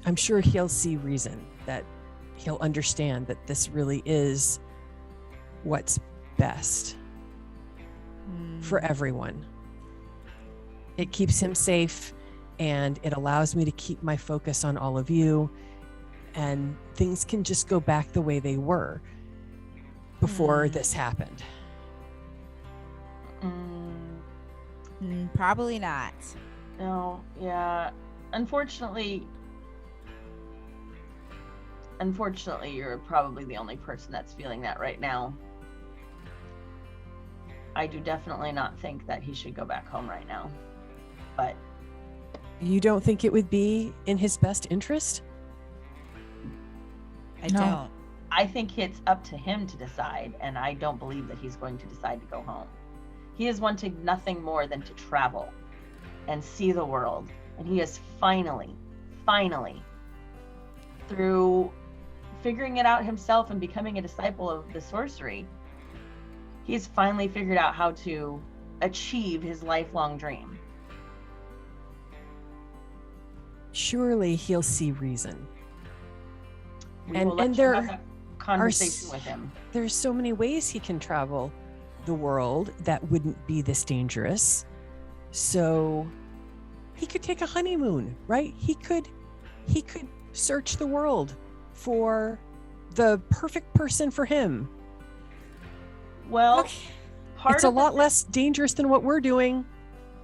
I'm sure he'll see reason, that he'll understand that this really is what's best for everyone. It keeps him safe, and it allows me to keep my focus on all of you, and things can just go back the way they were before this happened. Probably not. No, yeah. Unfortunately, you're probably the only person that's feeling that right now. I do definitely not think that he should go back home right now. But you don't think it would be in his best interest? I don't. I think it's up to him to decide, and I don't believe that he's going to decide to go home. He is wanting nothing more than to travel and see the world. And he is finally, through figuring it out himself and becoming a disciple of the sorcery, he's finally figured out how to achieve his lifelong dream. Surely he'll see reason. And there have that conversation with him. There's so many ways he can travel the world that wouldn't be this dangerous. So he could take a honeymoon, right? He could search the world for the perfect person for him. Well, it's a lot less dangerous than what we're doing.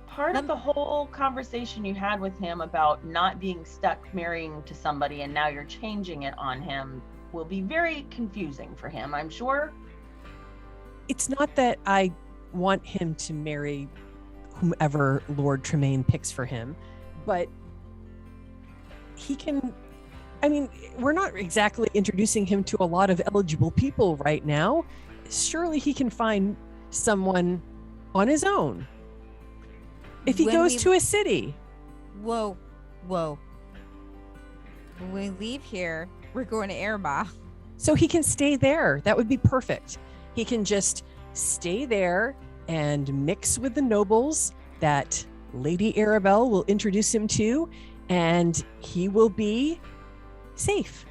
Part of the whole conversation you had with him about not being stuck marrying to somebody and now you're changing it on him will be very confusing for him, I'm sure. It's not that I want him to marry whomever Lord Tremaine picks for him, but he can, I mean, we're not exactly introducing him to a lot of eligible people right now. Surely he can find someone on his own. If he goes to a city. Whoa. When we leave here, we're going to Aribell. So he can stay there. That would be perfect. He can just stay there and mix with the nobles that Lady Aribell will introduce him to, and he will be safe.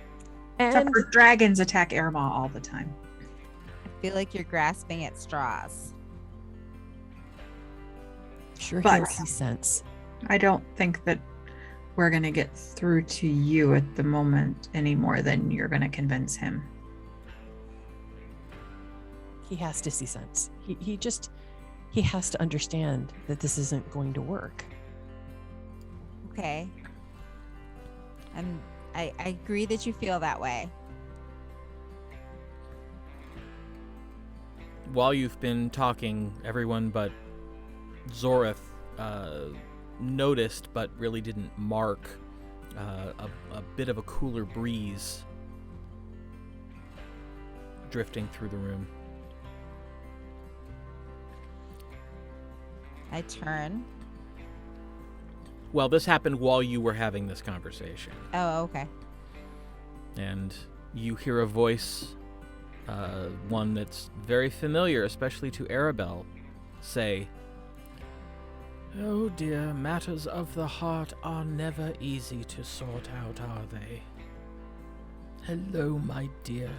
Except for dragons attack Aribell all the time. I feel like you're grasping at straws. Sure, he'll see sense. I don't think that we're going to get through to you at the moment any more than you're going to convince him. He has to see sense. He has to understand that this isn't going to work. Okay. I agree that you feel that way. while you've been talking, everyone but Zorith noticed but really didn't mark a bit of a cooler breeze drifting through the room. I turn. Well, this happened while you were having this conversation. Oh, okay. And you hear a voice, one that's very familiar, especially to Aribell, say, "Oh dear, matters of the heart are never easy to sort out, are they? Hello, my dear."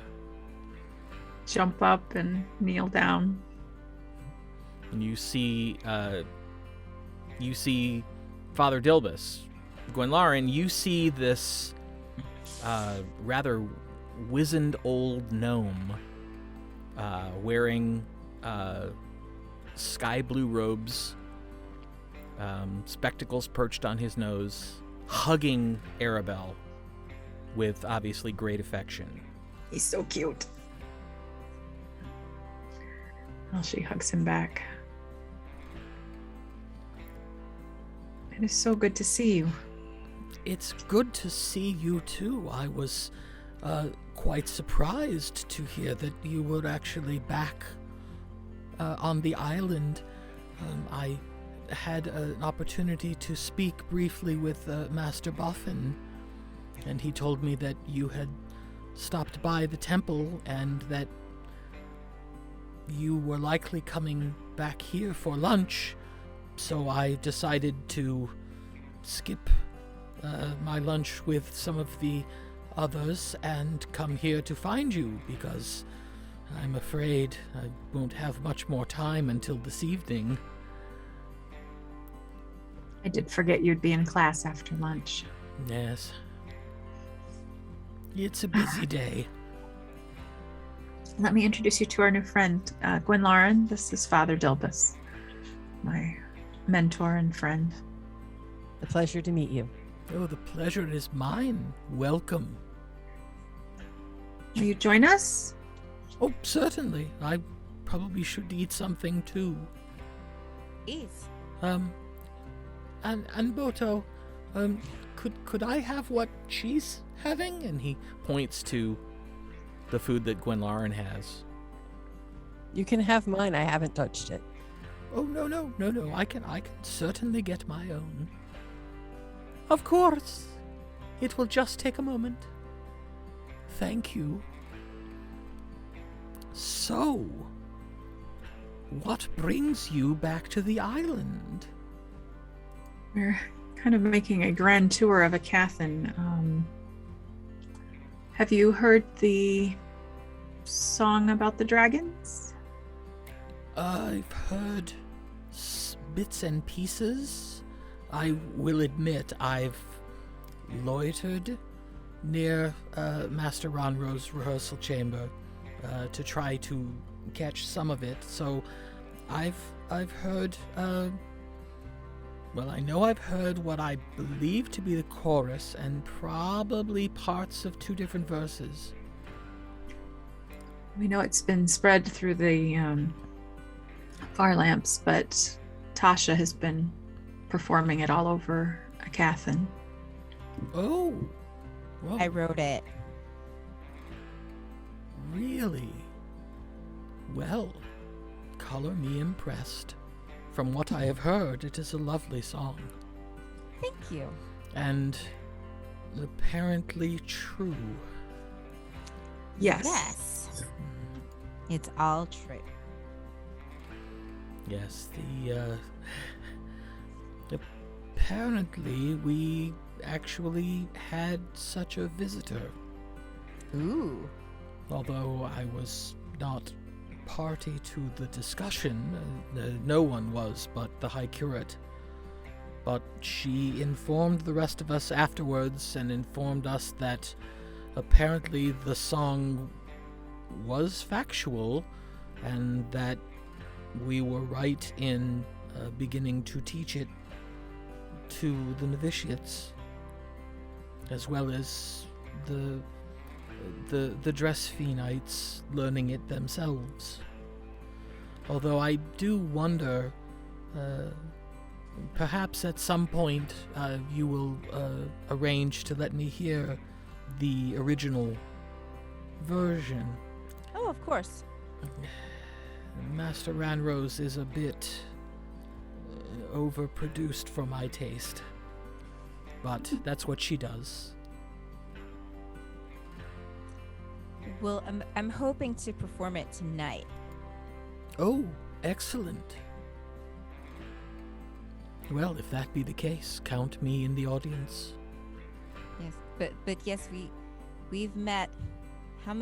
Jump up and kneel down. And you see Father Dilbiss. Gwenlaryn, you see this rather wizened old gnome wearing sky blue robes, spectacles perched on his nose, hugging Aribell with obviously great affection. He's so cute. Well, she hugs him back. It is so good to see you. It's good to see you too. I was quite surprised to hear that you were actually back on the island. I had an opportunity to speak briefly with Master Boffin, and he told me that you had stopped by the temple and that you were likely coming back here for lunch. So I decided to skip my lunch with some of the others and come here to find you, because I'm afraid I won't have much more time until this evening. I did forget you'd be in class after lunch. Yes. It's a busy day. Let me introduce you to our new friend, Gwenlaryn. This is Father Dilbiss, my mentor and friend. A pleasure to meet you. Oh, the pleasure is mine. Welcome. Will you join us? Oh, certainly. I probably should eat something too. Ease. And Boto, could I have what she's having? And he points to the food that Gwenlaryn has. You can have mine. I haven't touched it. Oh, no. I can certainly get my own. Of course. It will just take a moment. Thank you. So, what brings you back to the island? We're kind of making a grand tour of Aecathan. Have you heard the song about the dragons? I've heard bits and pieces. I will admit I've loitered near Master Ronro's rehearsal chamber to try to catch some of it. So I've heard, well, I know I've heard what I believe to be the chorus and probably parts of 2 different verses. We know it's been spread through the far lamps, but Tasha has been performing it all over Aecathan. Oh, well, I wrote it. really? Well, color me impressed. From what I have heard, it is a lovely song. Thank you. And apparently true. Yes. Yes. It's all true. Yes, apparently we actually had such a visitor. Ooh. Although I was not party to the discussion, no one was but the High Curate. But she informed the rest of us afterwards and informed us that apparently the song was factual and that we were right in beginning to teach it to the novitiates, as well as the Dressfee knights learning it themselves. Although I do wonder, perhaps at some point you will arrange to let me hear the original version. Oh, of course. Master Ranrose is a bit overproduced for my taste. But that's what she does. Well, I'm hoping to perform it tonight. Oh, excellent. Well, if that be the case, count me in the audience. Yes, but yes, we've met. How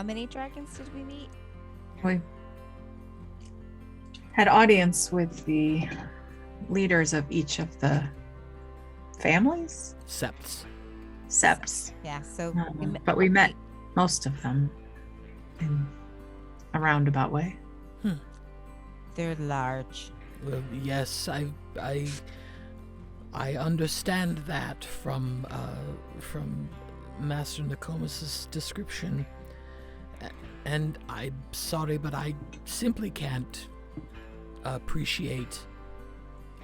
many dragons did we meet? We had audience with the leaders of each of the families? Septs. Yeah, so but we met most of them in a roundabout way. They're large. Well, yes, I understand that from Master Nokomis's description, and I'm sorry, but I simply can't appreciate.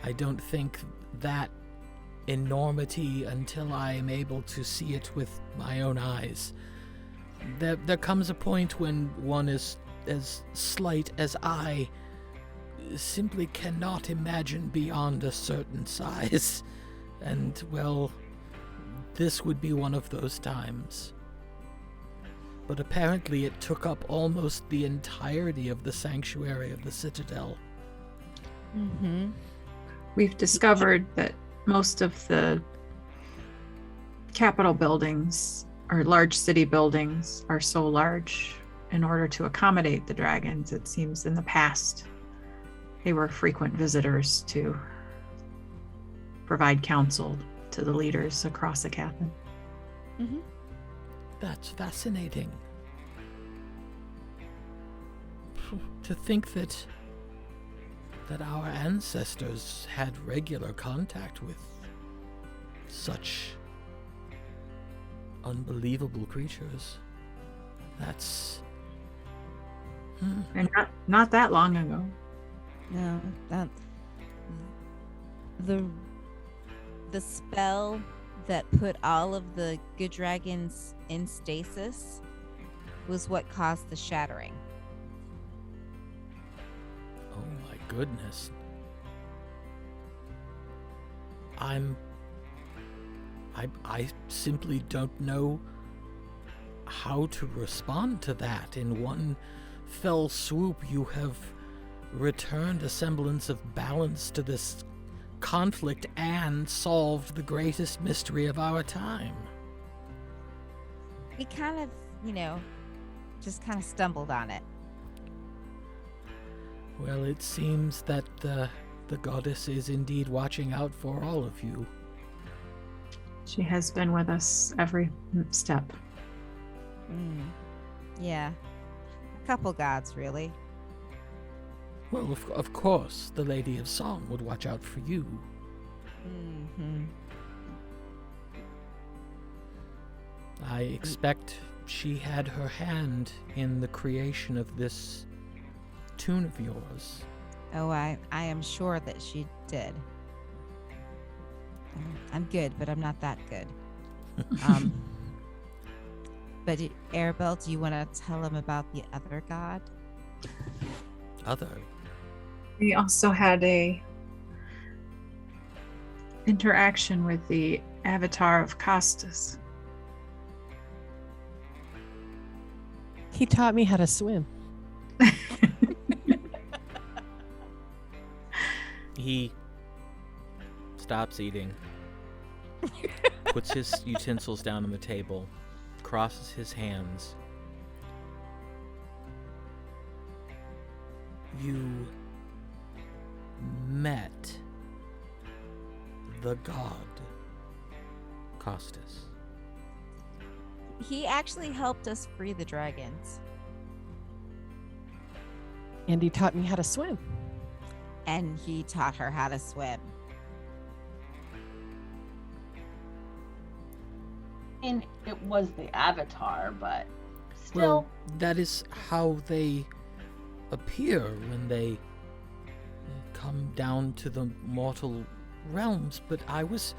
I don't think that enormity until I am able to see it with my own eyes. There comes a point when one is as slight as I simply cannot imagine beyond a certain size. And, well, this would be one of those times. But apparently it took up almost the entirety of the sanctuary of the Citadel. Mm-hmm. We've discovered that most of the capital buildings or large city buildings are so large in order to accommodate the dragons. It seems in the past they were frequent visitors to provide counsel to the leaders across Aecathan. Mm-hmm. That's fascinating. To think that our ancestors had regular contact with such unbelievable creatures. That's... And not that long ago. No, the spell that put all of the good dragons in stasis was what caused the shattering. Oh my goodness. I simply don't know how to respond to that. In one fell swoop, you have returned a semblance of balance to this conflict and solved the greatest mystery of our time. We kind of, just kind of stumbled on it. Well, it seems that the goddess is indeed watching out for all of you. She has been with us every step. Yeah. A couple gods, really. Well, of course, the Lady of Song would watch out for you. Mm-hmm. I expect she had her hand in the creation of this tune of yours. Oh, I am sure that she did. I'm good, but I'm not that good. But Aribell, do you want to tell him about the other god? Other? We also had a interaction with the avatar of Costas. He taught me how to swim. He stops eating, puts his utensils down on the table, crosses his hands. You met the god Costas. He actually helped us free the dragons. And he taught me how to swim. And he taught her how to swim. And it was the avatar, but still. Well, that is how they appear when they come down to the mortal realms, but I was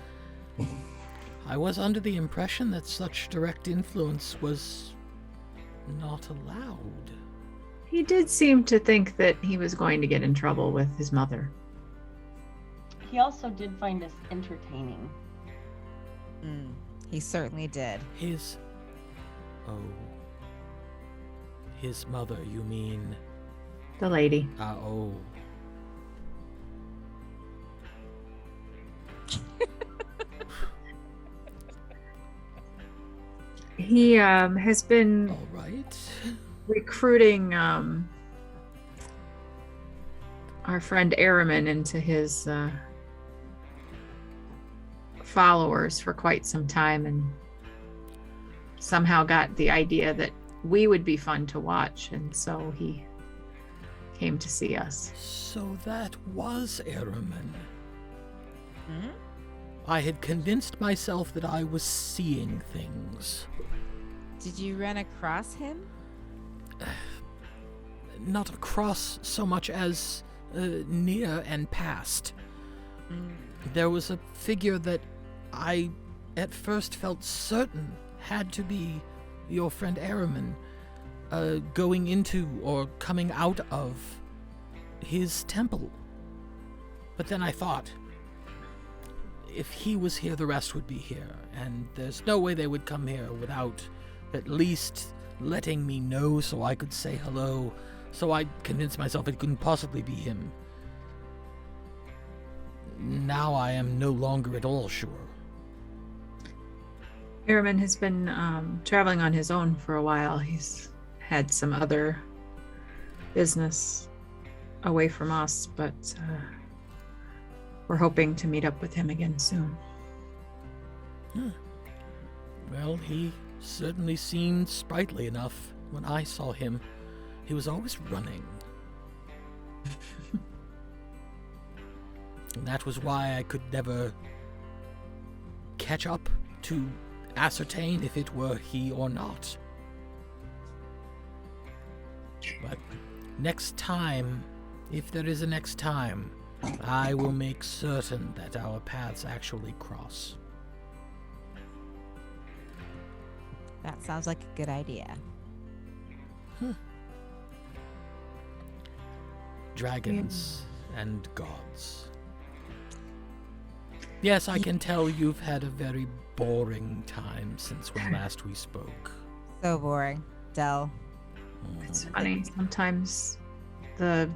under the impression that such direct influence was not allowed. He did seem to think that he was going to get in trouble with his mother. He also did find us entertaining. He certainly did. His mother, you mean? The lady. Oh. He has been All right. recruiting our friend Araman into his followers for quite some time, and somehow got the idea that we would be fun to watch, and so he came to see us. So that was Araman. Hmm? I had convinced myself that I was seeing things. Did you run across him? Not across so much as near and past. There was a figure that I at first felt certain had to be your friend Araman, going into or coming out of his temple. But then I thought, if he was here, the rest would be here, and there's no way they would come here without at least letting me know so I could say hello. So I convinced myself it couldn't possibly be him. Now I am no longer at all sure. Araman has been traveling on his own for a while. He's had some other business away from us, but we're hoping to meet up with him again soon. Well, he certainly seemed sprightly enough when I saw him. He was always running. And that was why I could never catch up to ascertain if it were he or not. But next time, if there is a next time, I will make certain that our paths actually cross. That sounds like a good idea. Dragons and gods. Yes, I can tell you've had a very boring time since when last we spoke. So boring. Dull. It's funny. Sometimes the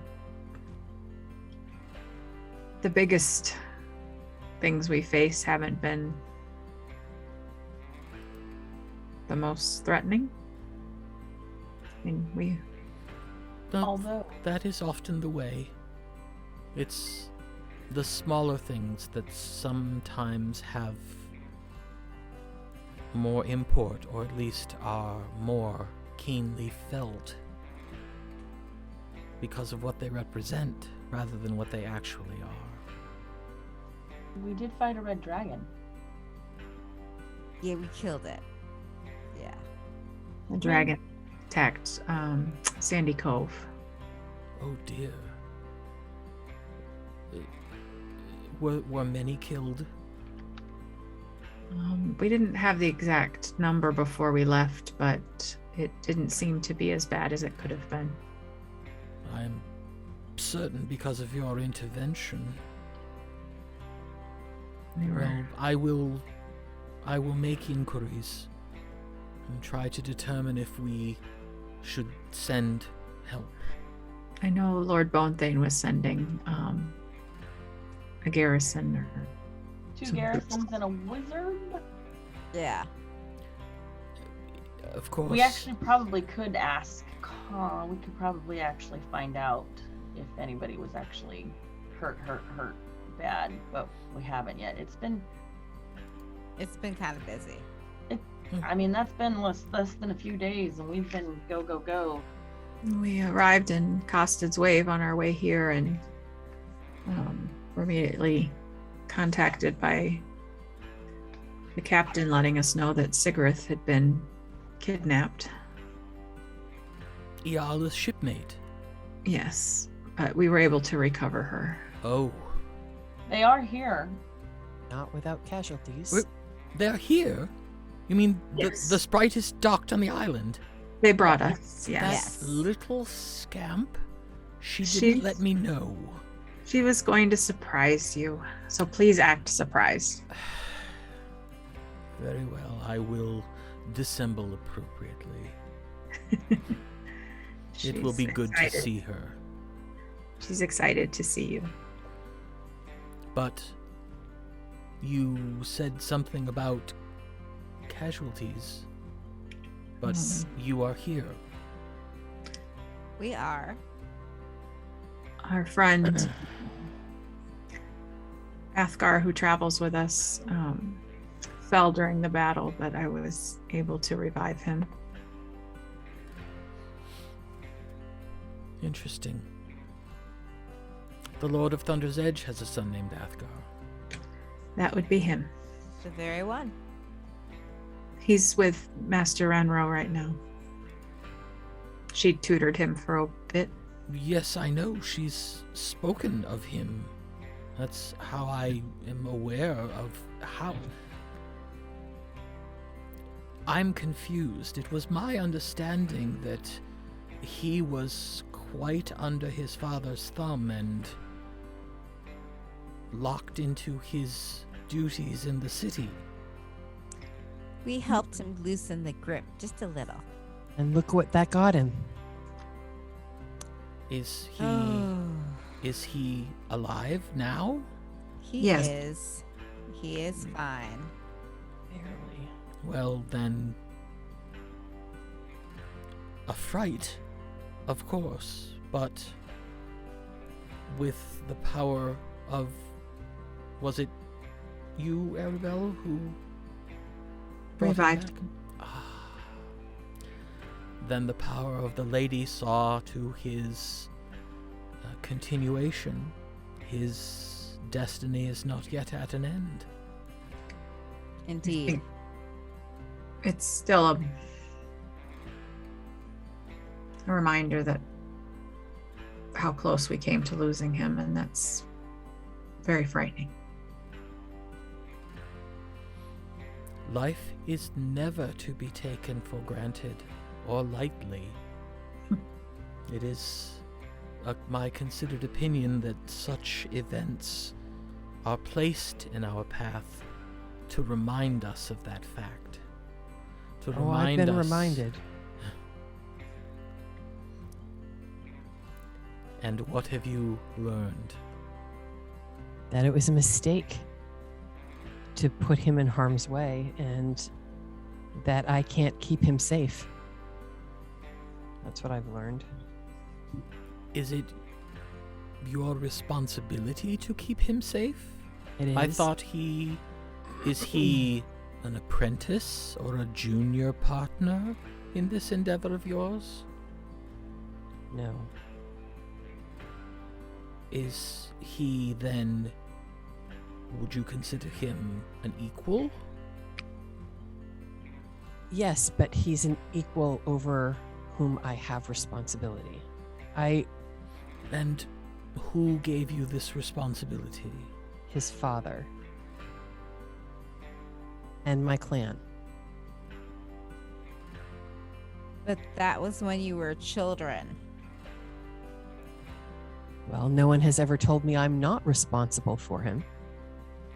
biggest things we face haven't been the most threatening. I mean, Although that is often the way. It's the smaller things that sometimes have more import, or at least are more keenly felt because of what they represent rather than what they actually are. we did fight a red dragon. Yeah, we killed it. Yeah. the dragon attacked Sandy Cove. Oh dear. Were many killed? We didn't have the exact number before we left, but it didn't seem to be as bad as it could have been. I'm certain because of your intervention. Well, I will make inquiries and try to determine if we should send help. I know Lord Bonethane was sending a garrison or Two some garrisons and a wizard. Yeah. Of course. We actually probably could ask. We could probably actually find out if anybody was actually hurt bad, but we haven't yet. It's been kind of busy. I mean, that's been less than a few days, and we've been go. We arrived in Costed's Wave on our way here, and were immediately contacted by the captain letting us know that Sigrith had been kidnapped. Iala's shipmate. Yes, but we were able to recover her. Oh, They are here. Not without casualties. Wait. They're here? You mean Yes. the sprite is docked on the island? They brought us, yes. Yes. Little scamp? She didn't She's- let me know. She was going to surprise you, so please act surprised. Very well, I will dissemble appropriately. It will be She's good excited. to see her. She's excited to see you. But you said something about casualties. But you are here. We are. Our friend Athgarr, who travels with us, fell during the battle, but I was able to revive him. Interesting. The Lord of Thunder's Edge has a son named Athgarr. That would be him. The very one. He's with Master Ranro right now. She tutored him for a bit. Yes, I know. She's spoken of him. That's how I am aware of how. I'm confused. It was my understanding that he was quite under his father's thumb and locked into his duties in the city. We helped him loosen the grip just a little. And look what that got him. Is he Oh, is he alive now? he Yes. is. He is fine. Barely. Well, then, a fright, of course, but with the power of, was it you, Aribell, who brought him Revived. back? Then the power of the lady saw to his continuation. His destiny is not yet at an end. Indeed. It's still a reminder that how close we came to losing him, and that's very frightening. Life is never to be taken for granted or lightly. It is my considered opinion that such events are placed in our path to remind us of that fact. To I've remind been us. reminded. And what have you learned? That it was a mistake to put him in harm's way and that I can't keep him safe. That's what I've learned. Is it your responsibility to keep him safe? It is. I thought is he an apprentice or a junior partner in this endeavor of yours? No. Is he then, would you consider him an equal? Yes, but he's an equal over whom I have responsibility. And who gave you this responsibility? His father. And my clan. But that was when you were children. Well, no one has ever told me I'm not responsible for him.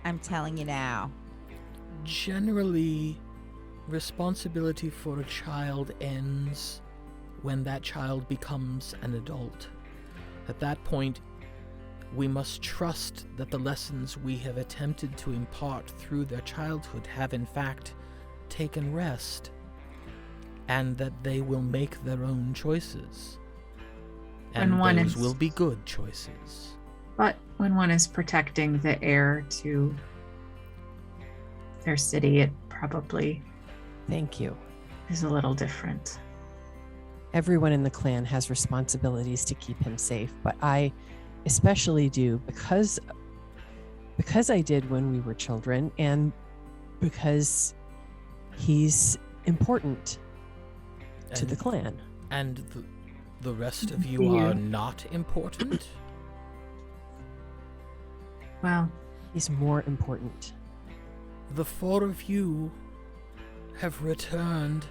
I'm telling you now. Generally, responsibility for a child ends when that child becomes an adult. At that point, we must trust that the lessons we have attempted to impart through their childhood have in fact taken rest, and that they will make their own choices. And When one those is- will be good choices. But when one is protecting the heir to their city, it probably Thank you. is a little different. Everyone in the clan has responsibilities to keep him safe, but I especially do because I did when we were children, and because he's important to the clan. And The rest of you are not important? Well, He's more important. The four of you have returned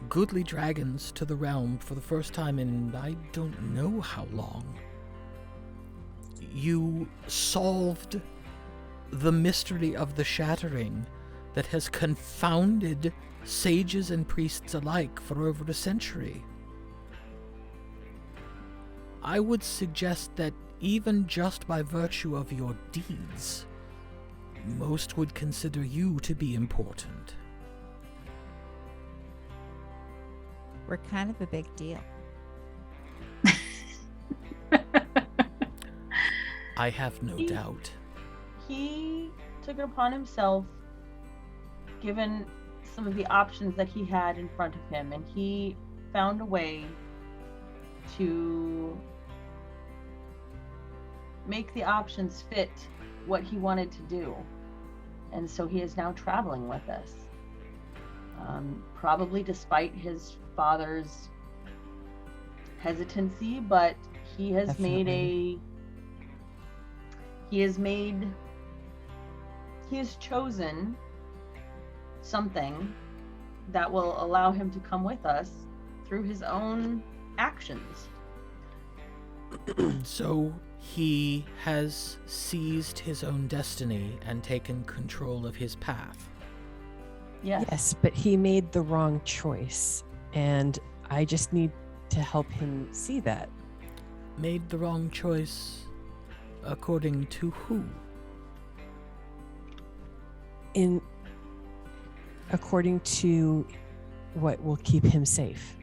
goodly dragons to the realm for the first time in I don't know how long. You solved the mystery of the shattering that has confounded sages and priests alike for over a century. I would suggest that even just by virtue of your deeds, most would consider you to be important. We're kind of a big deal. I have no doubt. He took it upon himself, given some of the options that he had in front of him, and he found a way to make the options fit what he wanted to do. And so he is now traveling with us. Probably despite his father's hesitancy, but he has chosen something that will allow him to come with us through his own actions. So he has seized his own destiny and taken control of his path. Yes. Yes, but he made the wrong choice, and I just need to help him see that. Made the wrong choice according to who? According to what will keep him safe.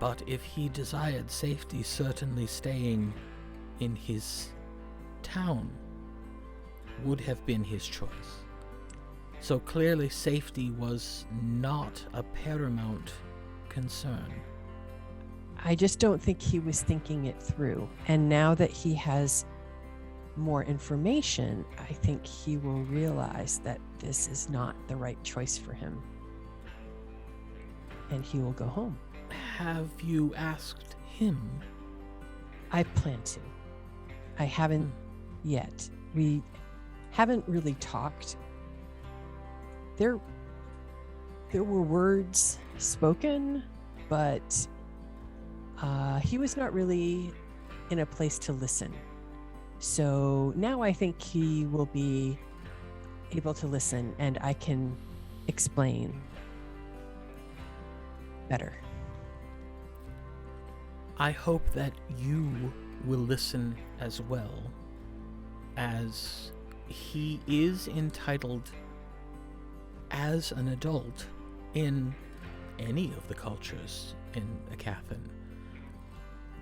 But if he desired safety, certainly staying in his town would have been his choice. So clearly safety was not a paramount concern. I just don't think he was thinking it through. And now that he has more information, I think he will realize that this is not the right choice for him. And he will go home. Have you asked him? I plan to. I haven't yet. We haven't really talked. There were words spoken, but he was not really in a place to listen. So now I think he will be able to listen, and I can explain better. I hope that you will listen as well, as he is entitled as an adult in any of the cultures in Aecathan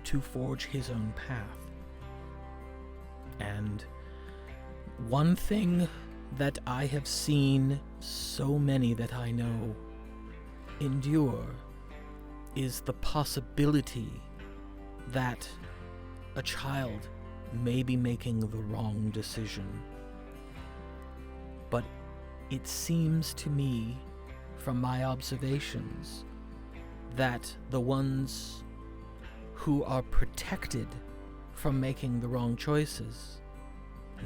to forge his own path. And one thing that I have seen so many that I know endure is the possibility that a child may be making the wrong decision. But it seems to me, from my observations, that the ones who are protected from making the wrong choices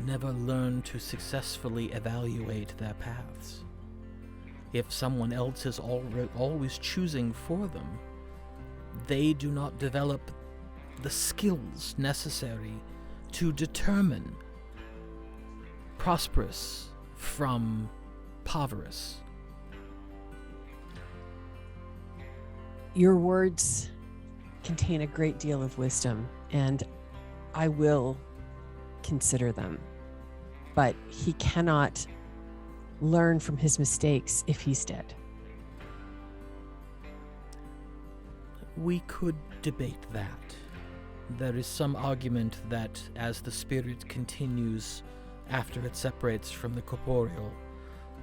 never learn to successfully evaluate their paths. If someone else is always choosing for them, they do not develop the skills necessary to determine prosperous from impoverous. Your words contain a great deal of wisdom, and I will consider them. But he cannot learn from his mistakes if he's dead. We could debate that. There is some argument that as the spirit continues after it separates from the corporeal,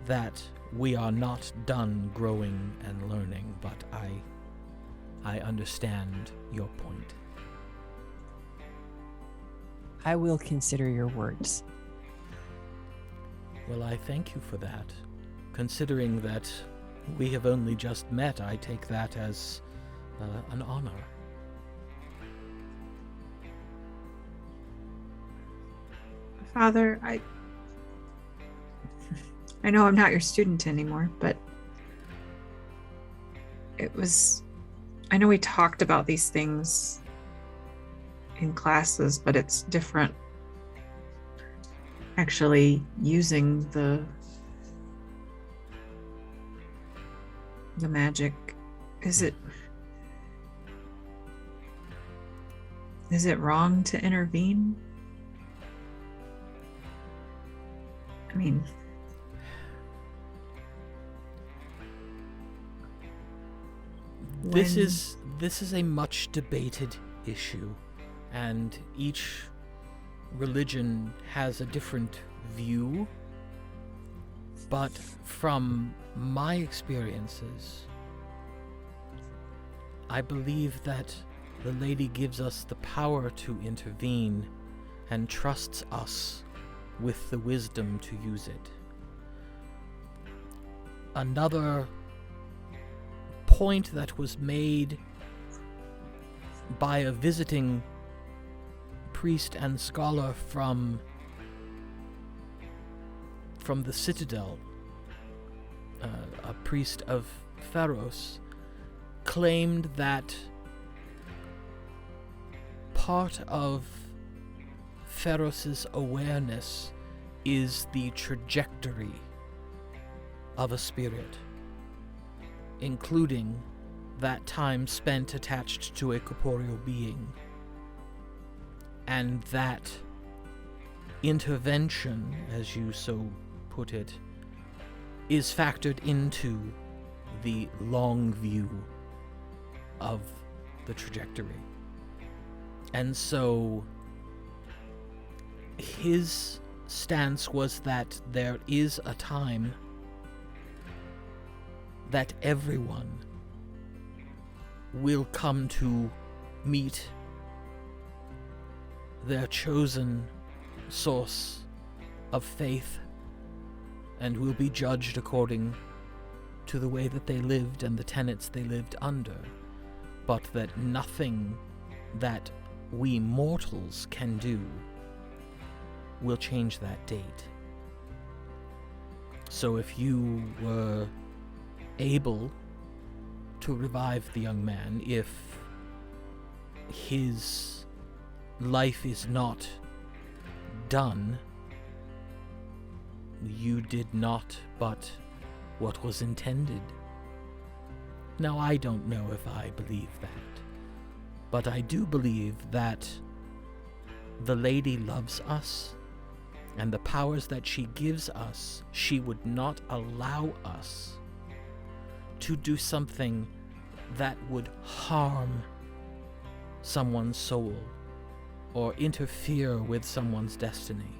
that we are not done growing and learning, but I understand your point. I will consider your words. Well, I thank you for that, considering that We have only just met. I take that as an honor. Father, I know I'm not your student anymore, but I know we talked about these things in classes, but it's different actually using the magic. Is it wrong to intervene? I mean, this is a much debated issue, and each religion has a different view. But from my experiences, I believe that the Lady gives us the power to intervene and trusts us with the wisdom to use it. Another point that was made by a visiting priest and scholar from the Citadel, a priest of Pharos, claimed that part of Pharos' awareness is the trajectory of a spirit, including that time spent attached to a corporeal being, and that intervention, as you so put it, is factored into the long view of the trajectory. And so his stance was that there is a time that everyone will come to meet their chosen source of faith and will be judged according to the way that they lived and the tenets they lived under, but that nothing that we mortals can do will change that date. So if you were able to revive the young man, if his life is not done, you did not but what was intended. Now, I don't know if I believe that, but I do believe that the Lady loves us, and the powers that she gives us, she would not allow us to do something that would harm someone's soul or interfere with someone's destiny.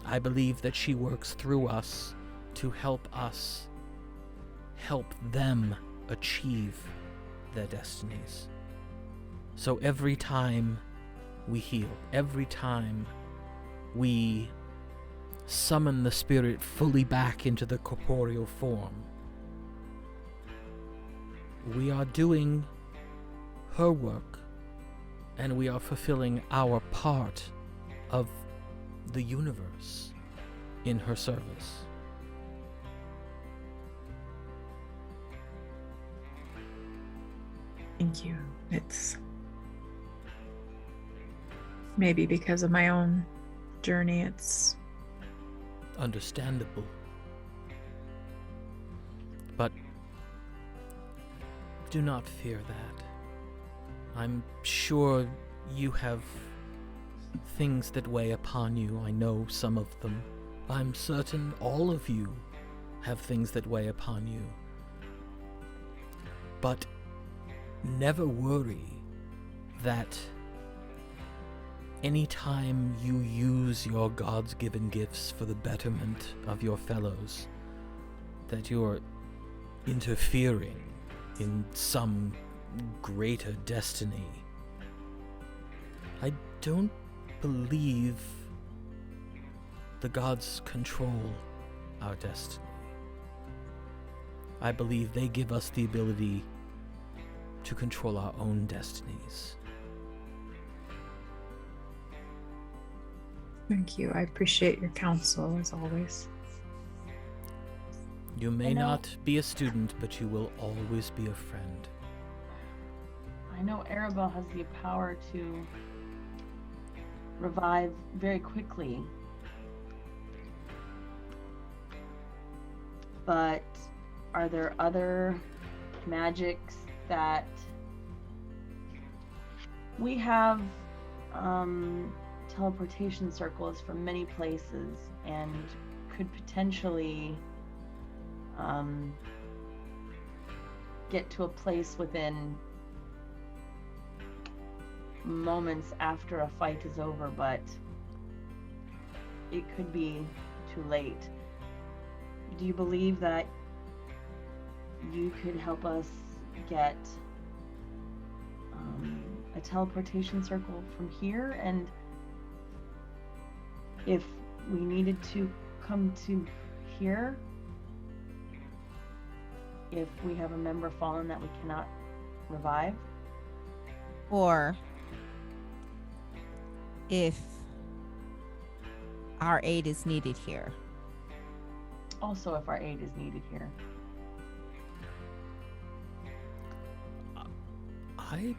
I believe that she works through us to help them achieve their destinies. So every time we heal, every time we summon the spirit fully back into the corporeal form, we are doing her work, and we are fulfilling our part of the universe in her service. Thank you. It's maybe because of my own journey, it's understandable. But do not fear that. I'm sure you have things that weigh upon you. I know some of them. I'm certain all of you have things that weigh upon you. But never worry that anytime you use your God's given gifts for the betterment of your fellows, that you're interfering in some greater destiny. I don't believe the gods control our destiny. I believe they give us the ability to control our own destinies. Thank you. I appreciate your counsel, as always. You may not be a student, but you will always be a friend. I know Aribell has the power to revive very quickly. But are there other magics that we have? Teleportation circles from many places and could potentially get to a place within moments after a fight is over, but it could be too late. Do you believe that you could help us get a teleportation circle from here? And if we needed to come to here, if we have a member fallen that we cannot revive? Or if our aid is needed here. Also, if our aid is needed here. I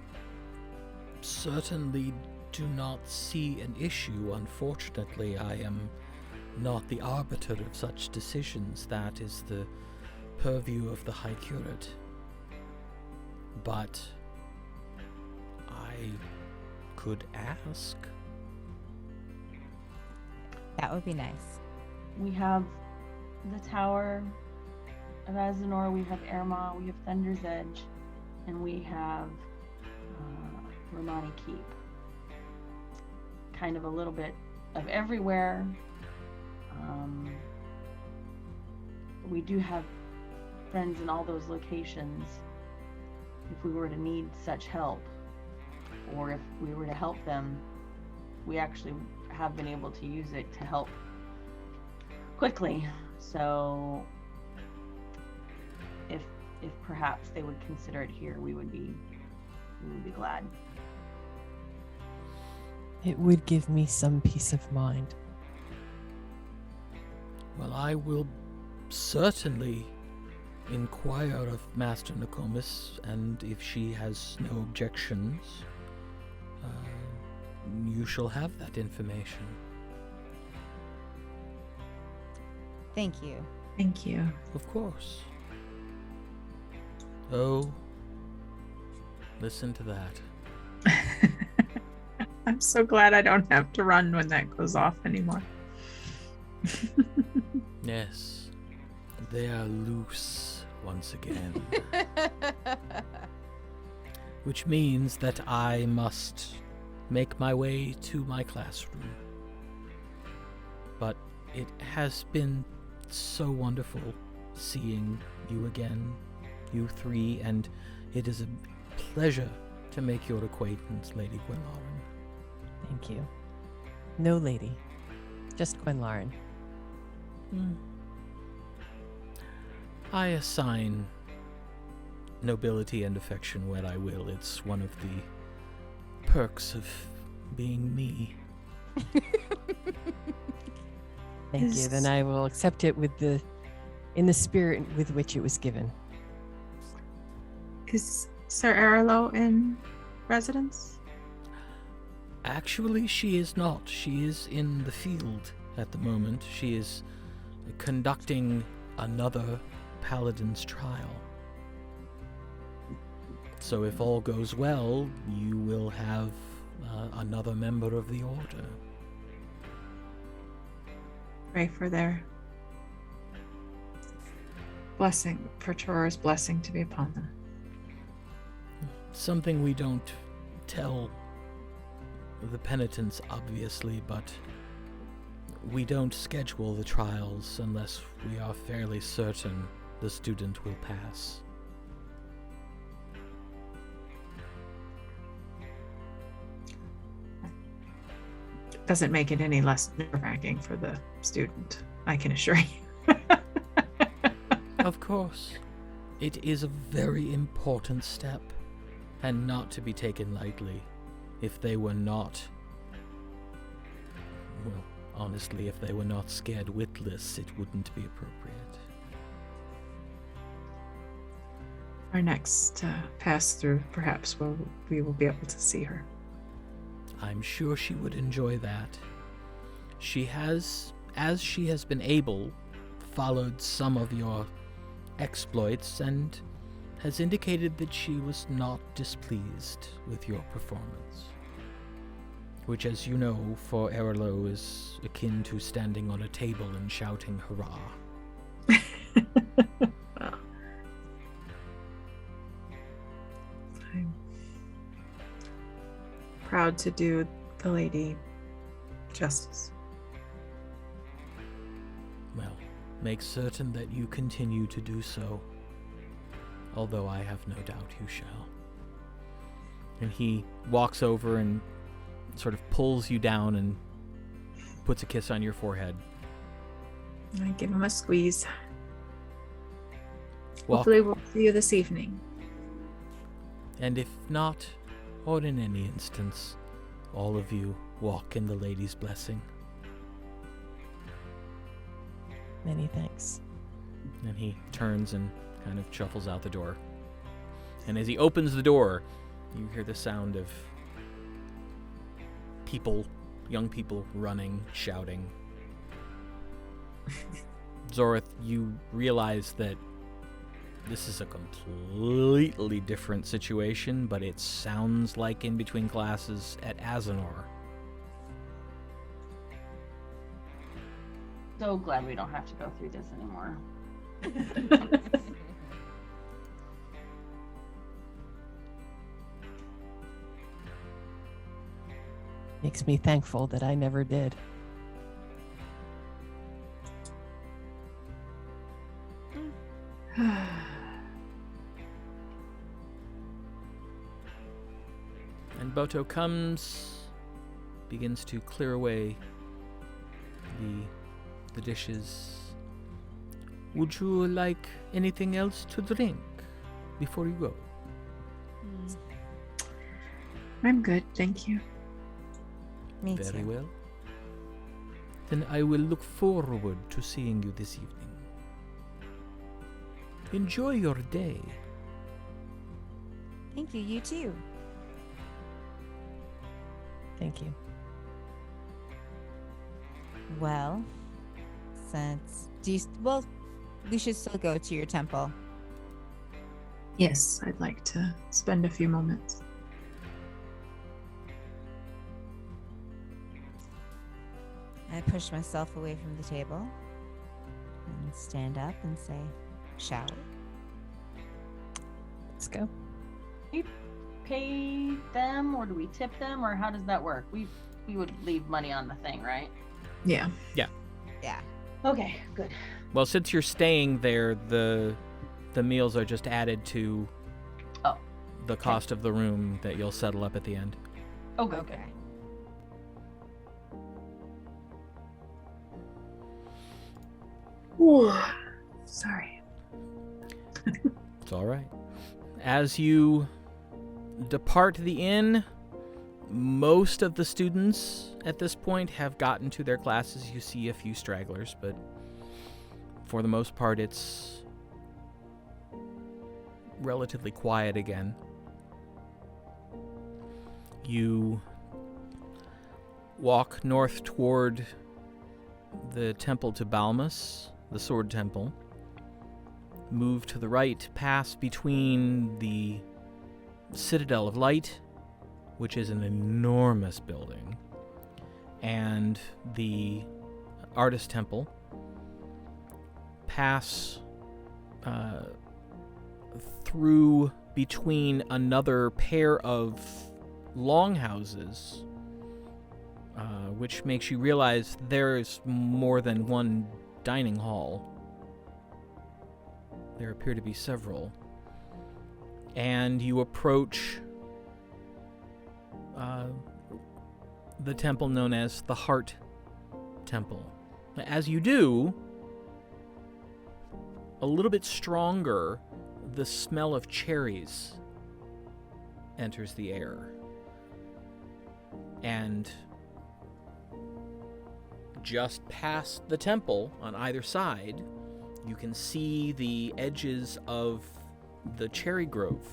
certainly do not see an issue. Unfortunately, I am not the arbiter of such decisions. That is the purview of the High Curate. But I could ask. That would be nice. We have the Tower of Azinor, we have Erma, we have Thunder's Edge, and we have Romani Keep. Kind of a little bit of everywhere. We do have friends in all those locations. If we were to need such help, or if we were to help them, we actually have been able to use it to help quickly. So if perhaps they would consider it here, we would be glad. It would give me some peace of mind. Well, I will certainly inquire of Master Nokomis, and if she has no objections, you shall have that information. Thank you. Thank you. Of course. Oh, listen to that. I'm so glad I don't have to run when that goes off anymore. Yes, they are loose once again. Which means that I must make my way to my classroom. But it has been so wonderful seeing you again, you three, and it is a pleasure to make your acquaintance, Lady Gwenlaryn. Thank you. No lady, just Gwenlaryn. I assign nobility and affection where I will. It's one of the perks of being me. Thank you. Then I will accept it in the spirit with which it was given. Is Sir Arlo in residence? Actually, she is not. She is in the field at the moment. She is conducting another paladin's trial. So if all goes well, you will have another member of the order. Pray for their blessing, for Tiraura's blessing to be upon them. Something we don't tell the penitents, obviously, but we don't schedule the trials unless we are fairly certain the student will pass. Doesn't make it any less nerve-wracking for the student, I can assure you. Of course. It is a very important step, and not to be taken lightly. If they were not... Well, honestly, if they were not scared witless, it wouldn't be appropriate. Our next pass-through, perhaps, we will be able to see her. I'm sure she would enjoy that. She has, as she has been able, followed some of your exploits and has indicated that she was not displeased with your performance. Which, as you know, for Erlo is akin to standing on a table and shouting hurrah. Well, I'm proud to do the lady justice. Well, make certain that you continue to do so, although I have no doubt you shall. And he walks over and sort of pulls you down and puts a kiss on your forehead. I give him a squeeze. Walk. Hopefully we'll see you this evening. And if not, or in any instance, all of you walk in the lady's blessing. Many thanks. And he turns and kind of shuffles out the door. And as he opens the door, you hear the sound of people, young people running, shouting. Zorith, you realize that this is a completely different situation, but it sounds like in between classes at Azenor. So glad we don't have to go through this anymore. Makes me thankful that I never did. And Boto comes, begins to clear away the dishes. Would you like anything else to drink before you go? I'm good, thank you. Me Very too. well. Then I will look forward to seeing you this evening. Enjoy your day. Thank you. You too. Thank you. Well, we should still go to your temple. Yes, I'd like to spend a few moments. I push myself away from the table and stand up and say, shall we? Let's go. We pay them, or do we tip them, or how does that work? We would leave money on the thing, right? Yeah. Yeah. Okay, good. Well, since you're staying there, the meals are just added to the cost of the room that you'll settle up at the end. Oh, good, good. Ooh, sorry. It's all right. As you depart the inn, most of the students at this point have gotten to their classes. You see a few stragglers, but for the most part, it's relatively quiet again. You walk north toward the temple to Balmus, the Sword Temple. Move to the right, pass between the Citadel of Light, which is an enormous building, and the Artist Temple. Pass through between another pair of longhouses, which makes you realize there's more than one dining hall. There appear to be several. And you approach the temple known as the Heart Temple. As you do, a little bit stronger the smell of cherries enters the air. And just past the temple, on either side, you can see the edges of the cherry grove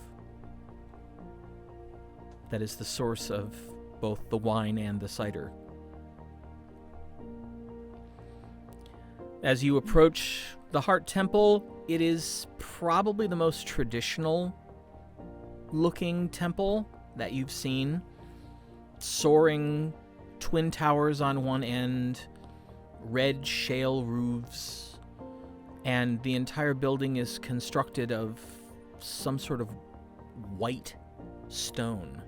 that is the source of both the wine and the cider. As you approach the Heart Temple, it is probably the most traditional looking temple that you've seen. Soaring twin towers on one end, red shale roofs, and the entire building is constructed of some sort of white stone.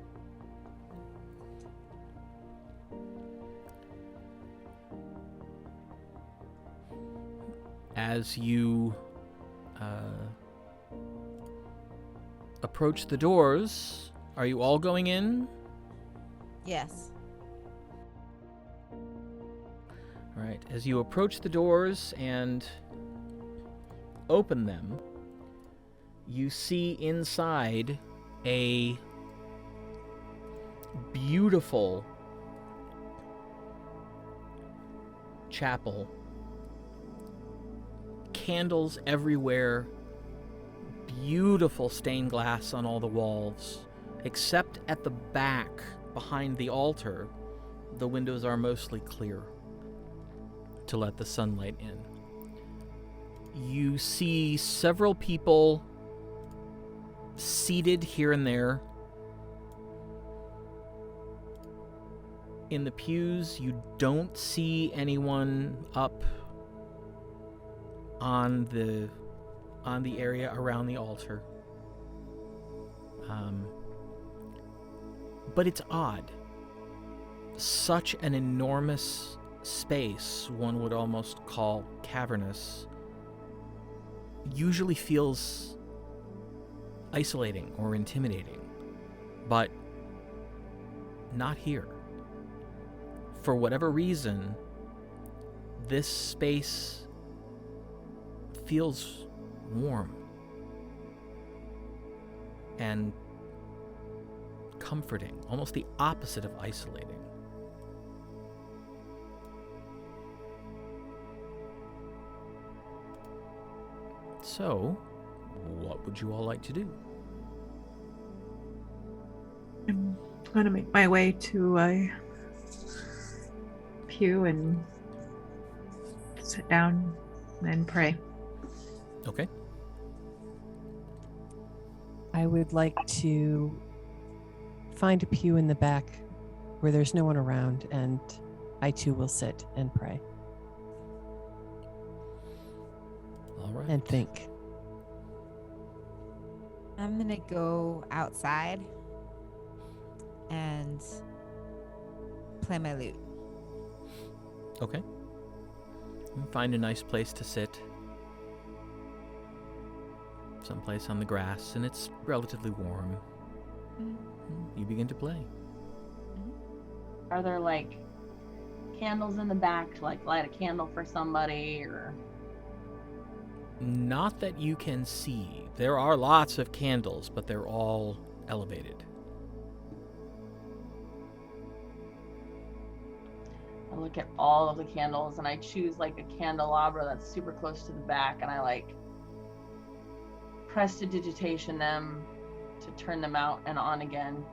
As you approach the doors, are you all going in? Yes. All right. As you approach the doors and open them, you see inside a beautiful chapel. Candles everywhere, beautiful stained glass on all the walls, except at the back, behind the altar, the windows are mostly clear to let the sunlight in. You see several people seated here and there. In the pews, you don't see anyone up on the area around the altar. But it's odd. Such an enormous space, one would almost call cavernous, usually feels isolating or intimidating, but not here. For whatever reason, this space feels warm and comforting, almost the opposite of isolating. So, what would you all like to do? I'm going to make my way to a pew and sit down and pray. Okay. I would like to find a pew in the back where there's no one around, and I too will sit and pray. All right. And think. I'm gonna go outside and play my lute. Okay. Find a nice place to sit. Someplace on the grass, and it's relatively warm. You begin to play. Are there like candles in the back to like light a candle for somebody, or? Not that you can see. There are lots of candles, but they're all elevated. I look at all of the candles and I choose like a candelabra that's super close to the back, and I like prestidigitation them to turn them out and on again.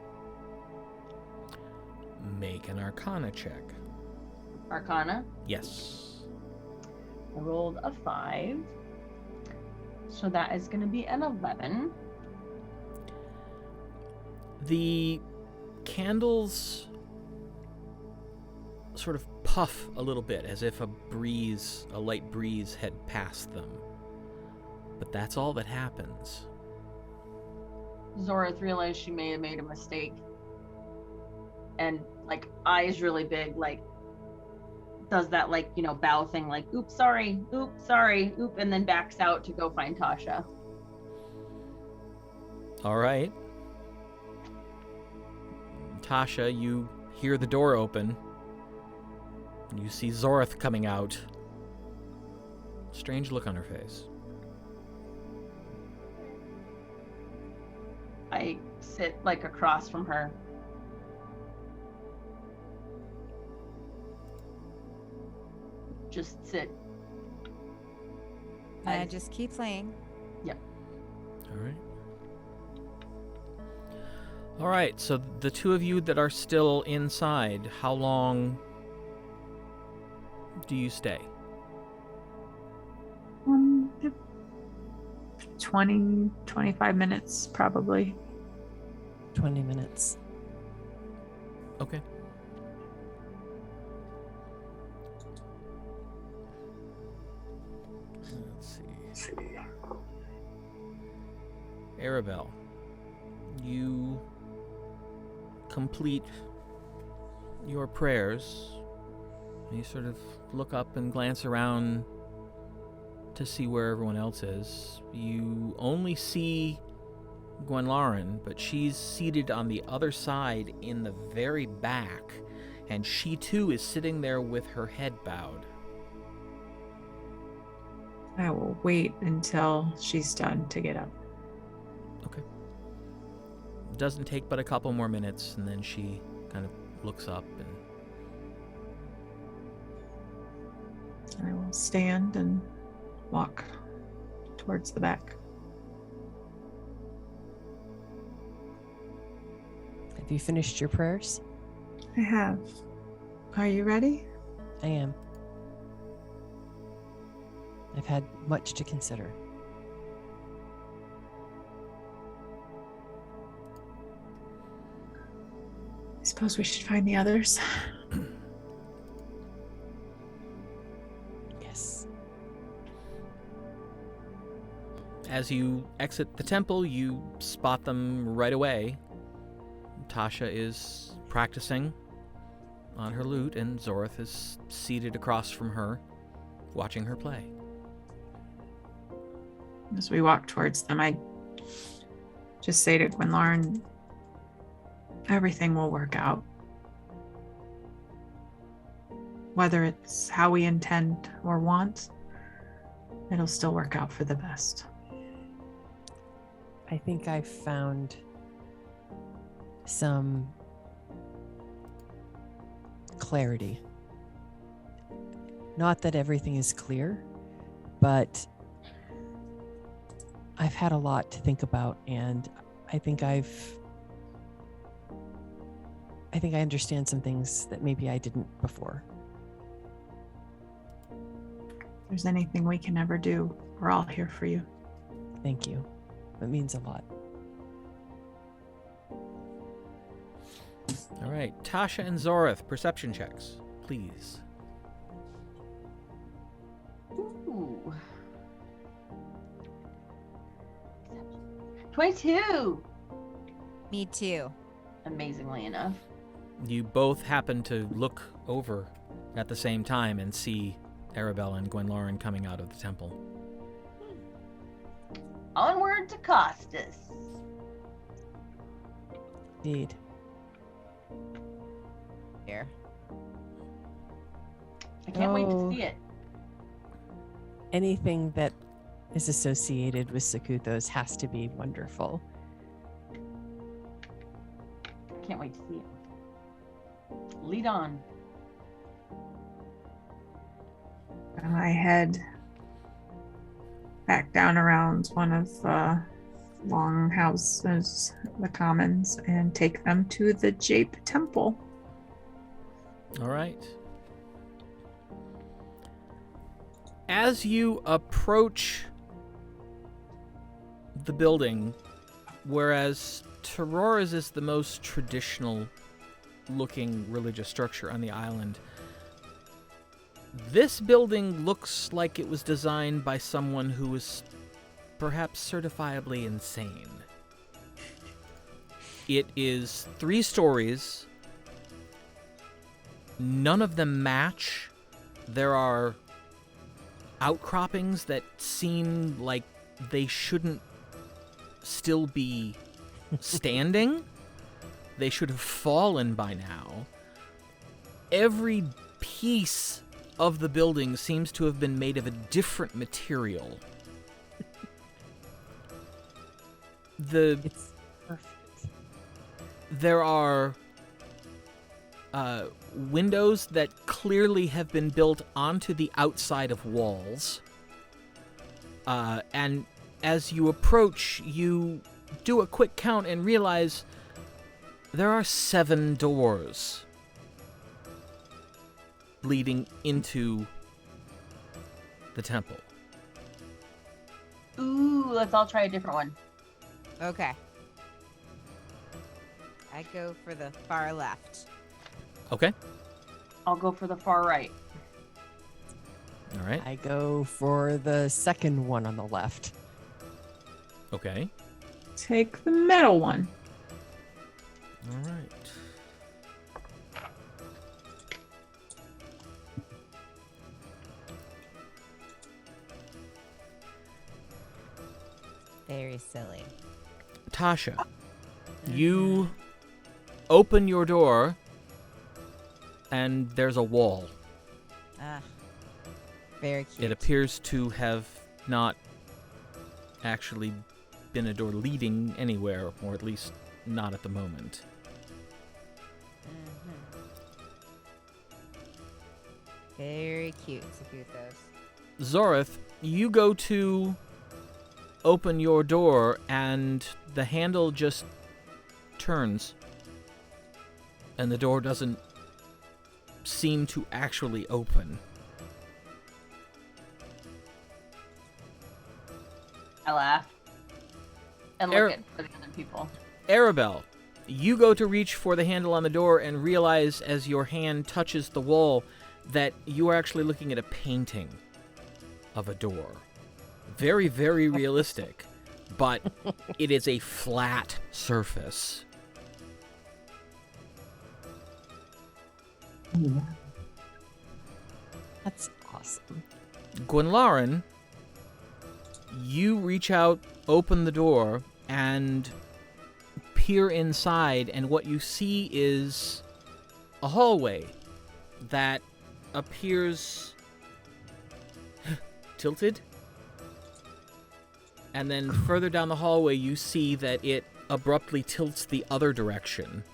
Make an Arcana check. Arcana? Yes. I rolled a 5. So that is going to be an 11. The candles sort of puff a little bit, as if a light breeze had passed them. But that's all that happens. Zorith realized she may have made a mistake. And, like, eyes really big, like, does that, like, you know, bow thing, like, oops, sorry, and then backs out to go find Tasha. All right. Tasha, you hear the door open. You see Zorith coming out. Strange look on her face. I sit like across from her. Just sit. I just keep playing. Yep. All right, so the two of you that are still inside, how long do you stay? 20, 25 minutes, probably. 20 minutes. Okay. Let's see. Aribell, you complete your prayers. You sort of look up and glance around to see where everyone else is. You only see Gwenlaryn, but she's seated on the other side in the very back, and she too is sitting there with her head bowed. I will wait until she's done to get up. Okay. Doesn't take but a couple more minutes, and then she kind of looks up and I will stand and walk towards the back. Have you finished your prayers? I have. Are you ready? I am. I've had much to consider. I suppose we should find the others. Yes. as you exit the temple, you spot them right away. Tasha is practicing on her lute, and Zorith is seated across from her, watching her play. As we walk towards them, I just say to Gwenlaryn, everything will work out. Whether it's how we intend or want, it'll still work out for the best. I think I've found some clarity. Not that everything is clear, but I've had a lot to think about, and I think I understand some things that maybe I didn't before. If there's anything we can ever do, we're all here for you. Thank you. It means a lot. All right, Tasha and Zorith, perception checks, please. Ooh. 22! Me too. Amazingly enough. You both happen to look over at the same time and see Aribell and Gwenlaryn coming out of the temple. Onward to Costas. Indeed. Here. I can't wait to Oh. see it. Anything that is associated with Sakuthos has to be wonderful. Can't wait to see it. Lead on. I head back down around one of the long houses, the commons, and take them to the Jape Temple. All right. As you approach the building, whereas Tirora's is the most traditional looking religious structure on the island, this building looks like it was designed by someone who was perhaps certifiably insane. It is 3 stories. None of them match. There are outcroppings that seem like they shouldn't still be standing. They should have fallen by now. Every piece of the building seems to have been made of a different material. It's perfect. there are windows that clearly have been built onto the outside of walls. And as you approach, you do a quick count and realize there are 7 doors leading into the temple. Ooh, let's all try a different one. Okay. I go for the far left. Okay. I'll go for the far right. All right. I go for the second one on the left. Okay. Take the middle one. All right. Very silly. Tasha, you open your door, and there's a wall. Ah. Very cute. It appears to have not actually been a door leading anywhere, or at least not at the moment. Very cute. Sigrithos. Zorith, you go to open your door, and the handle just turns, and the door doesn't seem to actually open. I laugh. And look at for the other people. Aribell, you go to reach for the handle on the door and realize as your hand touches the wall that you are actually looking at a painting of a door. Very, very realistic, but it is a flat surface. That's awesome. Gwenlaryn, you reach out, open the door, and peer inside, and what you see is a hallway that appears tilted. And then further down the hallway, you see that it abruptly tilts the other direction.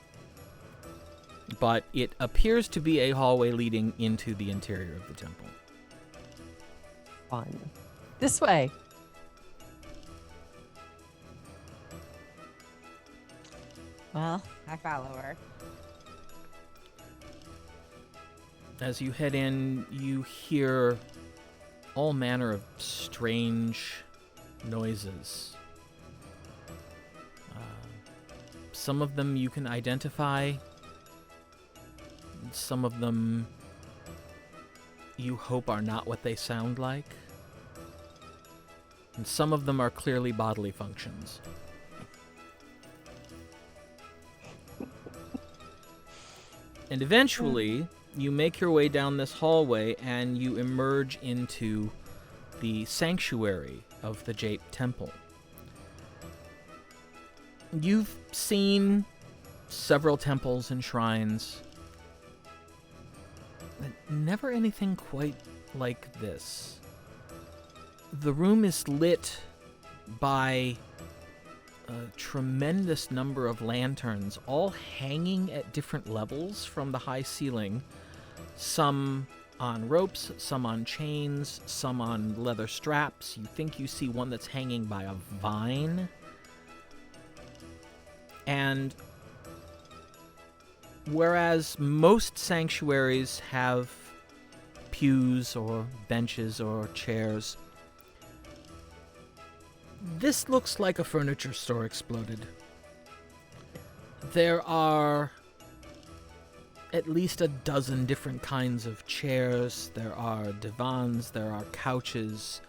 But it appears to be a hallway leading into the interior of the temple. Fun. This way. Well, I follow her. As you head in, you hear all manner of strange noises. Some of them you can identify. Some of them you hope are not what they sound like. And some of them are clearly bodily functions. And eventually, you make your way down this hallway and you emerge into the sanctuary of the Jape Temple. You've seen several temples and shrines, but never anything quite like this. The room is lit by a tremendous number of lanterns, all hanging at different levels from the high ceiling. Some on ropes, some on chains, some on leather straps. You think you see one that's hanging by a vine. And whereas most sanctuaries have pews or benches or chairs, this looks like a furniture store exploded. There are at least a dozen different kinds of chairs. There are divans, there are couches,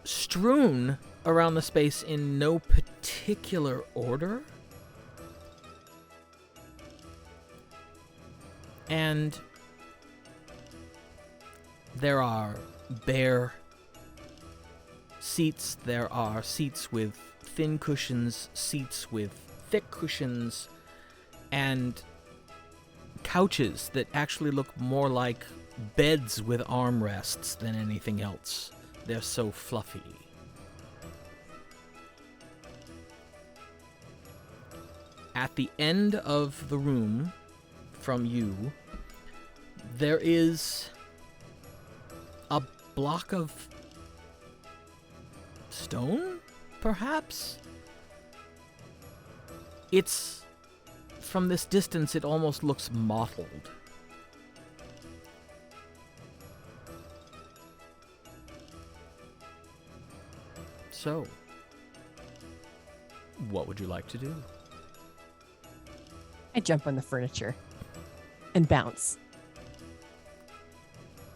strewn around the space in no particular order. And there are bare seats, there are seats with thin cushions, seats with thick cushions, and couches that actually look more like beds with armrests than anything else. They're so fluffy. at the end of the room from you, there is a block of stone, perhaps? It's, from this distance, it almost looks mottled. So, what would you like to do? I jump on the furniture and bounce.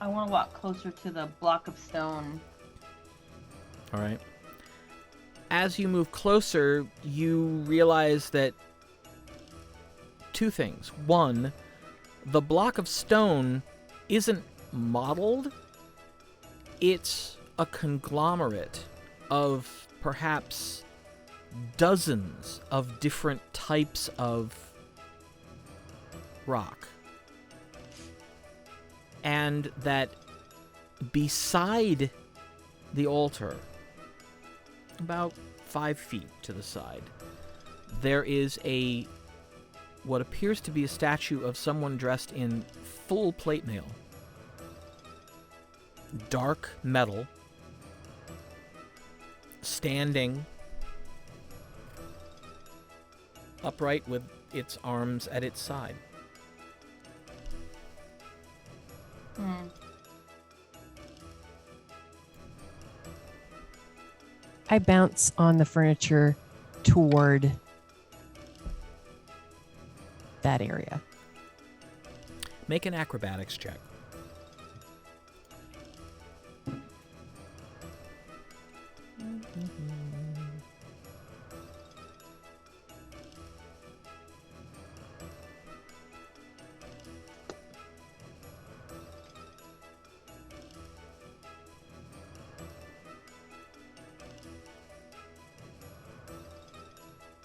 I want to walk closer to the block of stone. All right. As you move closer, you realize that two things. One, the block of stone isn't modeled. It's a conglomerate of perhaps dozens of different types of rock. And that beside the altar, about 5 feet to the side, there is what appears to be a statue of someone dressed in full plate mail. Dark metal, standing upright with its arms at its side. I bounce on the furniture toward that area. Make an acrobatics check.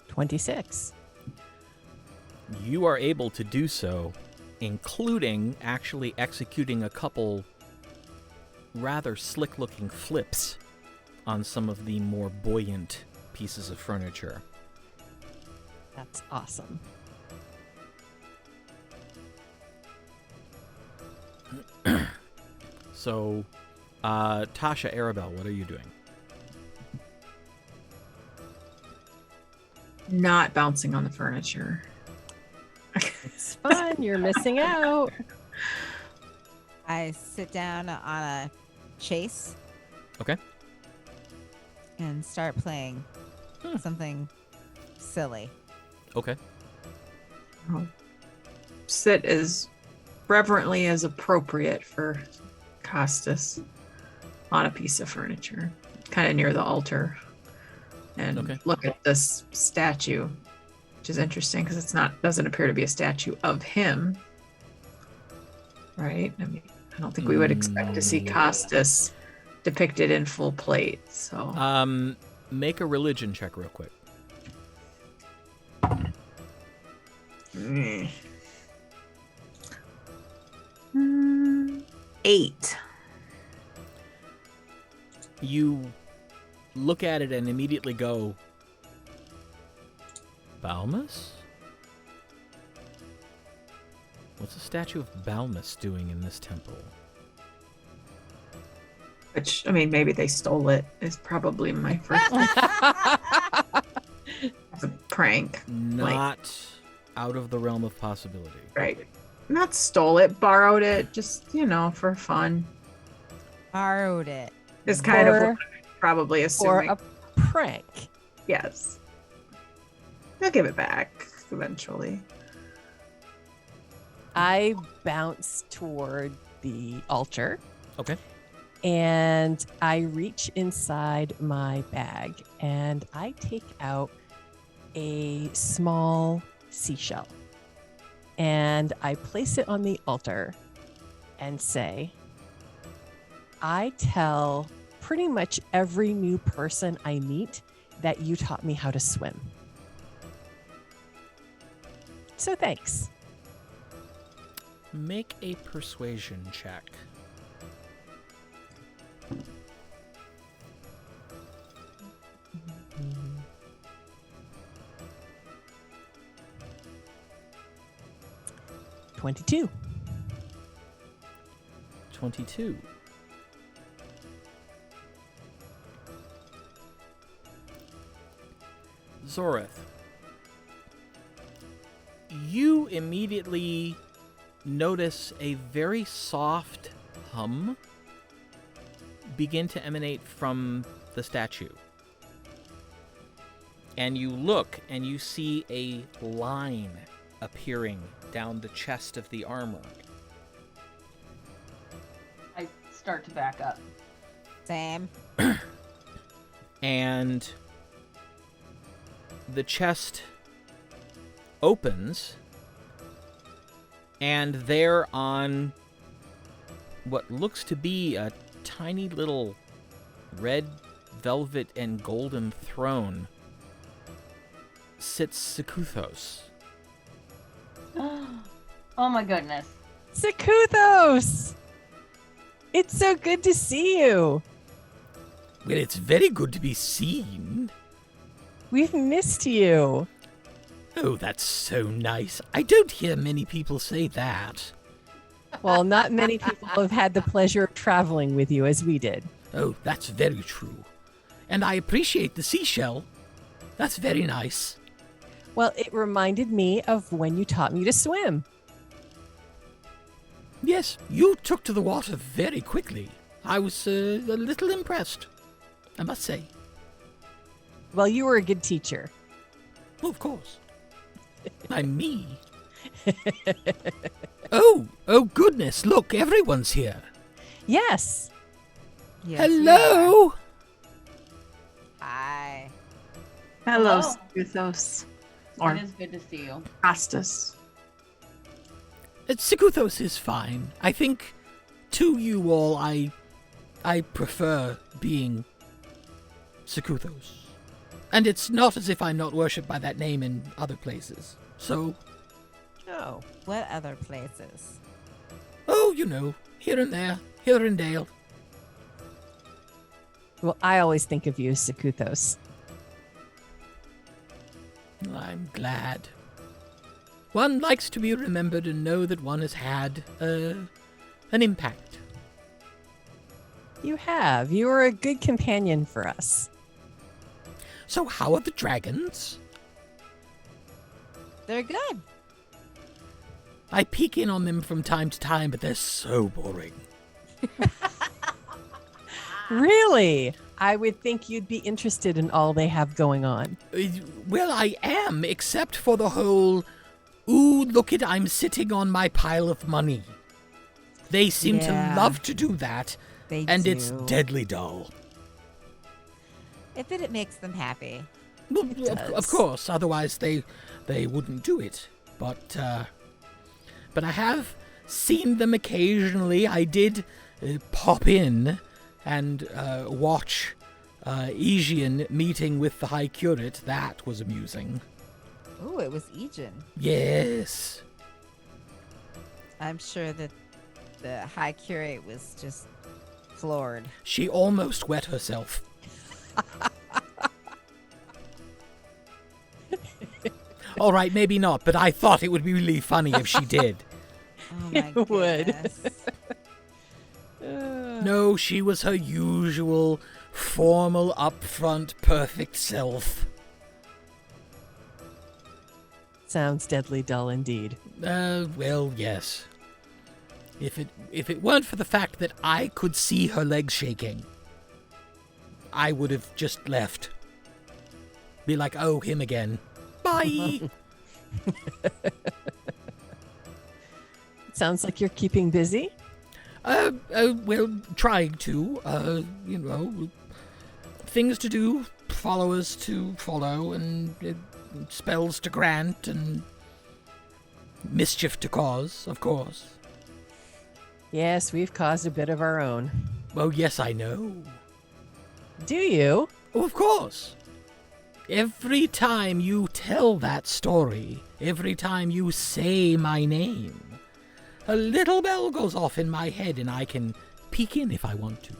$26. You are able to do so, including actually executing a couple rather slick-looking flips on some of the more buoyant pieces of furniture. That's awesome. So, Tasha, Aribell, what are you doing? Not bouncing on the furniture. It's fun. You're missing out. I sit down on a chase. Okay. And start playing something silly. Okay. I'll sit as reverently as appropriate for Costas on a piece of furniture, kind of near the altar, and look at this statue, which is interesting because doesn't appear to be a statue of him, right? I mean, I don't think we would expect to see Costas depicted in full plate. So, make a religion check real quick. 8. You look at it and immediately go, Balmus? What's the statue of Balmus doing in this temple? Which, I mean, maybe they stole it is probably my first It's a prank. Not out of the realm of possibility. Right. Not stole it, borrowed it, just, for fun. Borrowed it. Is kind of what I'm probably assuming. Or a prank. Yes. They'll give it back eventually. I bounce toward the altar. Okay. And I reach inside my bag and I take out a small seashell. And I place it on the altar and say, I tell pretty much every new person I meet that you taught me how to swim. So thanks. Make a persuasion check. 22. 22. Zorith, you immediately notice a very soft hum begin to emanate from the statue. And you look and you see a line appearing down the chest of the armor. I start to back up. Same. And the chest opens, and there on what looks to be a tiny little red velvet and golden throne sits Sigrith. Oh my goodness. Sigrith! It's so good to see you. Well, it's very good to be seen. We've missed you. Oh, that's so nice. I don't hear many people say that. Well, not many people have had the pleasure of traveling with you as we did. Oh, that's very true. And I appreciate the seashell. That's very nice. Well, it reminded me of when you taught me to swim. Yes, you took to the water very quickly. I was a little impressed, I must say. Well, you were a good teacher. Well, of course. I'm me. Oh goodness, look, everyone's here. Yes. Yes, we Hello? are. Hi. Hello, Hello. Sigrith. Or It is good to see you. Astus. Sigrith is fine. I think to you all, I prefer being Sigrith. And it's not as if I'm not worshipped by that name in other places. So, Oh. What other places? oh, you know, here and there, here and Dale. Well, I always think of you as Sigrith. I'm glad. One likes to be remembered and know that one has had an impact. You have. You were a good companion for us. So how are the dragons? They're good. I peek in on them from time to time, but they're so boring. Really? I would think you'd be interested in all they have going on. Well, I am, except for the whole, ooh, look it, I'm sitting on my pile of money. They seem Yeah. to love to do that, They and do. it's deadly dull. If it makes them happy. Well, It of does. course, otherwise they wouldn't do it. But I have seen them occasionally. I did pop in and watch Aegean meeting with the High Curate. That was amusing. Ooh, it was Aegean. Yes. I'm sure that the High Curate was just floored. She almost wet herself. All right, maybe not, but I thought it would be really funny if she did. Oh my It would. goodness. No, she was her usual, formal, upfront, perfect self. Sounds deadly dull indeed. Well, yes. If it weren't for the fact that I could see her legs shaking, I would have just left. Be like, oh, him again. Bye! Sounds like you're keeping busy. Well, trying to, you know, things to do, followers to follow, and spells to grant, and mischief to cause, of course. Yes, we've caused a bit of our own. Oh, yes, I know. Do you? Oh, of course. Every time you tell that story, every time you say my name, a little bell goes off in my head and I can peek in if I want to.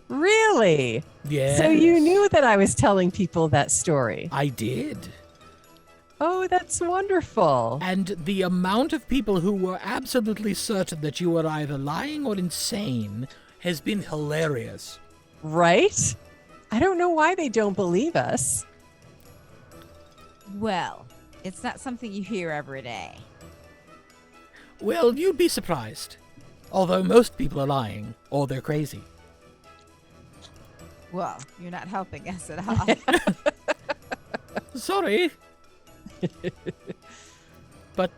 Really? Yes. So you knew that I was telling people that story. I did. Oh, that's wonderful. And the amount of people who were absolutely certain that you were either lying or insane has been hilarious. Right? I don't know why they don't believe us. Well, it's not something you hear every day. Well, you'd be surprised. Although most people are lying, or they're crazy. Well, you're not helping us at all. Sorry. But,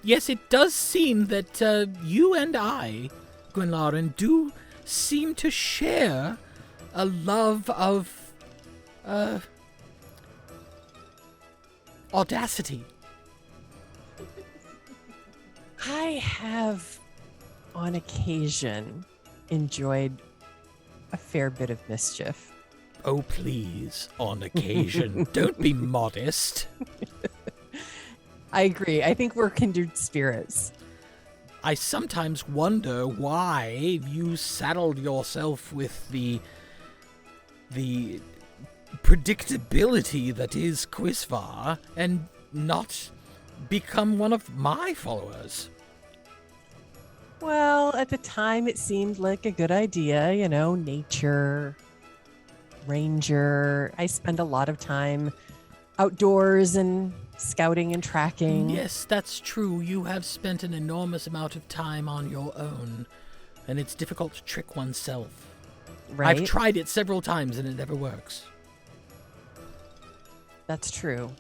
yes, it does seem that you and I, Gwenlaryn, do seem to share a love of, audacity. I have, on occasion, enjoyed a fair bit of mischief. Oh, please, on occasion. Don't be modest. I agree. I think we're kindred spirits. I sometimes wonder why you saddled yourself with the predictability that is Quizvar and not become one of my followers. Well, at the time it seemed like a good idea, you know, nature, ranger. I spend a lot of time outdoors and scouting and tracking. Yes, that's true. You have spent an enormous amount of time on your own, and it's difficult to trick oneself. Right? I've tried it several times and it never works. That's true.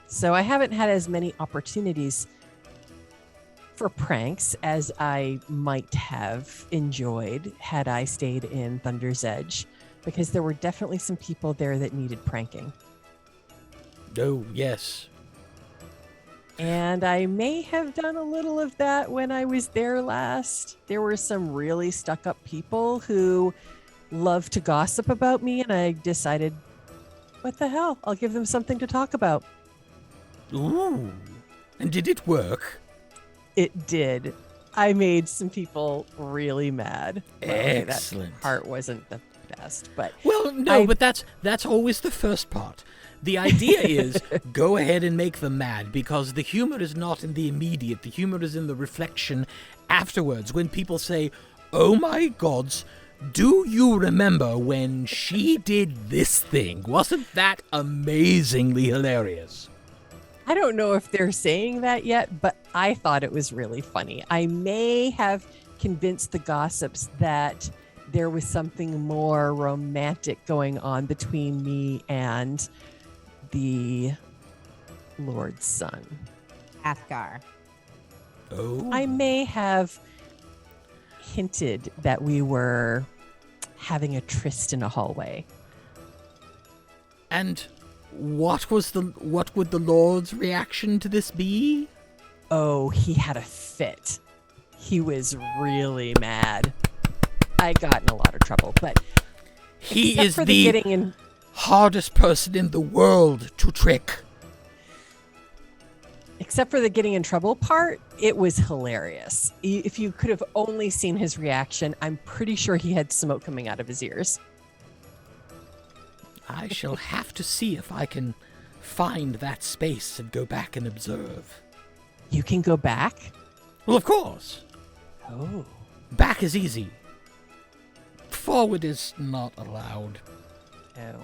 So I haven't had as many opportunities for pranks as I might have enjoyed had I stayed in Thunder's Edge, because there were definitely some people there that needed pranking. Oh, yes. And I may have done a little of that when I was there last. There were some really stuck-up people who loved to gossip about me, and I decided, what the hell? I'll give them something to talk about. Ooh. And did it work? It did. I made some people really mad. Well, okay, Excellent. that part wasn't the best, but Well, no, but that's always the first part. The idea is go ahead and make them mad, because the humor is not in the immediate. The humor is in the reflection afterwards when people say, "Oh my gods, do you remember when she did this thing? Wasn't that amazingly hilarious?" I don't know if they're saying that yet, but I thought it was really funny. I may have convinced the gossips that there was something more romantic going on between me and the Lord's son. Athgarr. Oh. I may have hinted that we were having a tryst in a hallway. And what would the Lord's reaction to this be? Oh, he had a fit. He was really mad. I got in a lot of trouble, but He except is for the getting in. hardest person in the world to trick. Except for the getting in trouble part, it was hilarious. If you could have only seen his reaction, I'm pretty sure he had smoke coming out of his ears. I shall have to see if I can find that space and go back and observe. You can go back? Well, of course. Oh. Back is easy. Forward is not allowed. Oh.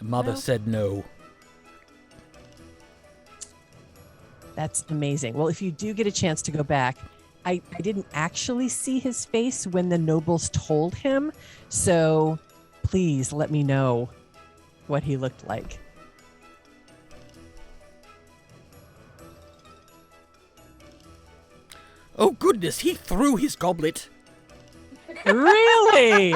Mother Well. said no. That's amazing. Well, if you do get a chance to go back, I didn't actually see his face when the nobles told him, so please let me know what he looked like. Oh goodness, he threw his goblet. Really?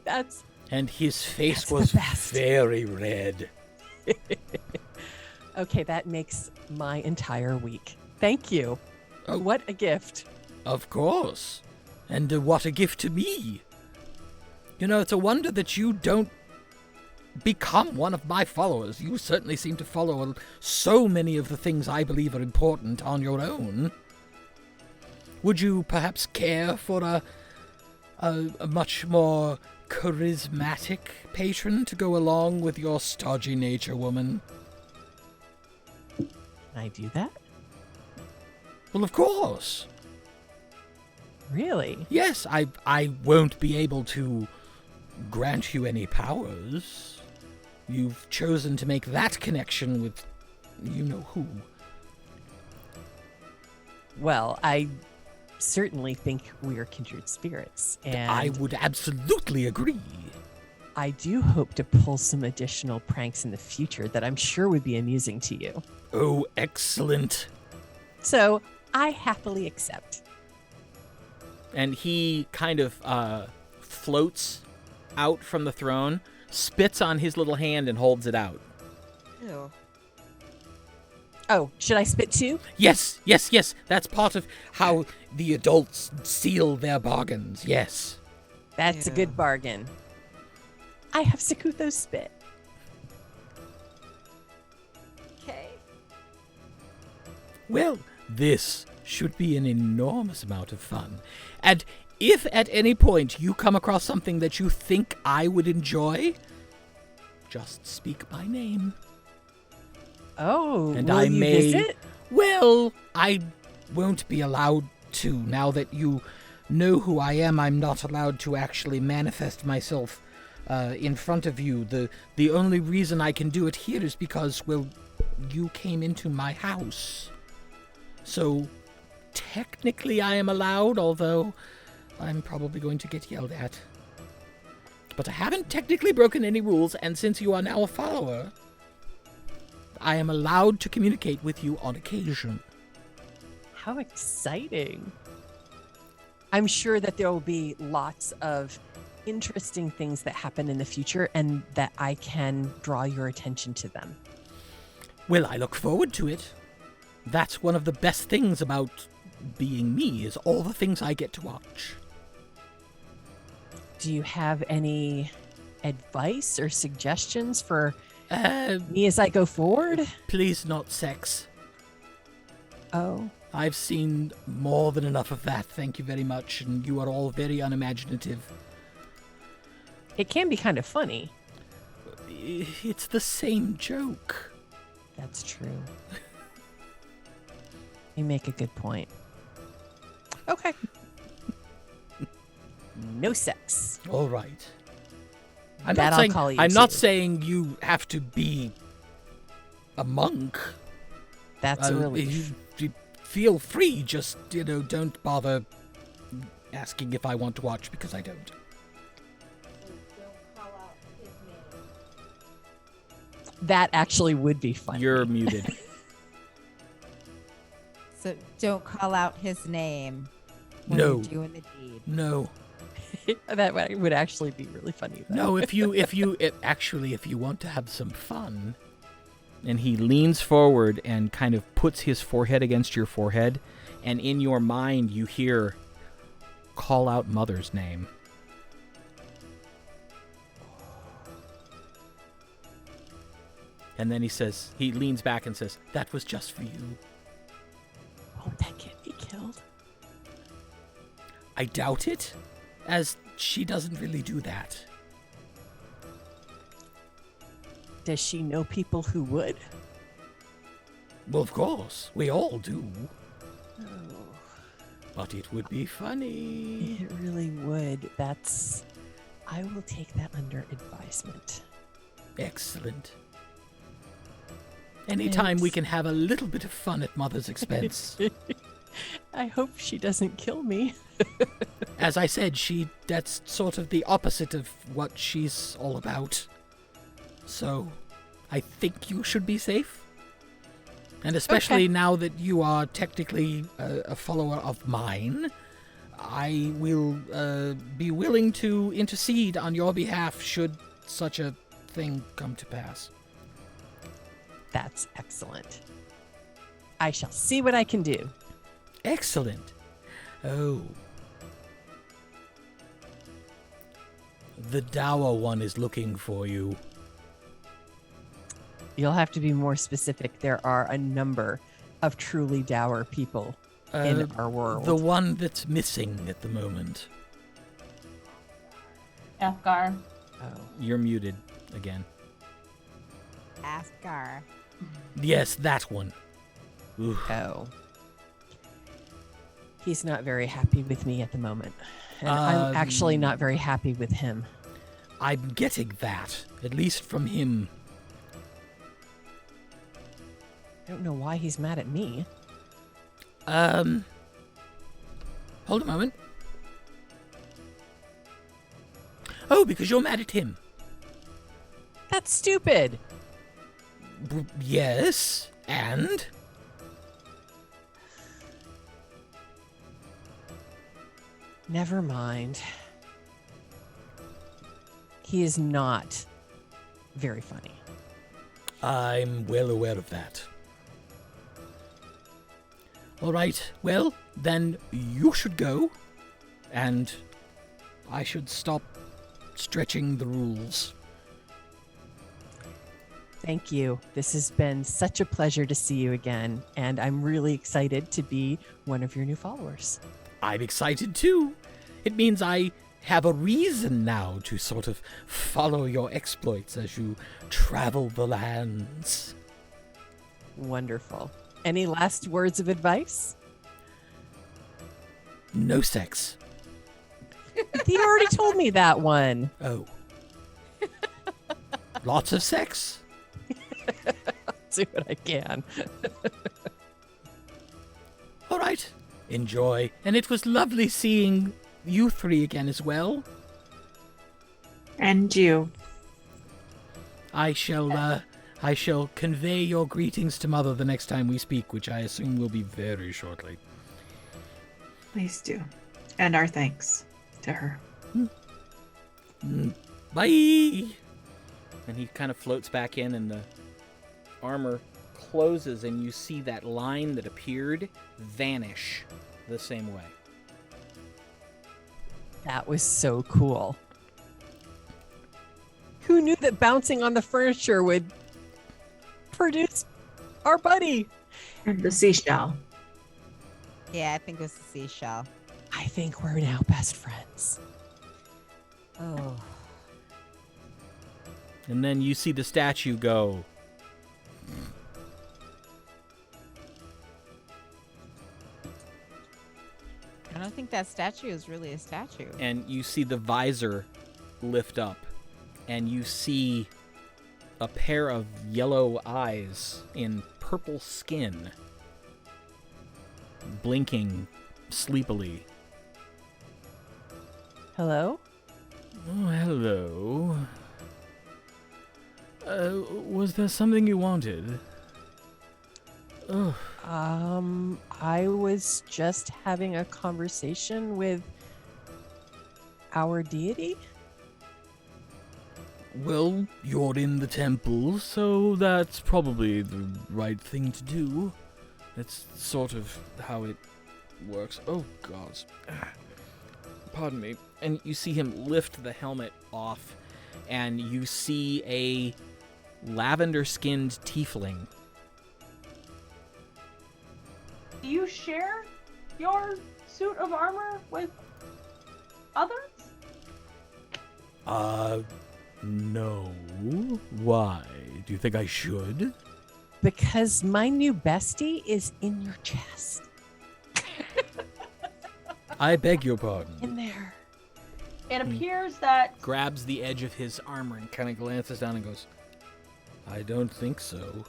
That's And his face That's the was best. very red. okay. That makes my entire week. Thank you. Oh. What a gift. Of course. And what a gift to me. You know, it's a wonder that you don't become one of my followers. You certainly seem to follow so many of the things I believe are important on your own. Would you perhaps care for a much more charismatic patron to go along with your stodgy nature, woman? Can I do that? Well, of course. Really? Yes, I won't be able to grant you any powers. You've chosen to make that connection with you-know-who. Well, I certainly think we are kindred spirits, and I would absolutely agree. I do hope to pull some additional pranks in the future that I'm sure would be amusing to you. Oh, excellent. So I happily accept. And he kind of floats out from the throne, spits on his little hand, and holds it out. Ew. Oh, should I spit too? Yes. That's part of how the adults seal their bargains. Yes. That's a Yeah. good bargain. I have Sakutho's spit. Okay. Well, this should be an enormous amount of fun. And if at any point you come across something that you think I would enjoy, just speak my name. Oh, And will I you may... visit? Well, I won't be allowed to. Now that you know who I am, I'm not allowed to actually manifest myself in front of you. The only reason I can do it here is because, well, you came into my house. So, technically I am allowed, although I'm probably going to get yelled at. But I haven't technically broken any rules, and since you are now a follower, I am allowed to communicate with you on occasion. How exciting. I'm sure that there will be lots of interesting things that happen in the future and that I can draw your attention to them. Well, I look forward to it. That's one of the best things about being me, is all the things I get to watch. Do you have any advice or suggestions for Uh, me as I go forward? please not sex. Oh, I've seen more than enough of that, thank you very much, and you are all very unimaginative. it can be kind of funny. It's the same joke. That's true. You make a good point. Okay. No sex. All right. That I'll call you I'm not to. saying you have to be a monk. That's a relief. You feel free, just, don't bother asking if I want to watch, because I don't. That actually would be funny. You're muted. So don't call out his name when No. you're doing the deed. No. That would actually be really funny. Though. No, if you want to have some fun. And he leans forward and kind of puts his forehead against your forehead, and in your mind you hear, call out Mother's name. And then he leans back and says, that was just for you. Won't that kid be killed? I doubt it, as she doesn't really do that. Does she know people who would? Well, of course, we all do. Oh, But it would be funny. it really would. I will take that under advisement. Excellent. Anytime we can have a little bit of fun at Mother's expense. I hope she doesn't kill me. As I said, that's sort of the opposite of what she's all about. So, I think you should be safe. And especially Okay. now that you are technically a follower of mine, I will be willing to intercede on your behalf should such a thing come to pass. That's excellent. I shall see what I can do. Excellent. Oh. The dour one is looking for you. You'll have to be more specific. There are a number of truly dour people in our world. The one that's missing at the moment. Athgarr. Oh. You're muted again. Athgarr. Yes, that one. Oof. Oh. He's not very happy with me at the moment. And I'm actually not very happy with him. I'm getting that, at least from him. I don't know why he's mad at me. Hold a moment. Oh, because you're mad at him. That's stupid. Yes, and? Never mind. He is not very funny. I'm well aware of that. All right, well, then you should go, and I should stop stretching the rules. Thank you. This has been such a pleasure to see you again, and I'm really excited to be one of your new followers. I'm excited too. It means I have a reason now to sort of follow your exploits as you travel the lands. Wonderful. Any last words of advice? No sex. He already told me that one. Oh. Lots of sex? I'll do what I can. All right. Enjoy. And it was lovely seeing you three again as well. And you. I shall convey your greetings to Mother the next time we speak, which I assume will be very shortly. Please do. And our thanks to her. Bye! And he kind of floats back in, and the armor closes, and you see that line that appeared vanish the same way. That was so cool. Who knew that bouncing on the furniture would produce our buddy? And the seashell. Yeah, I think it was the seashell. I think we're now best friends. Oh. And then you see the statue go. I don't think that statue is really a statue. And you see the visor lift up, and you see a pair of yellow eyes in purple skin blinking sleepily. Hello? Oh, hello. Was there something you wanted? Oh, I was just having a conversation with our deity. well, you're in the temple, so that's probably the right thing to do. That's sort of how it works. Oh, God. Pardon me. And you see him lift the helmet off, and you see a lavender-skinned tiefling. Do you share your suit of armor with others? No. Why? Do you think I should? Because my new bestie is in your chest. I beg your pardon. In there. It appears that Grabs the edge of his armor and kind of glances down and goes, I don't think so.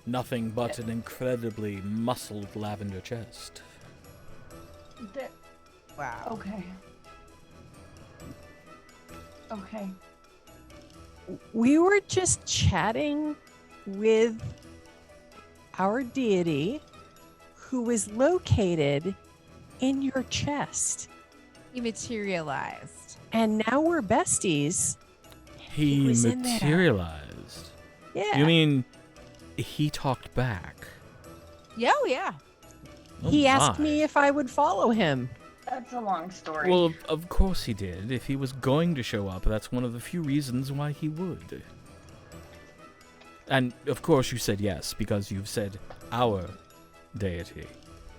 Nothing but an incredibly muscled lavender chest. Wow. Okay. Okay. We were just chatting with our deity who was located in your chest. He materialized. And now we're besties. He was in there. materialized. Yeah. You mean he talked back? Yeah, oh, yeah. Oh he asked my. me if I would follow him. That's a long story. Well, of course he did. If he was going to show up, that's one of the few reasons why he would. And, of course, you said yes, because you've said our deity.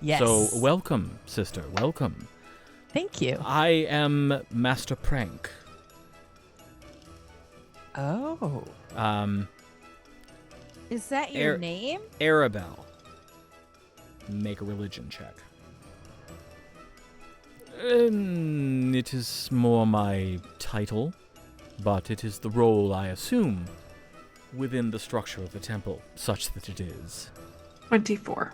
Yes. So, welcome, sister, welcome. Thank you. I am Master Prank. Oh. Is that your name? Aribell. Make a religion check. It is more my title, but it is the role I assume within the structure of the temple, such that it is. 24.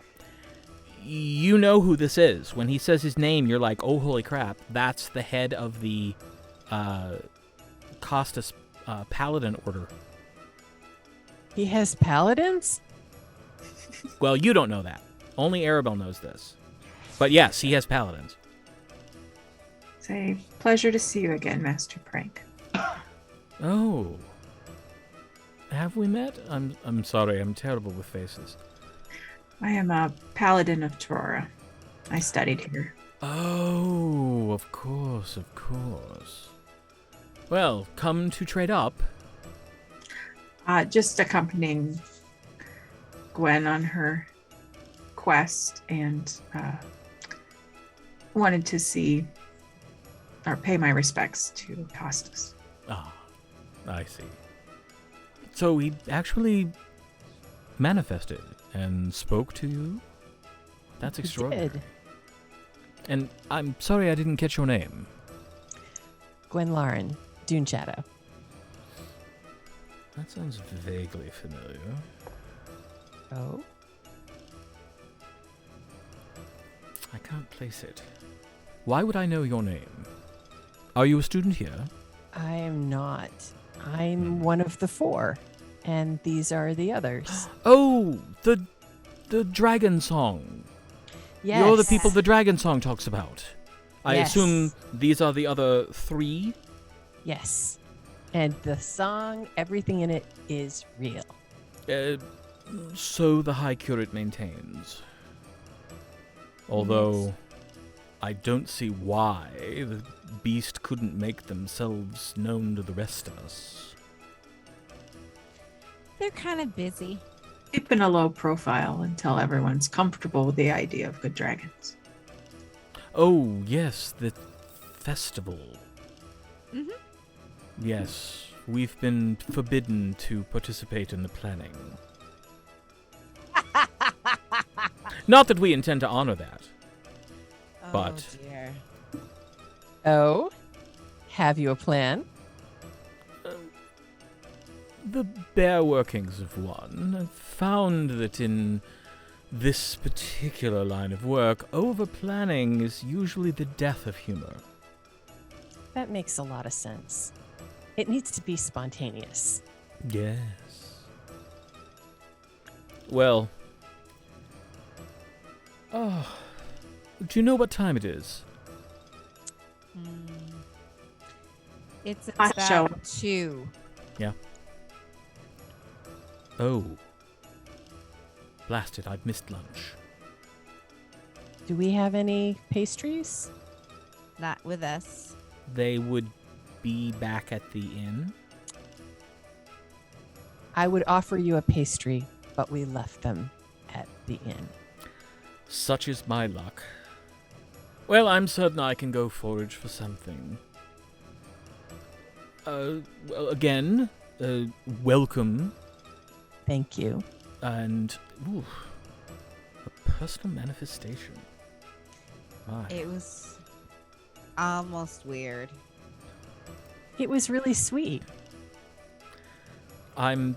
You know who this is. When he says his name, you're like, oh, holy crap, that's the head of the Costas Paladin Order. He has paladins? Well, you don't know that. Only Aribell knows this. But yes, he has paladins. Say, pleasure to see you again, Master Prank. Oh. Have we met? I'm sorry, I'm terrible with faces. I am a paladin of Torora. I studied here. Oh, of course, of course. Well, come to trade up. Just accompanying Gwen on her quest, and wanted to see or pay my respects to Costas. Ah, I see. So he actually manifested and spoke to you? That's He extraordinary. did. And I'm sorry I didn't catch your name. Gwenlaryn, Dune Shadow. That sounds vaguely familiar. Oh? I can't place it. Why would I know your name? Are you a student here? I am not. I'm one of the 4, and these are the others. Oh, the dragon song. Yes. You're the people the dragon song talks about. I Yes. assume these are the other 3? Yes. And the song, everything in it is real. So the High Curate maintains. Although, Yes. I don't see why the beast couldn't make themselves known to the rest of us. They're kind of busy. Keeping a low profile until everyone's comfortable with the idea of good dragons. Oh, yes, the festival. Mhm. Yes, we've been forbidden to participate in the planning. Not that we intend to honor that. But- Oh, dear. Oh? Have you a plan? The bare workings of one. I've found that in this particular line of work, over-planning is usually the death of humor. That makes a lot of sense. It needs to be spontaneous. Yes. Well. Oh. Do you know what time it is? It's I show about 2. Oh. Blasted, I've missed lunch. Do we have any pastries? Not with us. They would be back at the inn. I would offer you a pastry, but we left them at the inn. Such is my luck. Well, I'm certain I can go forage for something. Well, again, welcome, Thank you. and ooh, a personal manifestation. My. It was almost weird. It was really sweet. I'm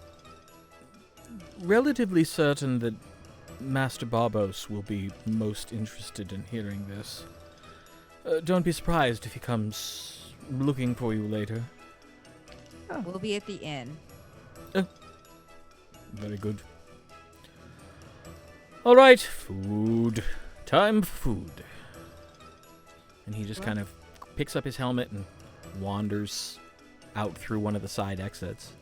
relatively certain that Master Barbos will be most interested in hearing this. Don't be surprised if he comes looking for you later. We'll be at the inn. Very good. All right, food. Time for food. And he just kind of picks up his helmet and wanders out through one of the side exits.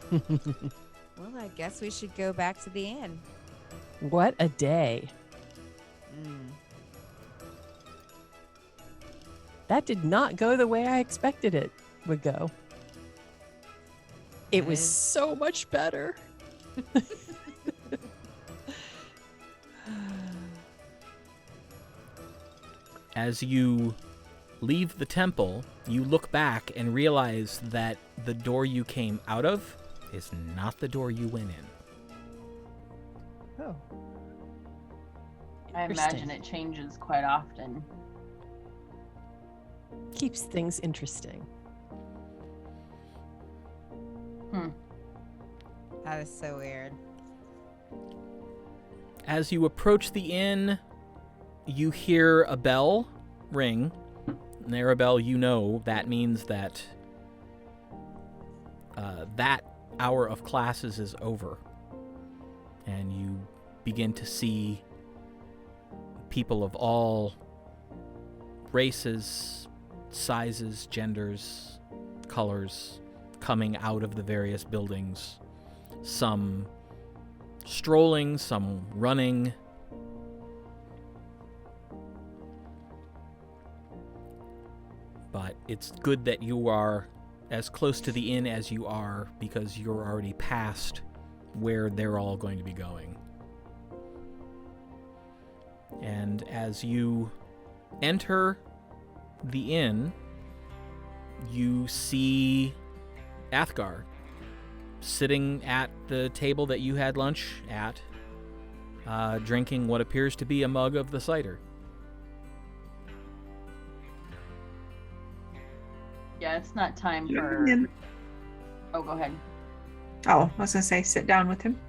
Well, I guess we should go back to the inn. What a day. That did not go the way I expected it would go. It was so much better. As you leave the temple, you look back and realize that the door you came out of is not the door you went in. Oh. I imagine it changes quite often. Keeps things interesting. That is so weird. As you approach the inn, you hear a bell ring. And Aribell, you know that means that that hour of classes is over. And you begin to see people of all races, sizes, genders, colors coming out of the various buildings. Some strolling, some running. But it's good that you are as close to the inn as you are, because you're already past where they're all going to be going. And as you enter the inn, you see Athgarr sitting at the table that you had lunch at, drinking what appears to be a mug of the cider. Yeah, it's not time for... Oh, go ahead. Oh, I was going to say, sit down with him.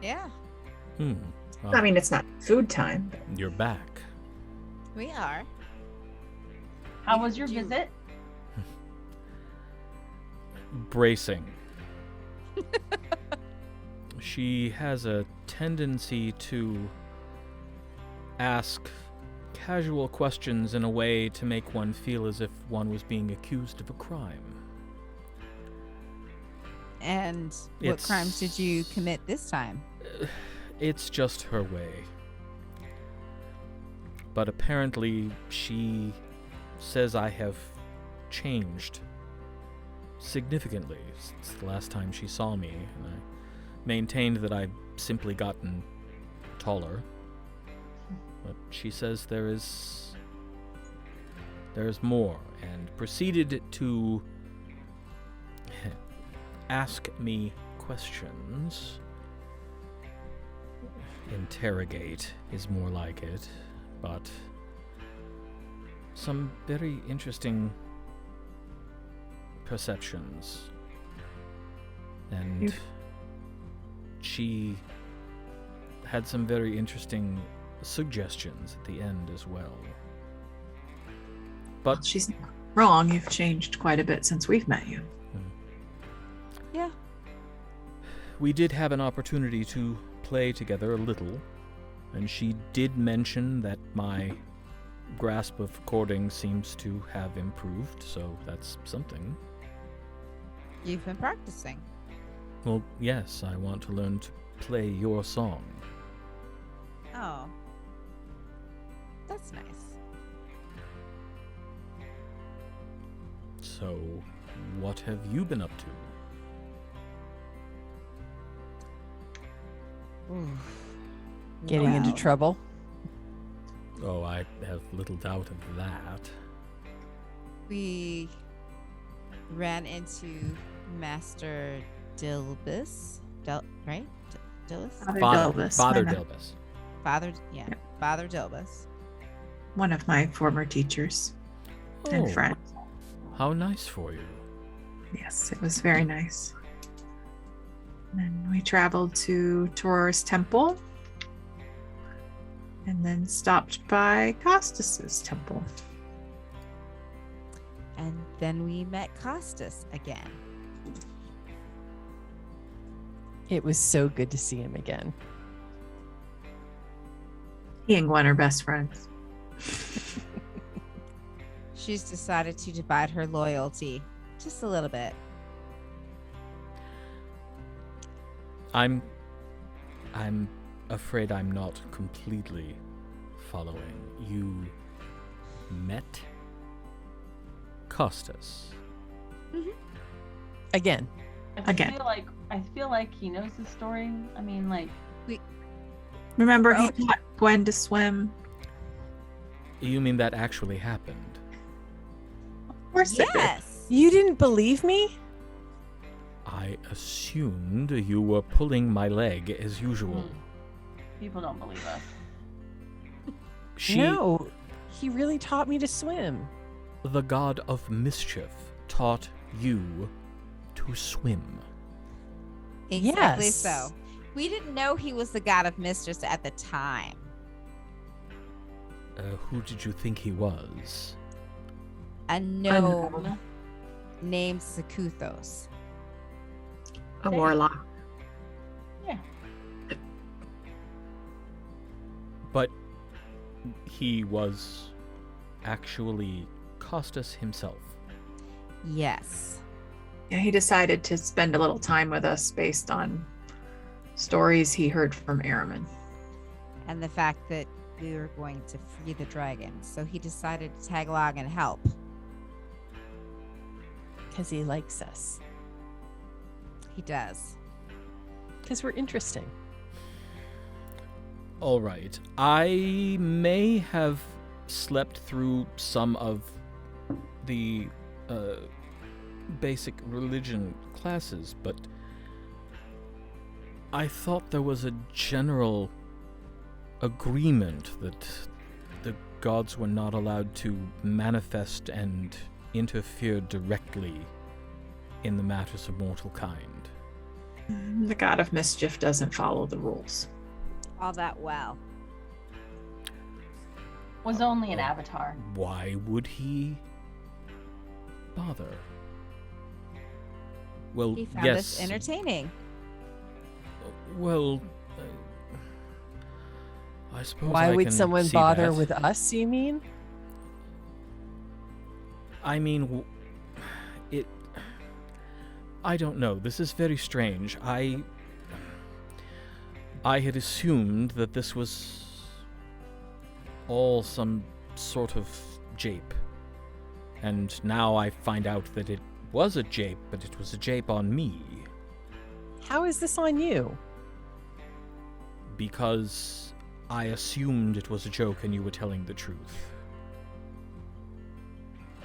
Yeah, Well, I mean, it's not food time. you're back. we are. How was your visit? Bracing. She has a tendency to ask casual questions in a way to make one feel as if one was being accused of a crime. And what crimes did you commit this time? It's just her way. But apparently she says I have changed significantly since the last time she saw me, and I maintained that I've simply gotten taller. But she says there's more, and proceeded to ask me questions. Interrogate is more like it, but some very interesting perceptions. And she had some very interesting suggestions at the end as well. But She's not wrong. You've changed quite a bit since we've met you. Yeah. we did have an opportunity to play together a little, and she did mention that my grasp of chording seems to have improved, so that's something. You've been practicing. Well, yes, I want to learn to play your song. Oh. That's nice. So, what have you been up to? Getting into Well. trouble. Oh, I have little doubt of that. We ran into Master Dilbiss. Right? Dilbiss? Father Dilbiss. Father, yeah. Yeah. Father Dilbiss. One of my former teachers and Oh, friends. how nice for you. Yes, it was very nice. And then we traveled to Tauror's temple. And then stopped by Costas's temple. And then we met Costas again. It was so good to see him again. He and Gwen are best friends. She's decided to divide her loyalty just a little bit. I'm afraid I'm not completely following. You met Costas. Again. Again. I feel like he knows the story. I mean, like, Remember, Oh. he taught Gwen to swim. You mean that actually happened? Of course it did. Yes. You didn't believe me? I assumed you were pulling my leg as usual. People don't believe us. No, he really taught me to swim. The god of mischief, taught you to swim. Exactly Yes. so. We didn't know he was the god of mistress at the time. Who did you think he was? A gnome named Sakuthos. A warlock. Yeah. But he was actually Costas himself. Yes. Yeah, he decided to spend a little time with us based on stories he heard from Araman. And the fact that we were going to free the dragon. So he decided to tag along and help. Because he likes us. He does. Because we're interesting. All right. I may have slept through some of the basic religion classes, but I thought there was a general agreement that the gods were not allowed to manifest and interfere directly in the matters of mortal kind. The god of mischief doesn't follow the rules. All that well. Was only an avatar. Why would he bother? Well, He found yes. us entertaining. Well, I suppose Why I would can someone see bother that. with us, you mean? I mean, I don't know. This is very strange. I had assumed that this was all some sort of jape. And now I find out that it was a jape, but it was a jape on me. How is this on you? Because I assumed it was a joke and you were telling the truth.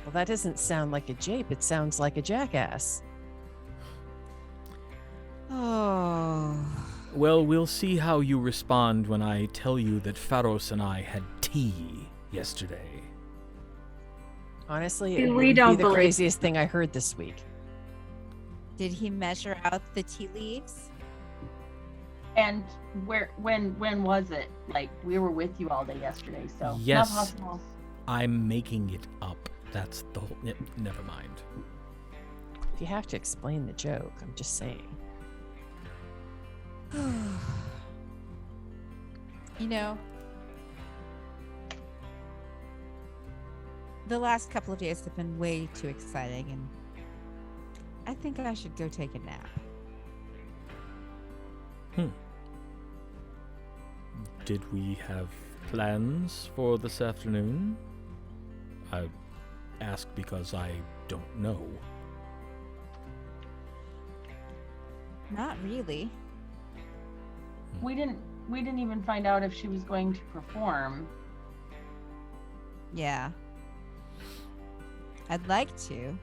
Well, that doesn't sound like a jape. It sounds like a jackass. Oh. Well, we'll see how you respond when I tell you that Pharos and I had tea yesterday. Honestly, We it would be don't the believe- craziest thing I heard this week. Did he measure out the tea leaves? And when was it? Like, we were with you all day yesterday, so Yes. not possible. I'm making it up. That's the whole... Never mind. If you have to explain the joke, I'm just saying. You know, the last couple of days have been way too exciting, and I think I should go take a nap. Did we have plans for this afternoon? I ask because I don't know. Not really. We didn't even find out if she was going to perform. Yeah. I'd like to.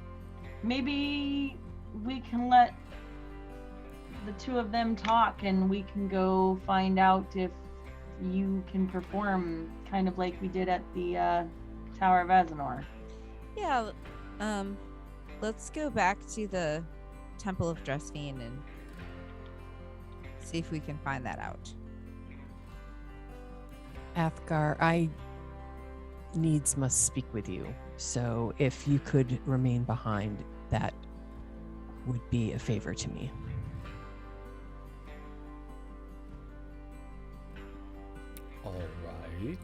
Maybe we can let the two of them talk and we can go find out if you can perform, kind of like we did at the Tower of Azenor. Yeah. Let's go back to the Temple of Dressfiend and see if we can find that out. Athgarr, I needs must speak with you. So if you could remain behind, that would be a favor to me. All right.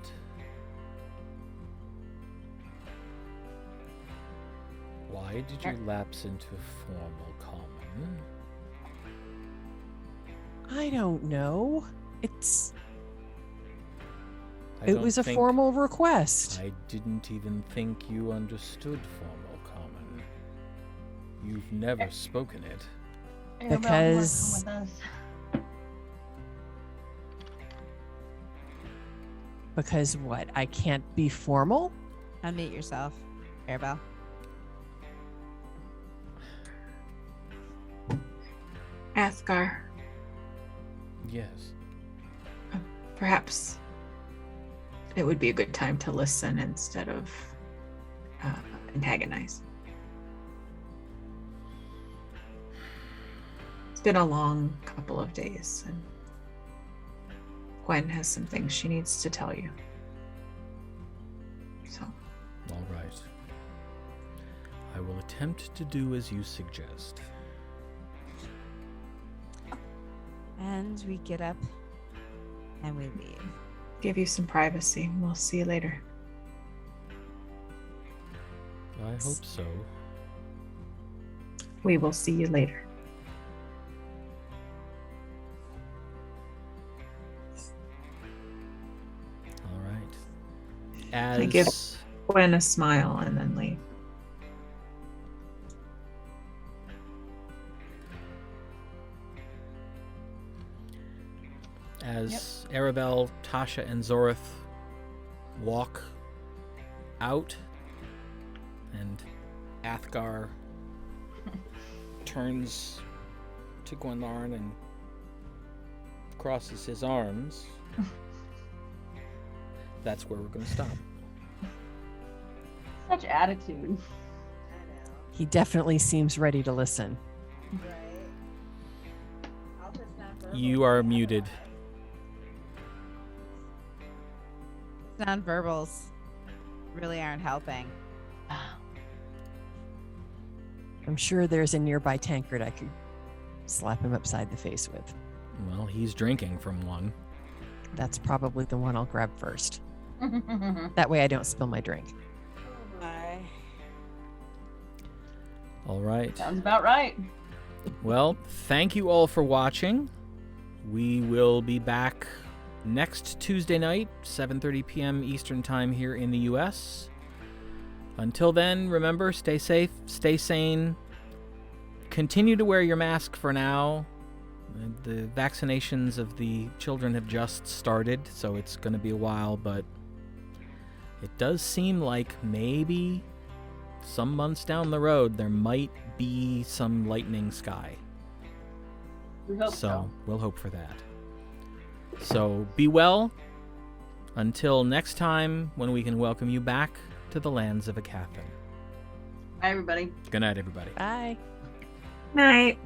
Why did you lapse into formal common? I don't know. It don't was a think- formal request. I didn't even think you understood formal common. You've never spoken it. Aribell, you wanna Because- come with us? Because what? I can't be formal? Unmute yourself, Aribell. Athgarr, Yes. perhaps it would be a good time to listen instead of antagonize. It's been a long couple of days, and Gwen has some things she needs to tell you. So, All right. I will attempt to do as you suggest. And we get up and we leave. give you some privacy. We'll see you later. I hope so. We will see you later. All right. I give Gwen a smile and then leave. As Aribell, Tasha, and Zorith walk out, and Athgarr turns to Gwenlaryn and crosses his arms, that's where we're going to stop. Such attitude. He definitely seems ready to listen. You are muted. Nonverbals really aren't helping. I'm sure there's a nearby tankard I could slap him upside the face with. Well, he's drinking from one. That's probably the one I'll grab first. That way I don't spill my drink. Bye. All right. Sounds about right. Well, thank you all for watching. We will be back next Tuesday night, 7:30 p.m. Eastern Time here in the U.S. Until then, remember, stay safe, stay sane. Continue to wear your mask for now. The vaccinations of the children have just started, so it's going to be a while, but it does seem like maybe some months down the road there might be some lightning sky. We hope so. We'll hope for that. So be well until next time when we can welcome you back to the lands of Aecathan. Bye, everybody. Good night, everybody. Bye. Night.